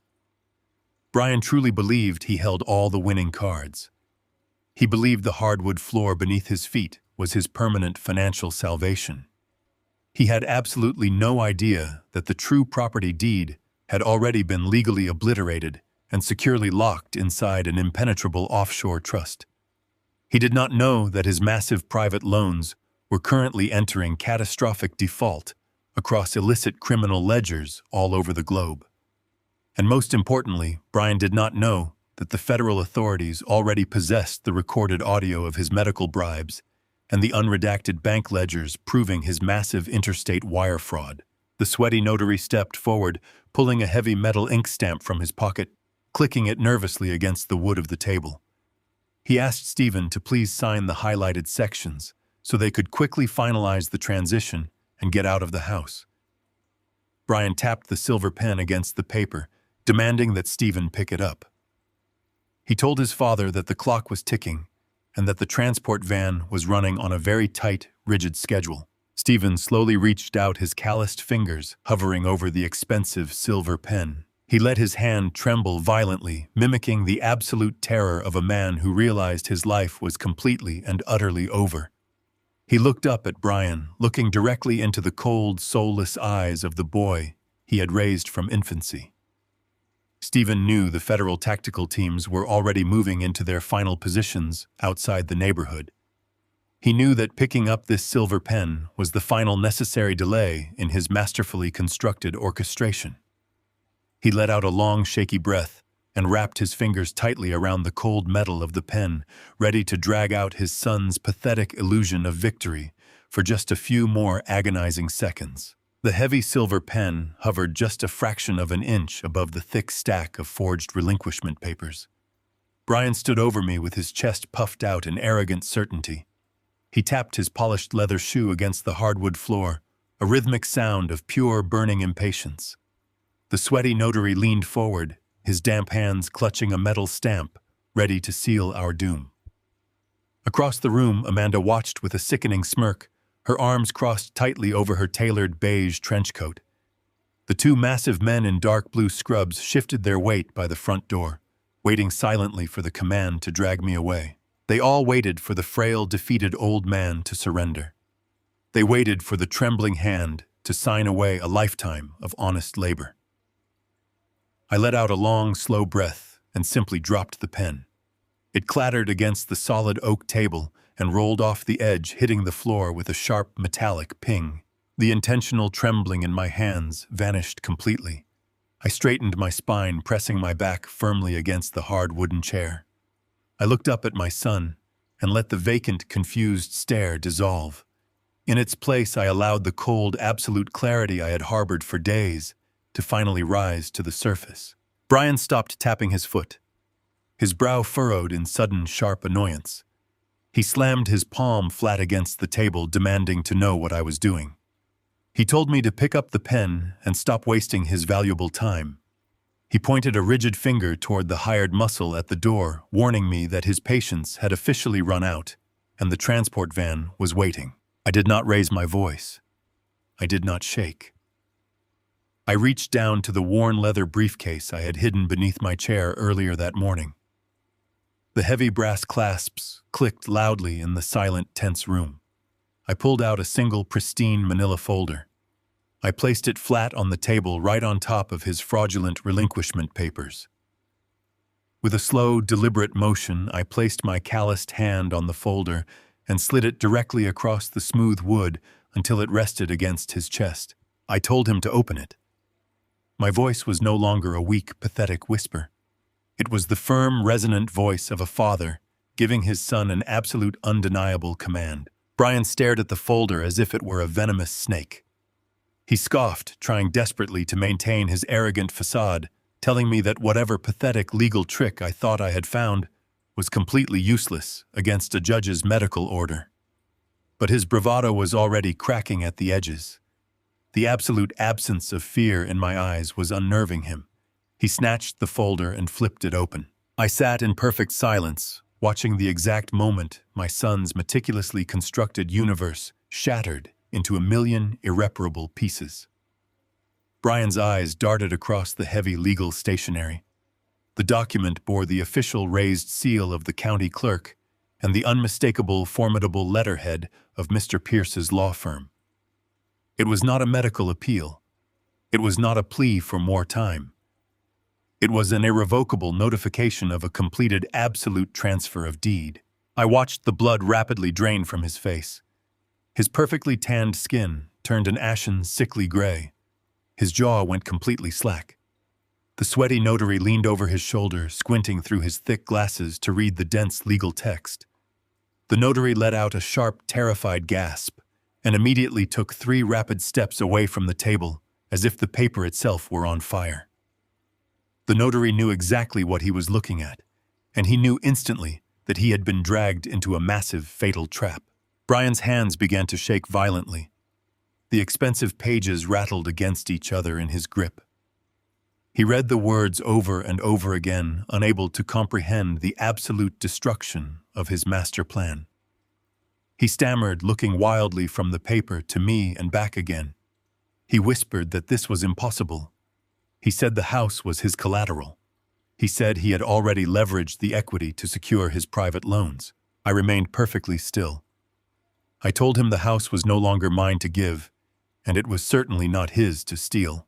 Brian truly believed he held all the winning cards. He believed the hardwood floor beneath his feet was his permanent financial salvation. He had absolutely no idea that the true property deed had already been legally obliterated and securely locked inside an impenetrable offshore trust. He did not know that his massive private loans were currently entering catastrophic default across illicit criminal ledgers all over the globe. And most importantly, Brian did not know that the federal authorities already possessed the recorded audio of his medical bribes and the unredacted bank ledgers proving his massive interstate wire fraud. The sweaty notary stepped forward, pulling a heavy metal ink stamp from his pocket, clicking it nervously against the wood of the table. He asked Stephen to please sign the highlighted sections so they could quickly finalize the transition and get out of the house. Brian tapped the silver pen against the paper, demanding that Stephen pick it up. He told his father that the clock was ticking and that the transport van was running on a very tight, rigid schedule. Stephen slowly reached out his calloused fingers, hovering over the expensive silver pen. He let his hand tremble violently, mimicking the absolute terror of a man who realized his life was completely and utterly over. He looked up at Brian, looking directly into the cold, soulless eyes of the boy he had raised from infancy. Stephen knew the federal tactical teams were already moving into their final positions outside the neighborhood. He knew that picking up this silver pen was the final necessary delay in his masterfully constructed orchestration. He let out a long, shaky breath and wrapped his fingers tightly around the cold metal of the pen, ready to drag out his son's pathetic illusion of victory for just a few more agonizing seconds. The heavy silver pen hovered just a fraction of an inch above the thick stack of forged relinquishment papers. Brian stood over me with his chest puffed out in arrogant certainty. He tapped his polished leather shoe against the hardwood floor, a rhythmic sound of pure, burning impatience. The sweaty notary leaned forward, his damp hands clutching a metal stamp, ready to seal our doom. Across the room, Amanda watched with a sickening smirk, her arms crossed tightly over her tailored beige trench coat. The two massive men in dark blue scrubs shifted their weight by the front door, waiting silently for the command to drag me away. They all waited for the frail, defeated old man to surrender. They waited for the trembling hand to sign away a lifetime of honest labor. I let out a long, slow breath and simply dropped the pen. It clattered against the solid oak table and rolled off the edge, hitting the floor with a sharp metallic ping. The intentional trembling in my hands vanished completely. I straightened my spine, pressing my back firmly against the hard wooden chair. I looked up at my son and let the vacant, confused stare dissolve. In its place, I allowed the cold, absolute clarity I had harbored for days to finally rise to the surface. Brian stopped tapping his foot. His brow furrowed in sudden, sharp annoyance. He slammed his palm flat against the table, demanding to know what I was doing. He told me to pick up the pen and stop wasting his valuable time. He pointed a rigid finger toward the hired muscle at the door, warning me that his patience had officially run out and the transport van was waiting. I did not raise my voice. I did not shake. I reached down to the worn leather briefcase I had hidden beneath my chair earlier that morning. The heavy brass clasps clicked loudly in the silent, tense room. I pulled out a single pristine manila folder. I placed it flat on the table right on top of his fraudulent relinquishment papers. With a slow, deliberate motion, I placed my calloused hand on the folder and slid it directly across the smooth wood until it rested against his chest. I told him to open it. My voice was no longer a weak, pathetic whisper. It was the firm, resonant voice of a father giving his son an absolute, undeniable command. Brian stared at the folder as if it were a venomous snake. He scoffed, trying desperately to maintain his arrogant facade, telling me that whatever pathetic legal trick I thought I had found was completely useless against a judge's medical order. But his bravado was already cracking at the edges. The absolute absence of fear in my eyes was unnerving him. He snatched the folder and flipped it open. I sat in perfect silence, watching the exact moment my son's meticulously constructed universe shattered into a million irreparable pieces. Brian's eyes darted across the heavy legal stationery. The document bore the official raised seal of the county clerk and the unmistakable, formidable letterhead of Mr. Pierce's law firm. It was not a medical appeal. It was not a plea for more time. It was an irrevocable notification of a completed absolute transfer of deed. I watched the blood rapidly drain from his face. His perfectly tanned skin turned an ashen, sickly gray. His jaw went completely slack. The sweaty notary leaned over his shoulder, squinting through his thick glasses to read the dense legal text. The notary let out a sharp, terrified gasp and immediately took 3 rapid steps away from the table, as if the paper itself were on fire. The notary knew exactly what he was looking at, and he knew instantly that he had been dragged into a massive, fatal trap. Brian's hands began to shake violently. The expensive pages rattled against each other in his grip. He read the words over and over again, unable to comprehend the absolute destruction of his master plan. He stammered, looking wildly from the paper to me and back again. He whispered that this was impossible. He said the house was his collateral. He said he had already leveraged the equity to secure his private loans. I remained perfectly still. I told him the house was no longer mine to give, and it was certainly not his to steal.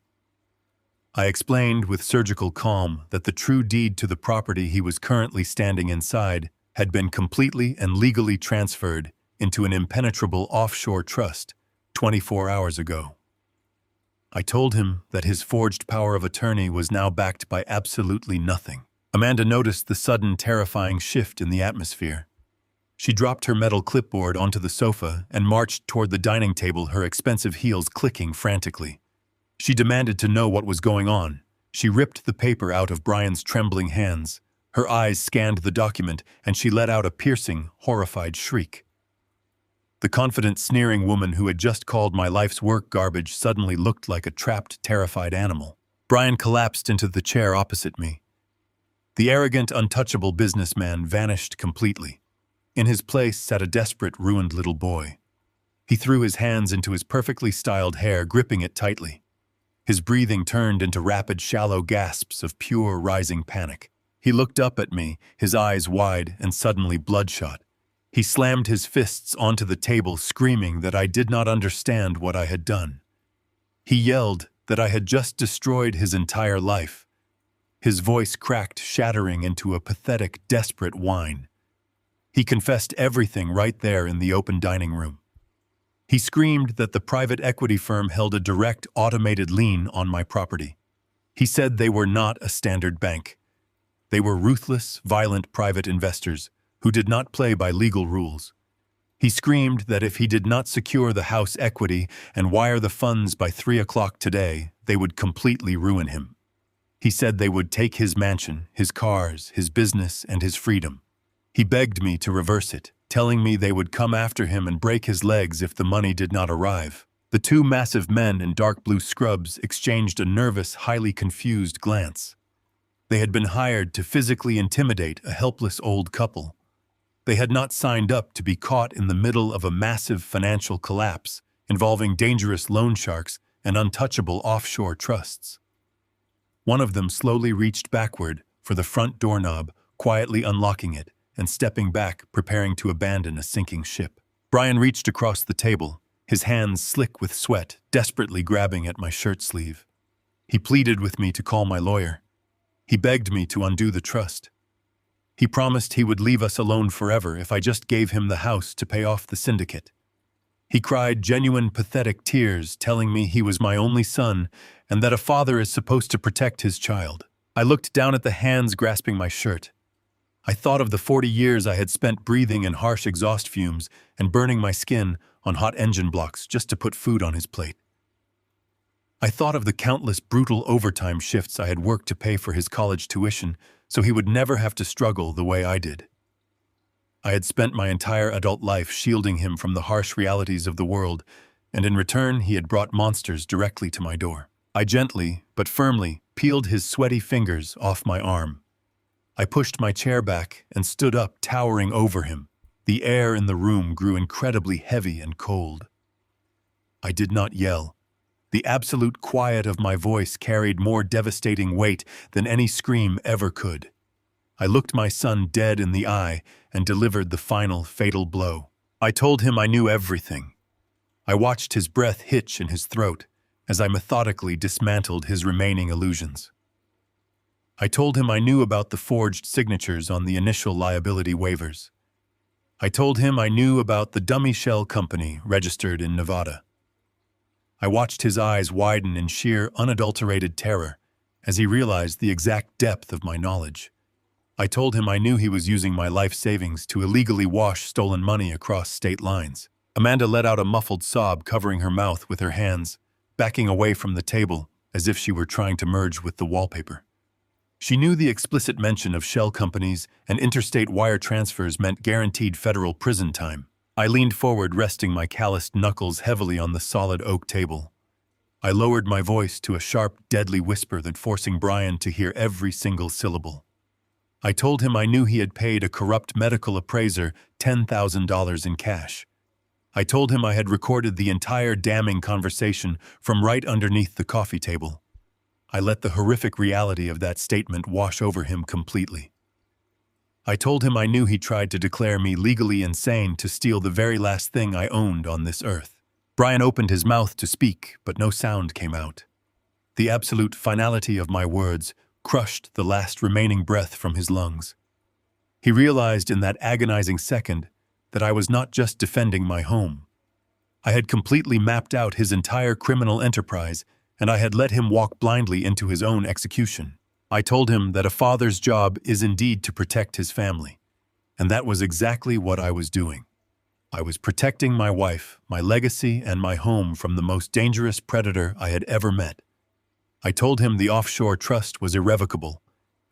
I explained with surgical calm that the true deed to the property he was currently standing inside had been completely and legally transferred into an impenetrable offshore trust 24 hours ago. I told him that his forged power of attorney was now backed by absolutely nothing. Amanda noticed the sudden, terrifying shift in the atmosphere. She dropped her metal clipboard onto the sofa and marched toward the dining table, her expensive heels clicking frantically. She demanded to know what was going on. She ripped the paper out of Brian's trembling hands. Her eyes scanned the document, and she let out a piercing, horrified shriek. The confident, sneering woman who had just called my life's work garbage suddenly looked like a trapped, terrified animal. Brian collapsed into the chair opposite me. The arrogant, untouchable businessman vanished completely. In his place sat a desperate, ruined little boy. He threw his hands into his perfectly styled hair, gripping it tightly. His breathing turned into rapid, shallow gasps of pure, rising panic. He looked up at me, his eyes wide and suddenly bloodshot. He slammed his fists onto the table, screaming that I did not understand what I had done. He yelled that I had just destroyed his entire life. His voice cracked, shattering into a pathetic, desperate whine. He confessed everything right there in the open dining room. He screamed that the private equity firm held a direct, automated lien on my property. He said they were not a standard bank. They were ruthless, violent private investors who did not play by legal rules. He screamed that if he did not secure the house equity and wire the funds by 3 o'clock today, they would completely ruin him. He said they would take his mansion, his cars, his business, and his freedom. He begged me to reverse it, telling me they would come after him and break his legs if the money did not arrive. The 2 massive men in dark blue scrubs exchanged a nervous, highly confused glance. They had been hired to physically intimidate a helpless old couple. They had not signed up to be caught in the middle of a massive financial collapse involving dangerous loan sharks and untouchable offshore trusts. One of them slowly reached backward for the front doorknob, quietly unlocking it, and stepping back, preparing to abandon a sinking ship. Brian reached across the table, his hands slick with sweat, desperately grabbing at my shirt sleeve. He pleaded with me to call my lawyer. He begged me to undo the trust. He promised he would leave us alone forever if I just gave him the house to pay off the syndicate. He cried genuine, pathetic tears, telling me he was my only son and that a father is supposed to protect his child. I looked down at the hands grasping my shirt. I thought of the 40 years I had spent breathing in harsh exhaust fumes and burning my skin on hot engine blocks just to put food on his plate. I thought of the countless brutal overtime shifts I had worked to pay for his college tuition so he would never have to struggle the way I did. I had spent my entire adult life shielding him from the harsh realities of the world, and in return he had brought monsters directly to my door. I gently, but firmly, peeled his sweaty fingers off my arm. I pushed my chair back and stood up, towering over him. The air in the room grew incredibly heavy and cold. I did not yell. The absolute quiet of my voice carried more devastating weight than any scream ever could. I looked my son dead in the eye and delivered the final, fatal blow. I told him I knew everything. I watched his breath hitch in his throat as I methodically dismantled his remaining illusions. I told him I knew about the forged signatures on the initial liability waivers. I told him I knew about the dummy shell company registered in Nevada. I watched his eyes widen in sheer, unadulterated terror as he realized the exact depth of my knowledge. I told him I knew he was using my life savings to illegally wash stolen money across state lines. Amanda let out a muffled sob, covering her mouth with her hands, backing away from the table as if she were trying to merge with the wallpaper. She knew the explicit mention of shell companies and interstate wire transfers meant guaranteed federal prison time. I leaned forward, resting my calloused knuckles heavily on the solid oak table. I lowered my voice to a sharp, deadly whisper that forcing Brian to hear every single syllable. I told him I knew he had paid a corrupt medical appraiser $10,000 in cash. I told him I had recorded the entire damning conversation from right underneath the coffee table. I let the horrific reality of that statement wash over him completely. I told him I knew he tried to declare me legally insane to steal the very last thing I owned on this earth. Brian opened his mouth to speak, but no sound came out. The absolute finality of my words crushed the last remaining breath from his lungs. He realized in that agonizing second that I was not just defending my home. I had completely mapped out his entire criminal enterprise, and I had let him walk blindly into his own execution. I told him that a father's job is indeed to protect his family, and that was exactly what I was doing. I was protecting my wife, my legacy, and my home from the most dangerous predator I had ever met. I told him the offshore trust was irrevocable,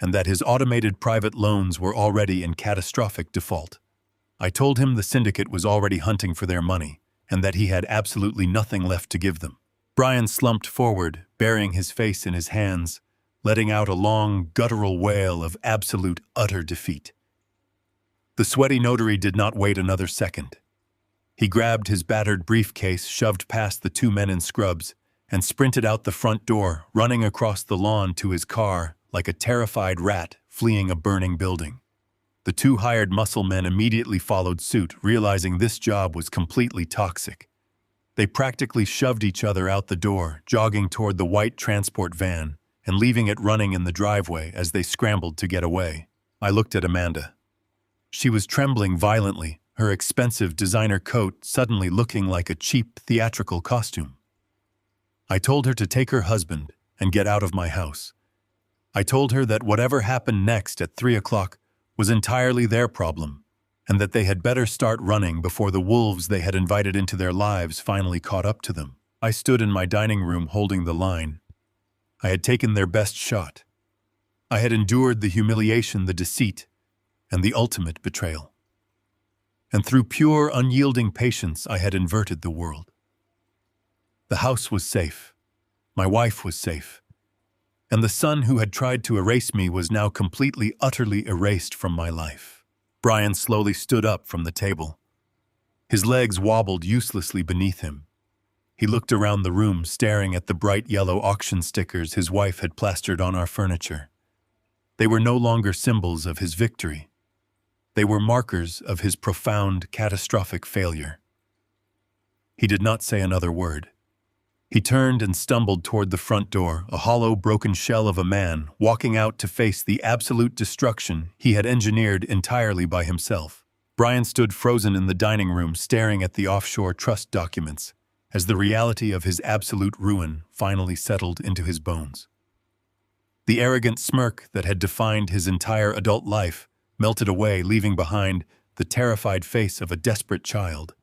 and that his automated private loans were already in catastrophic default. I told him the syndicate was already hunting for their money, and that he had absolutely nothing left to give them. Brian slumped forward, burying his face in his hands, letting out a long, guttural wail of absolute, utter defeat. The sweaty notary did not wait another second. He grabbed his battered briefcase, shoved past the two men in scrubs, and sprinted out the front door, running across the lawn to his car like a terrified rat fleeing a burning building. The two hired muscle men immediately followed suit, realizing this job was completely toxic. They practically shoved each other out the door, jogging toward the white transport van and leaving it running in the driveway as they scrambled to get away. I looked at Amanda. She was trembling violently, her expensive designer coat suddenly looking like a cheap theatrical costume. I told her to take her husband and get out of my house. I told her that whatever happened next at 3 o'clock was entirely their problem, and that they had better start running before the wolves they had invited into their lives finally caught up to them. I stood in my dining room holding the line. I had taken their best shot. I had endured the humiliation, the deceit, and the ultimate betrayal. And through pure, unyielding patience, I had inverted the world. The house was safe. My wife was safe. And the son who had tried to erase me was now completely, utterly erased from my life. Brian slowly stood up from the table. His legs wobbled uselessly beneath him. He looked around the room, staring at the bright yellow auction stickers his wife had plastered on our furniture. They were no longer symbols of his victory. They were markers of his profound, catastrophic failure. He did not say another word. He turned and stumbled toward the front door, a hollow, broken shell of a man walking out to face the absolute destruction he had engineered entirely by himself. Brian stood frozen in the dining room, staring at the offshore trust documents, as the reality of his absolute ruin finally settled into his bones. The arrogant smirk that had defined his entire adult life melted away, leaving behind the terrified face of a desperate child.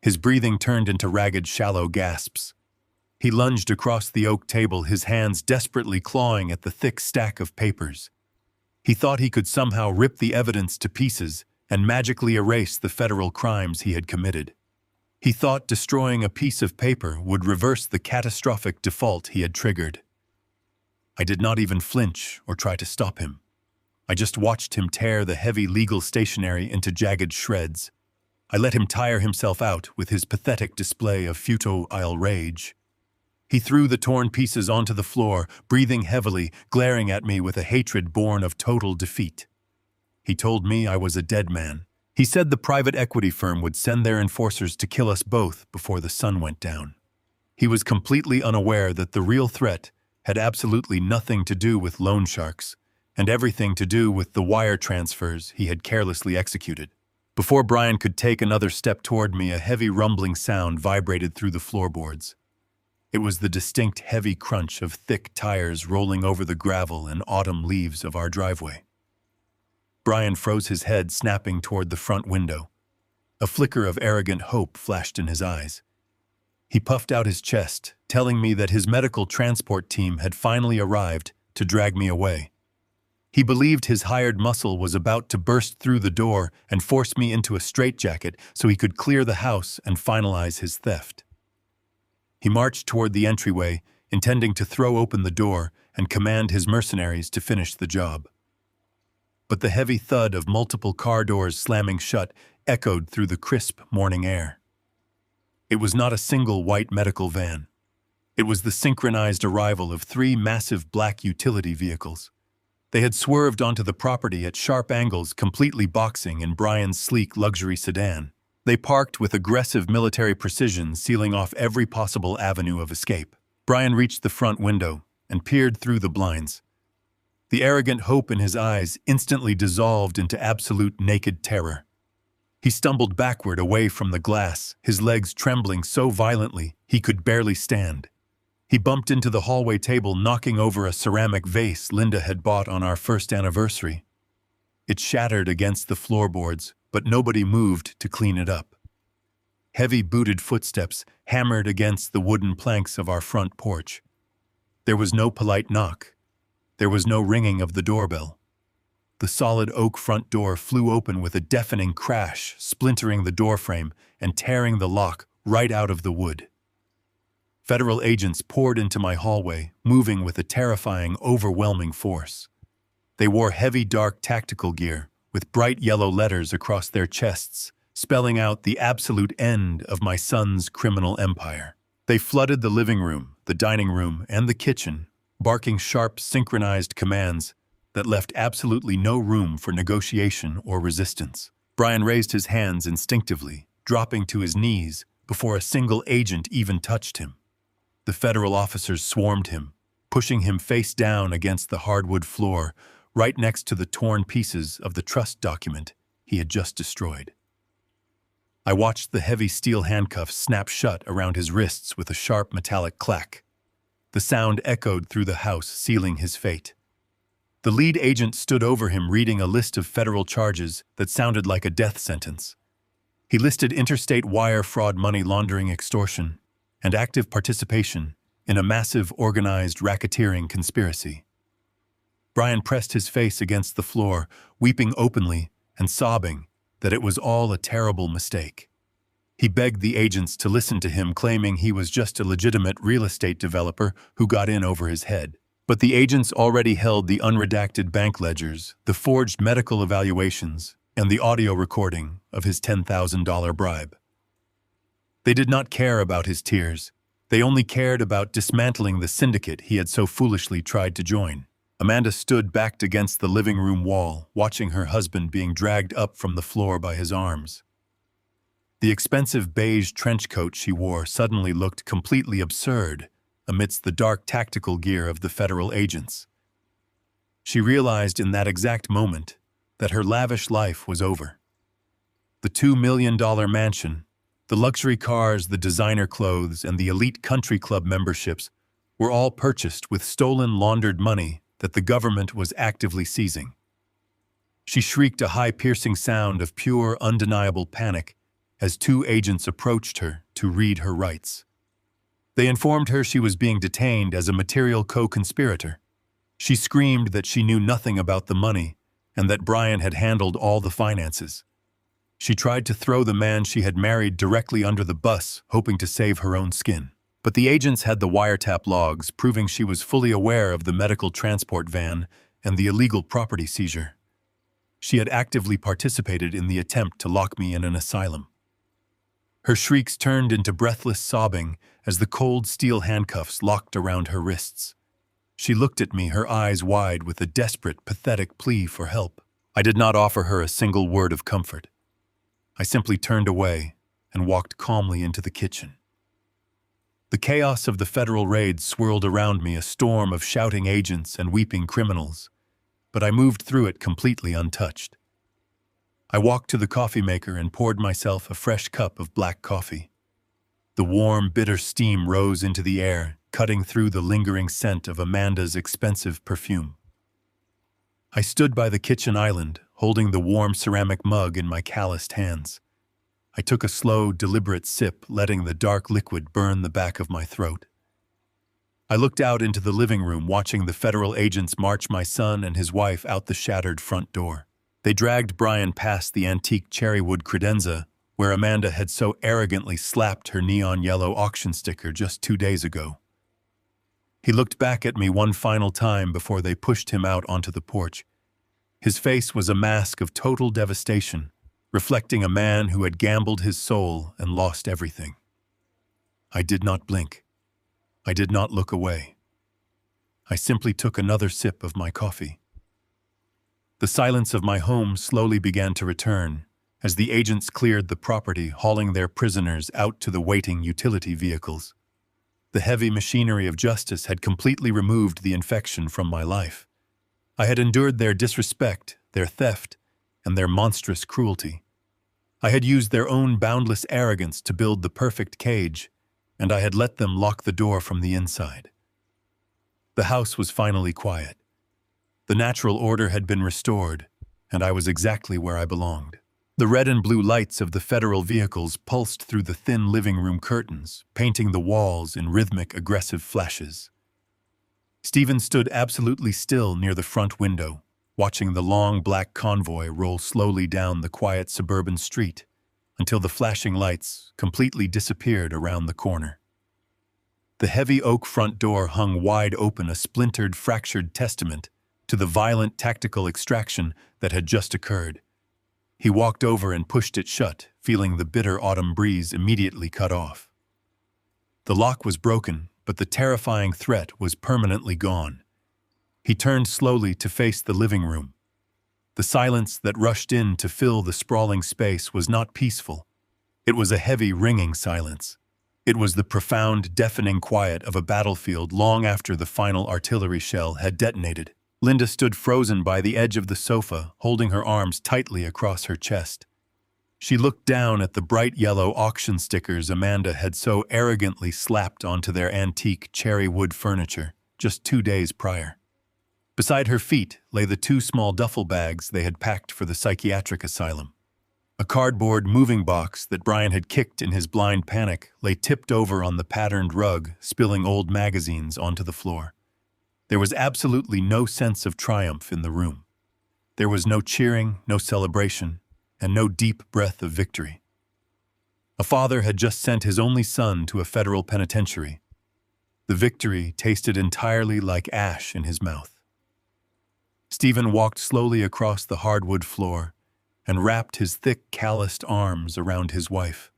His breathing turned into ragged, shallow gasps. He lunged across the oak table, his hands desperately clawing at the thick stack of papers. He thought he could somehow rip the evidence to pieces and magically erase the federal crimes he had committed. He thought destroying a piece of paper would reverse the catastrophic default he had triggered. I did not even flinch or try to stop him. I just watched him tear the heavy legal stationery into jagged shreds. I let him tire himself out with his pathetic display of futile rage. He threw the torn pieces onto the floor, breathing heavily, glaring at me with a hatred born of total defeat. He told me I was a dead man. He said the private equity firm would send their enforcers to kill us both before the sun went down. He was completely unaware that the real threat had absolutely nothing to do with loan sharks, and everything to do with the wire transfers he had carelessly executed. Before Brian could take another step toward me, a heavy rumbling sound vibrated through the floorboards. It was the distinct heavy crunch of thick tires rolling over the gravel and autumn leaves of our driveway. Brian froze his head, snapping toward the front window. A flicker of arrogant hope flashed in his eyes. He puffed out his chest, telling me that his medical transport team had finally arrived to drag me away. He believed his hired muscle was about to burst through the door and force me into a straitjacket so he could clear the house and finalize his theft. He marched toward the entryway, intending to throw open the door and command his mercenaries to finish the job. But the heavy thud of multiple car doors slamming shut echoed through the crisp morning air. It was not a single white medical van. It was the synchronized arrival of 3 massive black utility vehicles. They had swerved onto the property at sharp angles, completely boxing in Brian's sleek luxury sedan. They parked with aggressive military precision, sealing off every possible avenue of escape. Brian reached the front window and peered through the blinds. The arrogant hope in his eyes instantly dissolved into absolute naked terror. He stumbled backward away from the glass, his legs trembling so violently he could barely stand. He bumped into the hallway table, knocking over a ceramic vase Linda had bought on our first anniversary. It shattered against the floorboards, but nobody moved to clean it up. Heavy booted footsteps hammered against the wooden planks of our front porch. There was no polite knock. There was no ringing of the doorbell. The solid oak front door flew open with a deafening crash, splintering the doorframe and tearing the lock right out of the wood. Federal agents poured into my hallway, moving with a terrifying, overwhelming force. They wore heavy, dark tactical gear, with bright yellow letters across their chests, spelling out the absolute end of my son's criminal empire. They flooded the living room, the dining room, and the kitchen, barking sharp, synchronized commands that left absolutely no room for negotiation or resistance. Brian raised his hands instinctively, dropping to his knees before a single agent even touched him. The federal officers swarmed him, pushing him face down against the hardwood floor, right next to the torn pieces of the trust document he had just destroyed. I watched the heavy steel handcuffs snap shut around his wrists with a sharp metallic clack. The sound echoed through the house, sealing his fate. The lead agent stood over him, reading a list of federal charges that sounded like a death sentence. He listed interstate wire fraud, money laundering, extortion, and active participation in a massive organized racketeering conspiracy. Brian pressed his face against the floor, weeping openly and sobbing that it was all a terrible mistake. He begged the agents to listen to him, claiming he was just a legitimate real estate developer who got in over his head. But the agents already held the unredacted bank ledgers, the forged medical evaluations, and the audio recording of his $10,000 bribe. They did not care about his tears. They only cared about dismantling the syndicate he had so foolishly tried to join. Amanda stood backed against the living room wall, watching her husband being dragged up from the floor by his arms. The expensive beige trench coat she wore suddenly looked completely absurd amidst the dark tactical gear of the federal agents. She realized in that exact moment that her lavish life was over. The $2 million mansion, the luxury cars, the designer clothes, and the elite country club memberships were all purchased with stolen, laundered money that the government was actively seizing. She shrieked a high-piercing sound of pure, undeniable panic as two agents approached her to read her rights. They informed her she was being detained as a material co-conspirator. She screamed that she knew nothing about the money and that Brian had handled all the finances. She tried to throw the man she had married directly under the bus, hoping to save her own skin. But the agents had the wiretap logs, proving she was fully aware of the medical transport van and the illegal property seizure. She had actively participated in the attempt to lock me in an asylum. Her shrieks turned into breathless sobbing as the cold steel handcuffs locked around her wrists. She looked at me, her eyes wide with a desperate, pathetic plea for help. I did not offer her a single word of comfort. I simply turned away and walked calmly into the kitchen. The chaos of the federal raid swirled around me, a storm of shouting agents and weeping criminals, but I moved through it completely untouched. I walked to the coffee maker and poured myself a fresh cup of black coffee. The warm, bitter steam rose into the air, cutting through the lingering scent of Amanda's expensive perfume. I stood by the kitchen island, holding the warm ceramic mug in my calloused hands. I took a slow, deliberate sip, letting the dark liquid burn the back of my throat. I looked out into the living room, watching the federal agents march my son and his wife out the shattered front door. They dragged Brian past the antique cherrywood credenza, where Amanda had so arrogantly slapped her neon yellow auction sticker just 2 days ago. He looked back at me one final time before they pushed him out onto the porch. His face was a mask of total devastation, reflecting a man who had gambled his soul and lost everything. I did not blink. I did not look away. I simply took another sip of my coffee. The silence of my home slowly began to return as the agents cleared the property, hauling their prisoners out to the waiting utility vehicles. The heavy machinery of justice had completely removed the infection from my life. I had endured their disrespect, their theft, and their monstrous cruelty. I had used their own boundless arrogance to build the perfect cage, and I had let them lock the door from the inside. The house was finally quiet. The natural order had been restored, and I was exactly where I belonged. The red and blue lights of the federal vehicles pulsed through the thin living room curtains, painting the walls in rhythmic, aggressive flashes. Stephen stood absolutely still near the front window, watching the long black convoy roll slowly down the quiet suburban street until the flashing lights completely disappeared around the corner. The heavy oak front door hung wide open, a splintered, fractured testament to the violent tactical extraction that had just occurred. He walked over and pushed it shut, feeling the bitter autumn breeze immediately cut off. The lock was broken, but the terrifying threat was permanently gone. He turned slowly to face the living room. The silence that rushed in to fill the sprawling space was not peaceful. It was a heavy, ringing silence. It was the profound, deafening quiet of a battlefield long after the final artillery shell had detonated. Linda stood frozen by the edge of the sofa, holding her arms tightly across her chest. She looked down at the bright yellow auction stickers Amanda had so arrogantly slapped onto their antique cherry wood furniture just 2 days prior. Beside her feet lay the 2 small duffel bags they had packed for the psychiatric asylum. A cardboard moving box that Brian had kicked in his blind panic lay tipped over on the patterned rug, spilling old magazines onto the floor. There was absolutely no sense of triumph in the room. There was no cheering, no celebration, and no deep breath of victory. A father had just sent his only son to a federal penitentiary. The victory tasted entirely like ash in his mouth. Stephen walked slowly across the hardwood floor and wrapped his thick, calloused arms around his wife.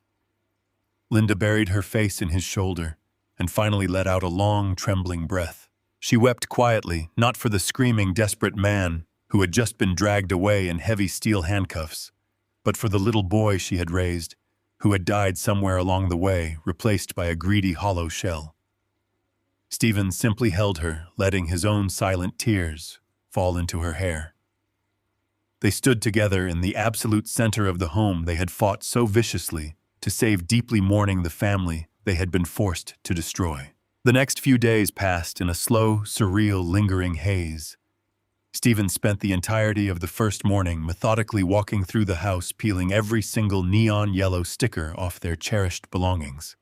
Linda buried her face in his shoulder and finally let out a long, trembling breath. She wept quietly, not for the screaming, desperate man who had just been dragged away in heavy steel handcuffs, but for the little boy she had raised, who had died somewhere along the way, replaced by a greedy hollow shell. Stephen simply held her, letting his own silent tears fall into her hair. They stood together in the absolute center of the home they had fought so viciously to save, deeply mourning the family they had been forced to destroy. The next few days passed in a slow, surreal, lingering haze. Stephen spent the entirety of the first morning methodically walking through the house, peeling every single neon yellow sticker off their cherished belongings.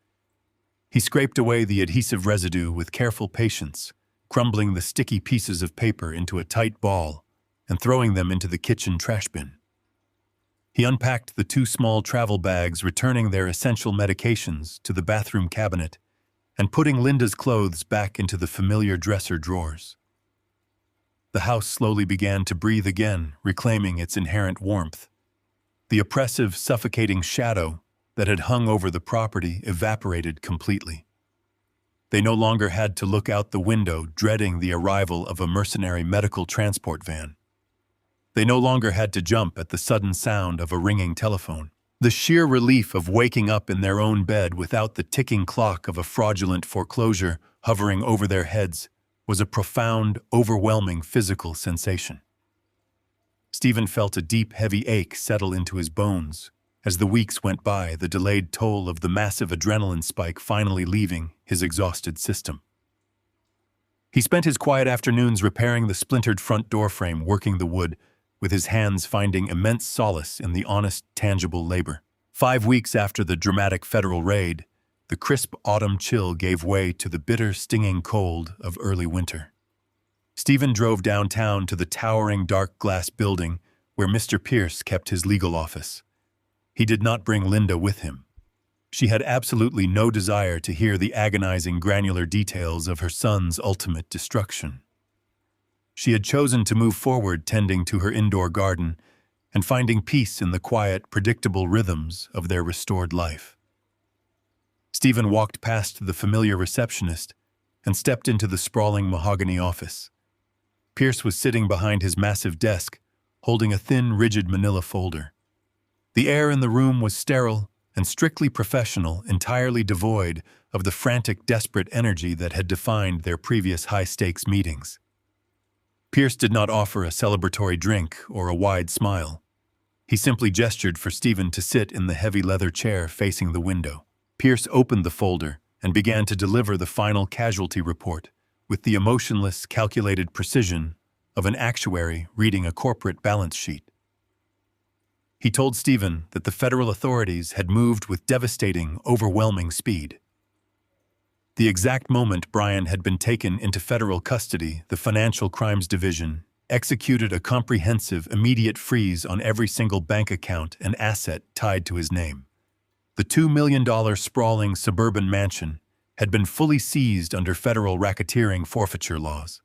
He scraped away the adhesive residue with careful patience, crumbling the sticky pieces of paper into a tight ball and throwing them into the kitchen trash bin. He unpacked the 2 small travel bags, returning their essential medications to the bathroom cabinet and putting Linda's clothes back into the familiar dresser drawers. The house slowly began to breathe again, reclaiming its inherent warmth. The oppressive, suffocating shadow that had hung over the property evaporated completely. They no longer had to look out the window, dreading the arrival of a mercenary medical transport van. They no longer had to jump at the sudden sound of a ringing telephone. The sheer relief of waking up in their own bed without the ticking clock of a fraudulent foreclosure hovering over their heads was a profound, overwhelming physical sensation. Stephen felt a deep, heavy ache settle into his bones. As the weeks went by, the delayed toll of the massive adrenaline spike finally leaving his exhausted system. He spent his quiet afternoons repairing the splintered front door frame, working the wood, with his hands finding immense solace in the honest, tangible labor. 5 weeks after the dramatic federal raid, the crisp autumn chill gave way to the bitter, stinging cold of early winter. Stephen drove downtown to the towering dark glass building where Mr. Pierce kept his legal office. He did not bring Linda with him. She had absolutely no desire to hear the agonizing, granular details of her son's ultimate destruction. She had chosen to move forward, tending to her indoor garden and finding peace in the quiet, predictable rhythms of their restored life. Stephen walked past the familiar receptionist and stepped into the sprawling mahogany office. Pierce was sitting behind his massive desk, holding a thin, rigid manila folder. The air in the room was sterile and strictly professional, entirely devoid of the frantic, desperate energy that had defined their previous high-stakes meetings. Pierce did not offer a celebratory drink or a wide smile. He simply gestured for Stephen to sit in the heavy leather chair facing the window. Pierce opened the folder and began to deliver the final casualty report with the emotionless, calculated precision of an actuary reading a corporate balance sheet. He told Stephen that the federal authorities had moved with devastating, overwhelming speed. The exact moment Brian had been taken into federal custody, the Financial Crimes Division executed a comprehensive, immediate freeze on every single bank account and asset tied to his name. The $2 million sprawling suburban mansion had been fully seized under federal racketeering forfeiture laws.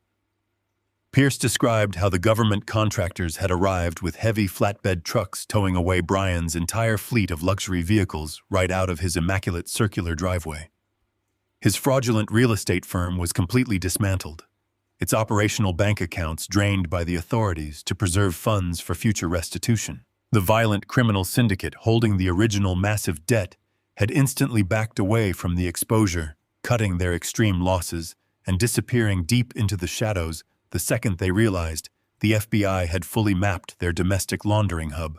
Pierce described how the government contractors had arrived with heavy flatbed trucks towing away Brian's entire fleet of luxury vehicles right out of his immaculate circular driveway. His fraudulent real estate firm was completely dismantled, its operational bank accounts drained by the authorities to preserve funds for future restitution. The violent criminal syndicate holding the original massive debt had instantly backed away from the exposure, cutting their extreme losses and disappearing deep into the shadows the second they realized the FBI had fully mapped their domestic laundering hub.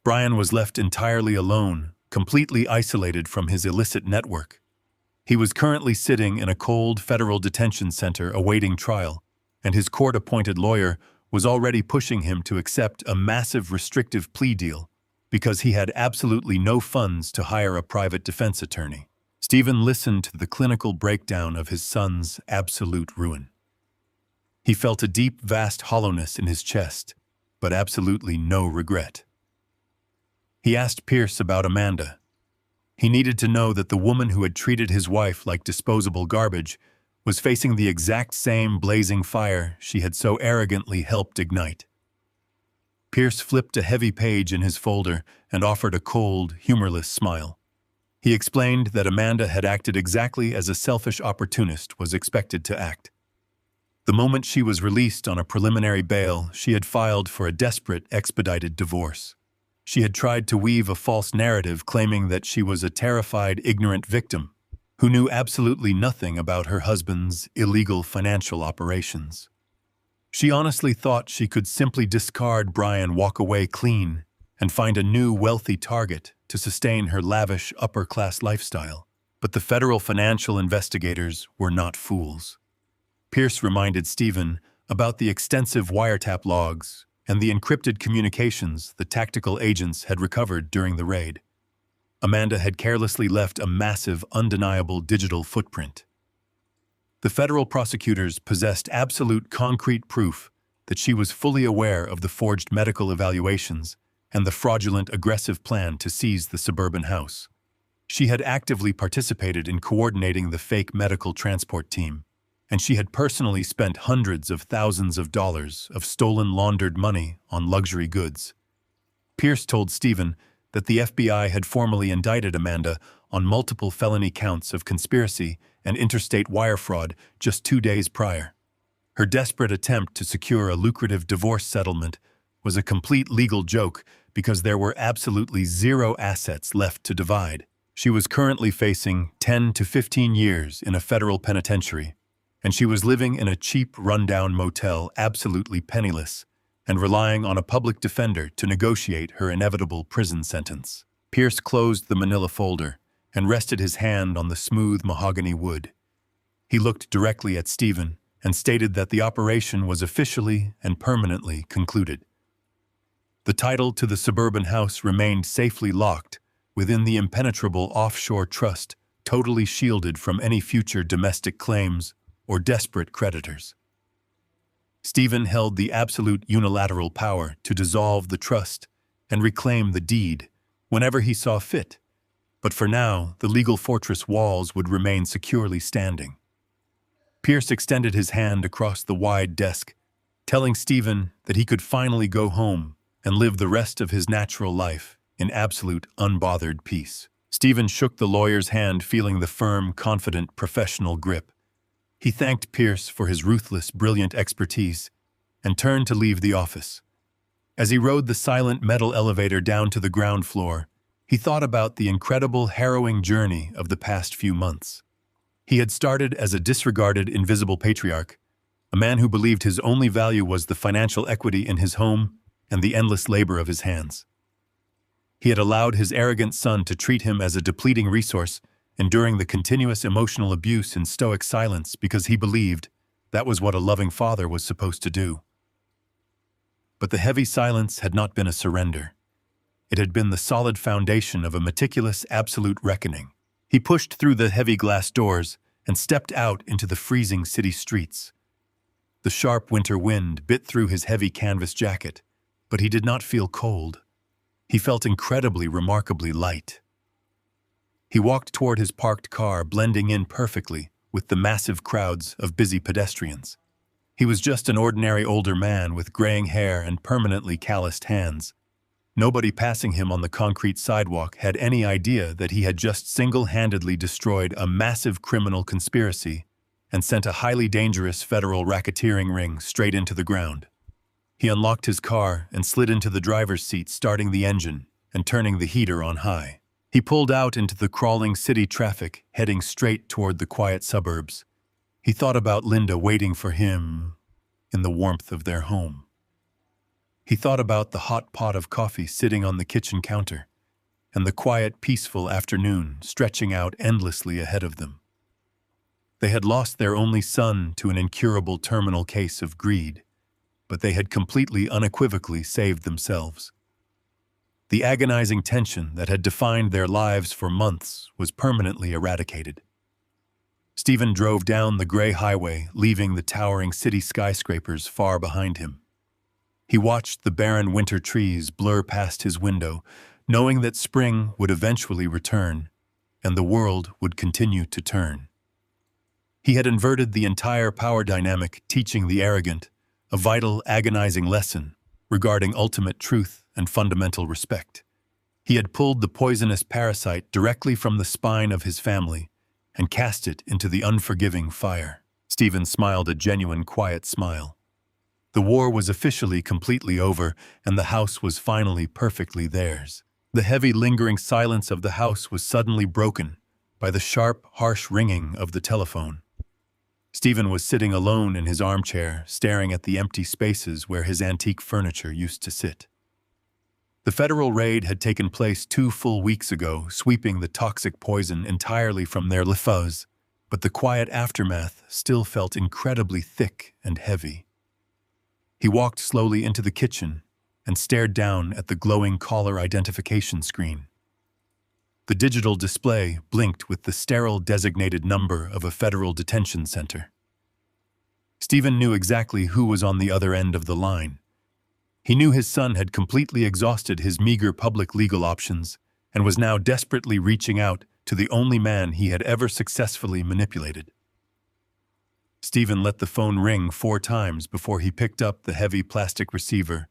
Brian was left entirely alone, completely isolated from his illicit network. He was currently sitting in a cold federal detention center awaiting trial, and his court-appointed lawyer was already pushing him to accept a massive restrictive plea deal because he had absolutely no funds to hire a private defense attorney. Stephen listened to the clinical breakdown of his son's absolute ruin. He felt a deep, vast hollowness in his chest, but absolutely no regret. He asked Pierce about Amanda. He needed to know that the woman who had treated his wife like disposable garbage was facing the exact same blazing fire she had so arrogantly helped ignite. Pierce flipped a heavy page in his folder and offered a cold, humorless smile. He explained that Amanda had acted exactly as a selfish opportunist was expected to act. The moment she was released on a preliminary bail, she had filed for a desperate, expedited divorce. She had tried to weave a false narrative claiming that she was a terrified, ignorant victim who knew absolutely nothing about her husband's illegal financial operations. She honestly thought she could simply discard Brian, walk away clean, and find a new wealthy target to sustain her lavish upper-class lifestyle. But the federal financial investigators were not fools. Pierce reminded Stephen about the extensive wiretap logs and the encrypted communications the tactical agents had recovered during the raid. Amanda had carelessly left a massive, undeniable digital footprint. The federal prosecutors possessed absolute concrete proof that she was fully aware of the forged medical evaluations and the fraudulent, aggressive plan to seize the suburban house. She had actively participated in coordinating the fake medical transport team, and she had personally spent hundreds of thousands of dollars of stolen, laundered money on luxury goods. Pierce told Stephen that the FBI had formally indicted Amanda on multiple felony counts of conspiracy and interstate wire fraud just 2 days prior. Her desperate attempt to secure a lucrative divorce settlement was a complete legal joke because there were absolutely zero assets left to divide. She was currently facing 10 to 15 years in a federal penitentiary, and she was living in a cheap, rundown motel, absolutely penniless, and relying on a public defender to negotiate her inevitable prison sentence. Pierce closed the manila folder and rested his hand on the smooth mahogany wood. He looked directly at Stephen and stated that the operation was officially and permanently concluded. The title to the suburban house remained safely locked within the impenetrable offshore trust, totally shielded from any future domestic claims or desperate creditors. Stephen held the absolute unilateral power to dissolve the trust and reclaim the deed whenever he saw fit, but for now, the legal fortress walls would remain securely standing. Pierce extended his hand across the wide desk, telling Stephen that he could finally go home and live the rest of his natural life in absolute, unbothered peace. Stephen shook the lawyer's hand, feeling the firm, confident, professional grip. He thanked Pierce for his ruthless, brilliant expertise and turned to leave the office. As he rode the silent metal elevator down to the ground floor, he thought about the incredible, harrowing journey of the past few months. He had started as a disregarded, invisible patriarch, a man who believed his only value was the financial equity in his home and the endless labor of his hands. He had allowed his arrogant son to treat him as a depleting resource, enduring the continuous emotional abuse in stoic silence because he believed that was what a loving father was supposed to do. But the heavy silence had not been a surrender. It had been the solid foundation of a meticulous, absolute reckoning. He pushed through the heavy glass doors and stepped out into the freezing city streets. The sharp winter wind bit through his heavy canvas jacket, but he did not feel cold. He felt incredibly, remarkably light. He walked toward his parked car, blending in perfectly with the massive crowds of busy pedestrians. He was just an ordinary older man with graying hair and permanently calloused hands. Nobody passing him on the concrete sidewalk had any idea that he had just single-handedly destroyed a massive criminal conspiracy and sent a highly dangerous federal racketeering ring straight into the ground. He unlocked his car and slid into the driver's seat, starting the engine and turning the heater on high. He pulled out into the crawling city traffic, heading straight toward the quiet suburbs. He thought about Linda waiting for him in the warmth of their home. He thought about the hot pot of coffee sitting on the kitchen counter and the quiet, peaceful afternoon stretching out endlessly ahead of them. They had lost their only son to an incurable terminal case of greed, but they had completely, unequivocally saved themselves. The agonizing tension that had defined their lives for months was permanently eradicated. Stephen drove down the gray highway, leaving the towering city skyscrapers far behind him. He watched the barren winter trees blur past his window, knowing that spring would eventually return and the world would continue to turn. He had inverted the entire power dynamic, teaching the arrogant a vital, agonizing lesson regarding ultimate truth and fundamental respect. He had pulled the poisonous parasite directly from the spine of his family and cast it into the unforgiving fire. Stephen smiled a genuine, quiet smile. The war was officially completely over, and the house was finally perfectly theirs. The heavy, lingering silence of the house was suddenly broken by the sharp, harsh ringing of the telephone. Stephen was sitting alone in his armchair, staring at the empty spaces where his antique furniture used to sit. The federal raid had taken place 2 full weeks ago, sweeping the toxic poison entirely from their lives, but the quiet aftermath still felt incredibly thick and heavy. He walked slowly into the kitchen and stared down at the glowing caller identification screen. The digital display blinked with the sterile designated number of a federal detention center. Stephen knew exactly who was on the other end of the line. He knew his son had completely exhausted his meager public legal options and was now desperately reaching out to the only man he had ever successfully manipulated. Stephen let the phone ring 4 times before he picked up the heavy plastic receiver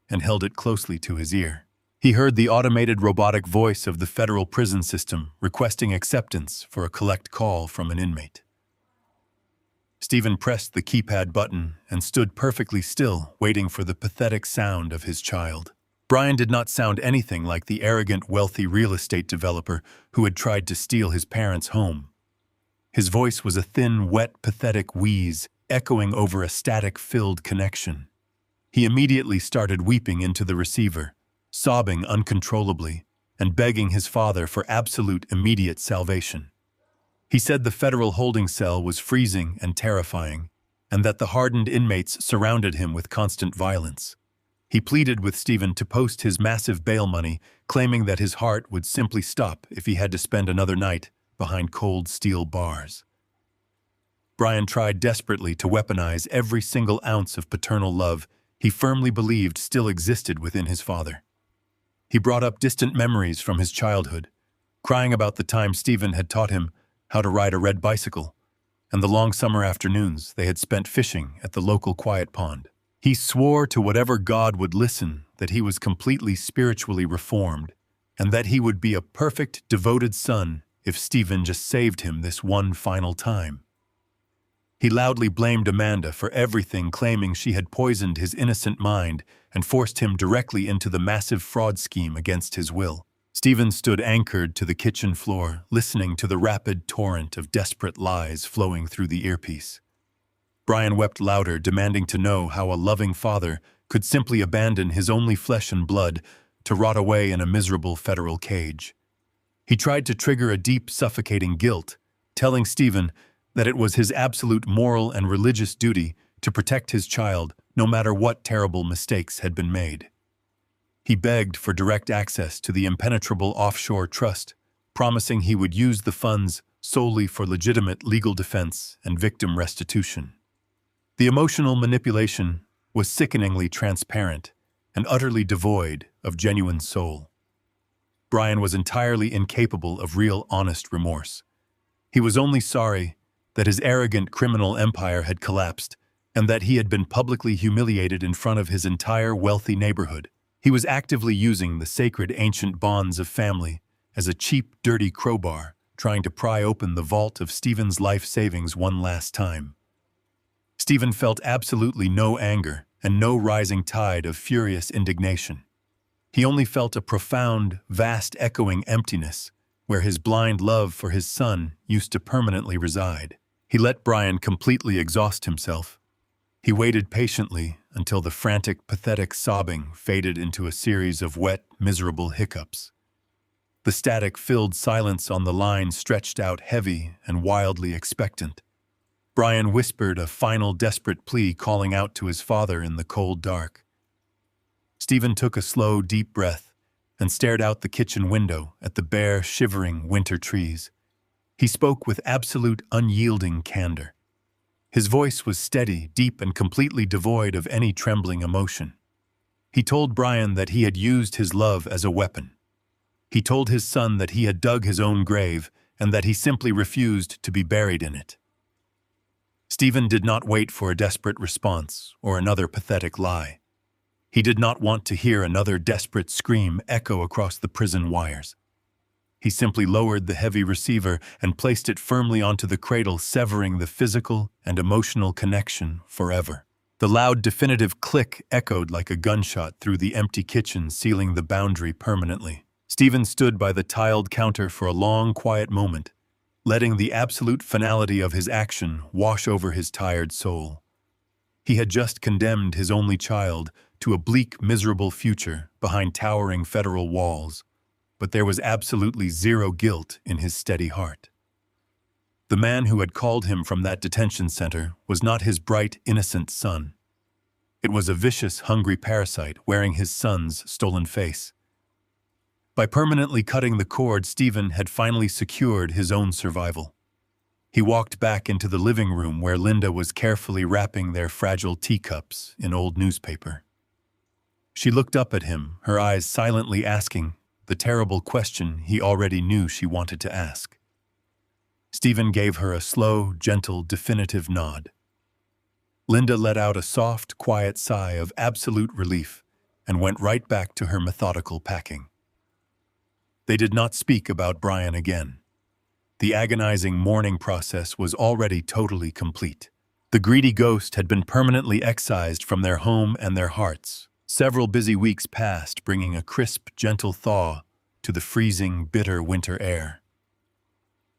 and held it closely to his ear. He heard the automated robotic voice of the federal prison system requesting acceptance for a collect call from an inmate. Stephen pressed the keypad button and stood perfectly still, waiting for the pathetic sound of his child. Brian did not sound anything like the arrogant, wealthy real estate developer who had tried to steal his parents' home. His voice was a thin, wet, pathetic wheeze, echoing over a static-filled connection. He immediately started weeping into the receiver, sobbing uncontrollably, and begging his father for absolute immediate salvation. He said the federal holding cell was freezing and terrifying, and that the hardened inmates surrounded him with constant violence. He pleaded with Stephen to post his massive bail money, claiming that his heart would simply stop if he had to spend another night behind cold steel bars. Brian tried desperately to weaponize every single ounce of paternal love he firmly believed still existed within his father. He brought up distant memories from his childhood, crying about the time Stephen had taught him how to ride a red bicycle, and the long summer afternoons they had spent fishing at the local quiet pond. He swore to whatever God would listen that he was completely spiritually reformed, and that he would be a perfect, devoted son if Stephen just saved him this one final time. He loudly blamed Amanda for everything, claiming she had poisoned his innocent mind and forced him directly into the massive fraud scheme against his will. Stephen stood anchored to the kitchen floor, listening to the rapid torrent of desperate lies flowing through the earpiece. Brian wept louder, demanding to know how a loving father could simply abandon his only flesh and blood to rot away in a miserable federal cage. He tried to trigger a deep, suffocating guilt, telling Stephen that it was his absolute moral and religious duty to protect his child no matter what terrible mistakes had been made. He begged for direct access to the impenetrable offshore trust, promising he would use the funds solely for legitimate legal defense and victim restitution. The emotional manipulation was sickeningly transparent and utterly devoid of genuine soul. Brian was entirely incapable of real, honest remorse. He was only sorry that his arrogant criminal empire had collapsed and that he had been publicly humiliated in front of his entire wealthy neighborhood. He was actively using the sacred ancient bonds of family as a cheap, dirty crowbar, trying to pry open the vault of Stephen's life savings one last time. Stephen felt absolutely no anger and no rising tide of furious indignation. He only felt a profound, vast, echoing emptiness where his blind love for his son used to permanently reside. He let Brian completely exhaust himself. He waited patiently until the frantic, pathetic sobbing faded into a series of wet, miserable hiccups. The static-filled silence on the line stretched out heavy and wildly expectant. Brian whispered a final desperate plea, calling out to his father in the cold dark. Stephen took a slow, deep breath and stared out the kitchen window at the bare, shivering winter trees. He spoke with absolute, unyielding candor. His voice was steady, deep, and completely devoid of any trembling emotion. He told Brian that he had used his love as a weapon. He told his son that he had dug his own grave and that he simply refused to be buried in it. Stephen did not wait for a desperate response or another pathetic lie. He did not want to hear another desperate scream echo across the prison wires. He simply lowered the heavy receiver and placed it firmly onto the cradle, severing the physical and emotional connection forever. The loud, definitive click echoed like a gunshot through the empty kitchen, sealing the boundary permanently. Stephen stood by the tiled counter for a long, quiet moment, letting the absolute finality of his action wash over his tired soul. He had just condemned his only child to a bleak, miserable future behind towering federal walls, but there was absolutely zero guilt in his steady heart. The man who had called him from that detention center was not his bright, innocent son. It was a vicious, hungry parasite wearing his son's stolen face. By permanently cutting the cord, Stephen had finally secured his own survival. He walked back into the living room where Linda was carefully wrapping their fragile teacups in old newspaper. She looked up at him, her eyes silently asking the terrible question he already knew she wanted to ask. Stephen gave her a slow, gentle, definitive nod. Linda let out a soft, quiet sigh of absolute relief and went right back to her methodical packing. They did not speak about Brian again. The agonizing mourning process was already totally complete. The greedy ghost had been permanently excised from their home and their hearts. Several busy weeks passed, bringing a crisp, gentle thaw to the freezing, bitter winter air.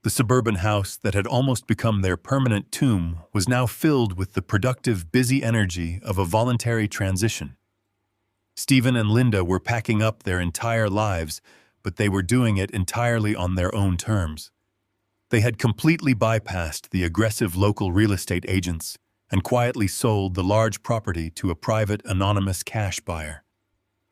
The suburban house that had almost become their permanent tomb was now filled with the productive, busy energy of a voluntary transition. Stephen and Linda were packing up their entire lives, but they were doing it entirely on their own terms. They had completely bypassed the aggressive local real estate agents and quietly sold the large property to a private, anonymous cash buyer.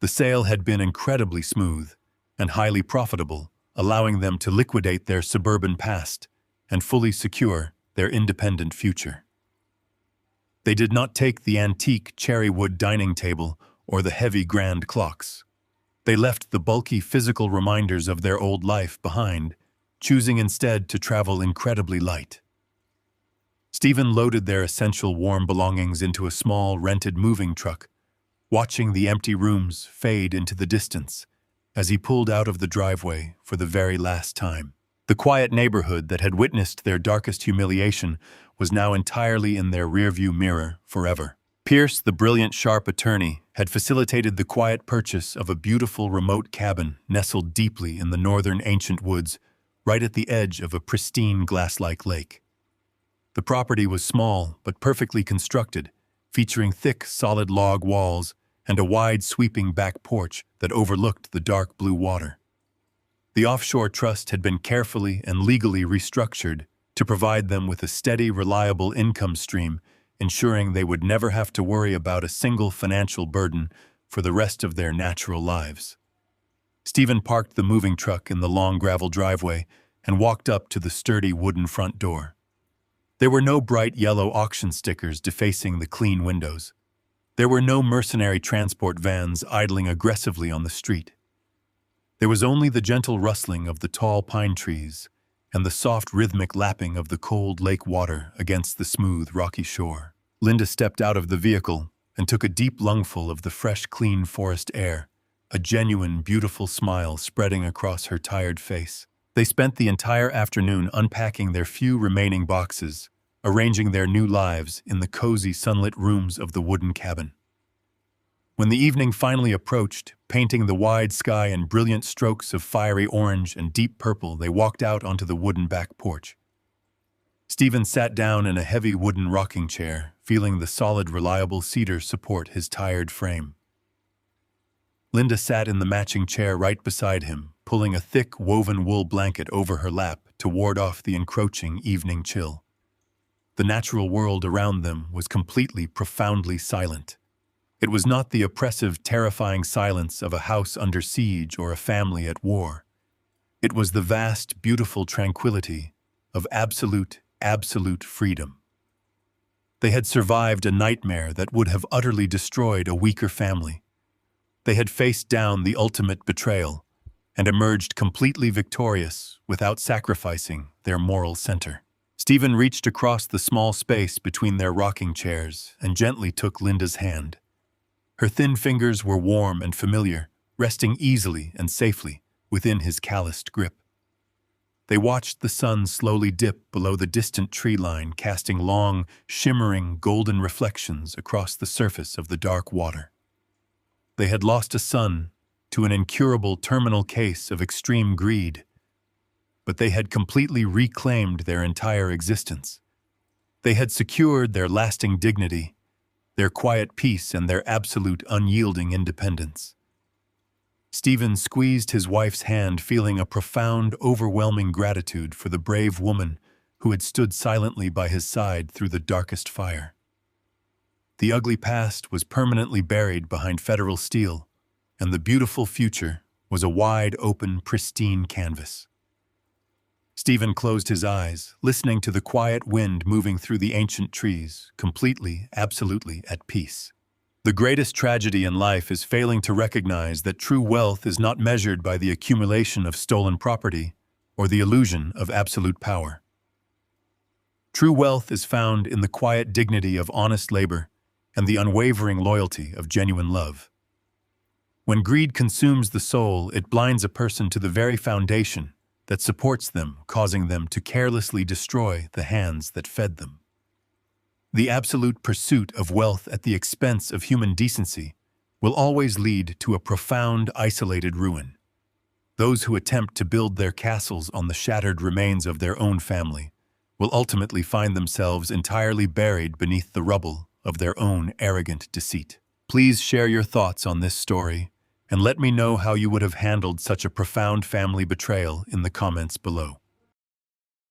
The sale had been incredibly smooth and highly profitable, allowing them to liquidate their suburban past and fully secure their independent future. They did not take the antique cherrywood dining table or the heavy grand clocks. They left the bulky physical reminders of their old life behind, choosing instead to travel incredibly light. Stephen loaded their essential warm belongings into a small rented moving truck, watching the empty rooms fade into the distance as he pulled out of the driveway for the very last time. The quiet neighborhood that had witnessed their darkest humiliation was now entirely in their rearview mirror forever. Pierce, the brilliant, sharp attorney, had facilitated the quiet purchase of a beautiful remote cabin nestled deeply in the northern ancient woods, right at the edge of a pristine glass-like lake. The property was small but perfectly constructed, featuring thick, solid log walls and a wide, sweeping back porch that overlooked the dark blue water. The offshore trust had been carefully and legally restructured to provide them with a steady, reliable income stream, ensuring they would never have to worry about a single financial burden for the rest of their natural lives. Stephen parked the moving truck in the long gravel driveway and walked up to the sturdy wooden front door. There were no bright yellow auction stickers defacing the clean windows. There were no mercenary transport vans idling aggressively on the street. There was only the gentle rustling of the tall pine trees and the soft rhythmic lapping of the cold lake water against the smooth, rocky shore. Linda stepped out of the vehicle and took a deep lungful of the fresh, clean forest air, a genuine, beautiful smile spreading across her tired face. They spent the entire afternoon unpacking their few remaining boxes, arranging their new lives in the cozy, sunlit rooms of the wooden cabin. When the evening finally approached, painting the wide sky in brilliant strokes of fiery orange and deep purple, they walked out onto the wooden back porch. Stephen sat down in a heavy wooden rocking chair, feeling the solid, reliable cedar support his tired frame. Linda sat in the matching chair right beside him, pulling a thick, woven wool blanket over her lap to ward off the encroaching evening chill. The natural world around them was completely, profoundly silent. It was not the oppressive, terrifying silence of a house under siege or a family at war. It was the vast, beautiful tranquility of absolute, absolute freedom. They had survived a nightmare that would have utterly destroyed a weaker family. They had faced down the ultimate betrayal and emerged completely victorious without sacrificing their moral center. Stephen reached across the small space between their rocking chairs and gently took Linda's hand. Her thin fingers were warm and familiar, resting easily and safely within his calloused grip. They watched the sun slowly dip below the distant tree line, casting long, shimmering, golden reflections across the surface of the dark water. They had lost a son to an incurable terminal case of extreme greed, but they had completely reclaimed their entire existence. They had secured their lasting dignity, their quiet peace, and their absolute unyielding independence. Stephen squeezed his wife's hand, feeling a profound, overwhelming gratitude for the brave woman who had stood silently by his side through the darkest fire. The ugly past was permanently buried behind federal steel, and the beautiful future was a wide open, pristine canvas. Stephen closed his eyes, listening to the quiet wind moving through the ancient trees, completely, absolutely at peace. The greatest tragedy in life is failing to recognize that true wealth is not measured by the accumulation of stolen property or the illusion of absolute power. True wealth is found in the quiet dignity of honest labor and the unwavering loyalty of genuine love. When greed consumes the soul, it blinds a person to the very foundation that supports them, causing them to carelessly destroy the hands that fed them. The absolute pursuit of wealth at the expense of human decency will always lead to a profound, isolated ruin. Those who attempt to build their castles on the shattered remains of their own family will ultimately find themselves entirely buried beneath the rubble of their own arrogant deceit. Please share your thoughts on this story and let me know how you would have handled such a profound family betrayal in the comments below.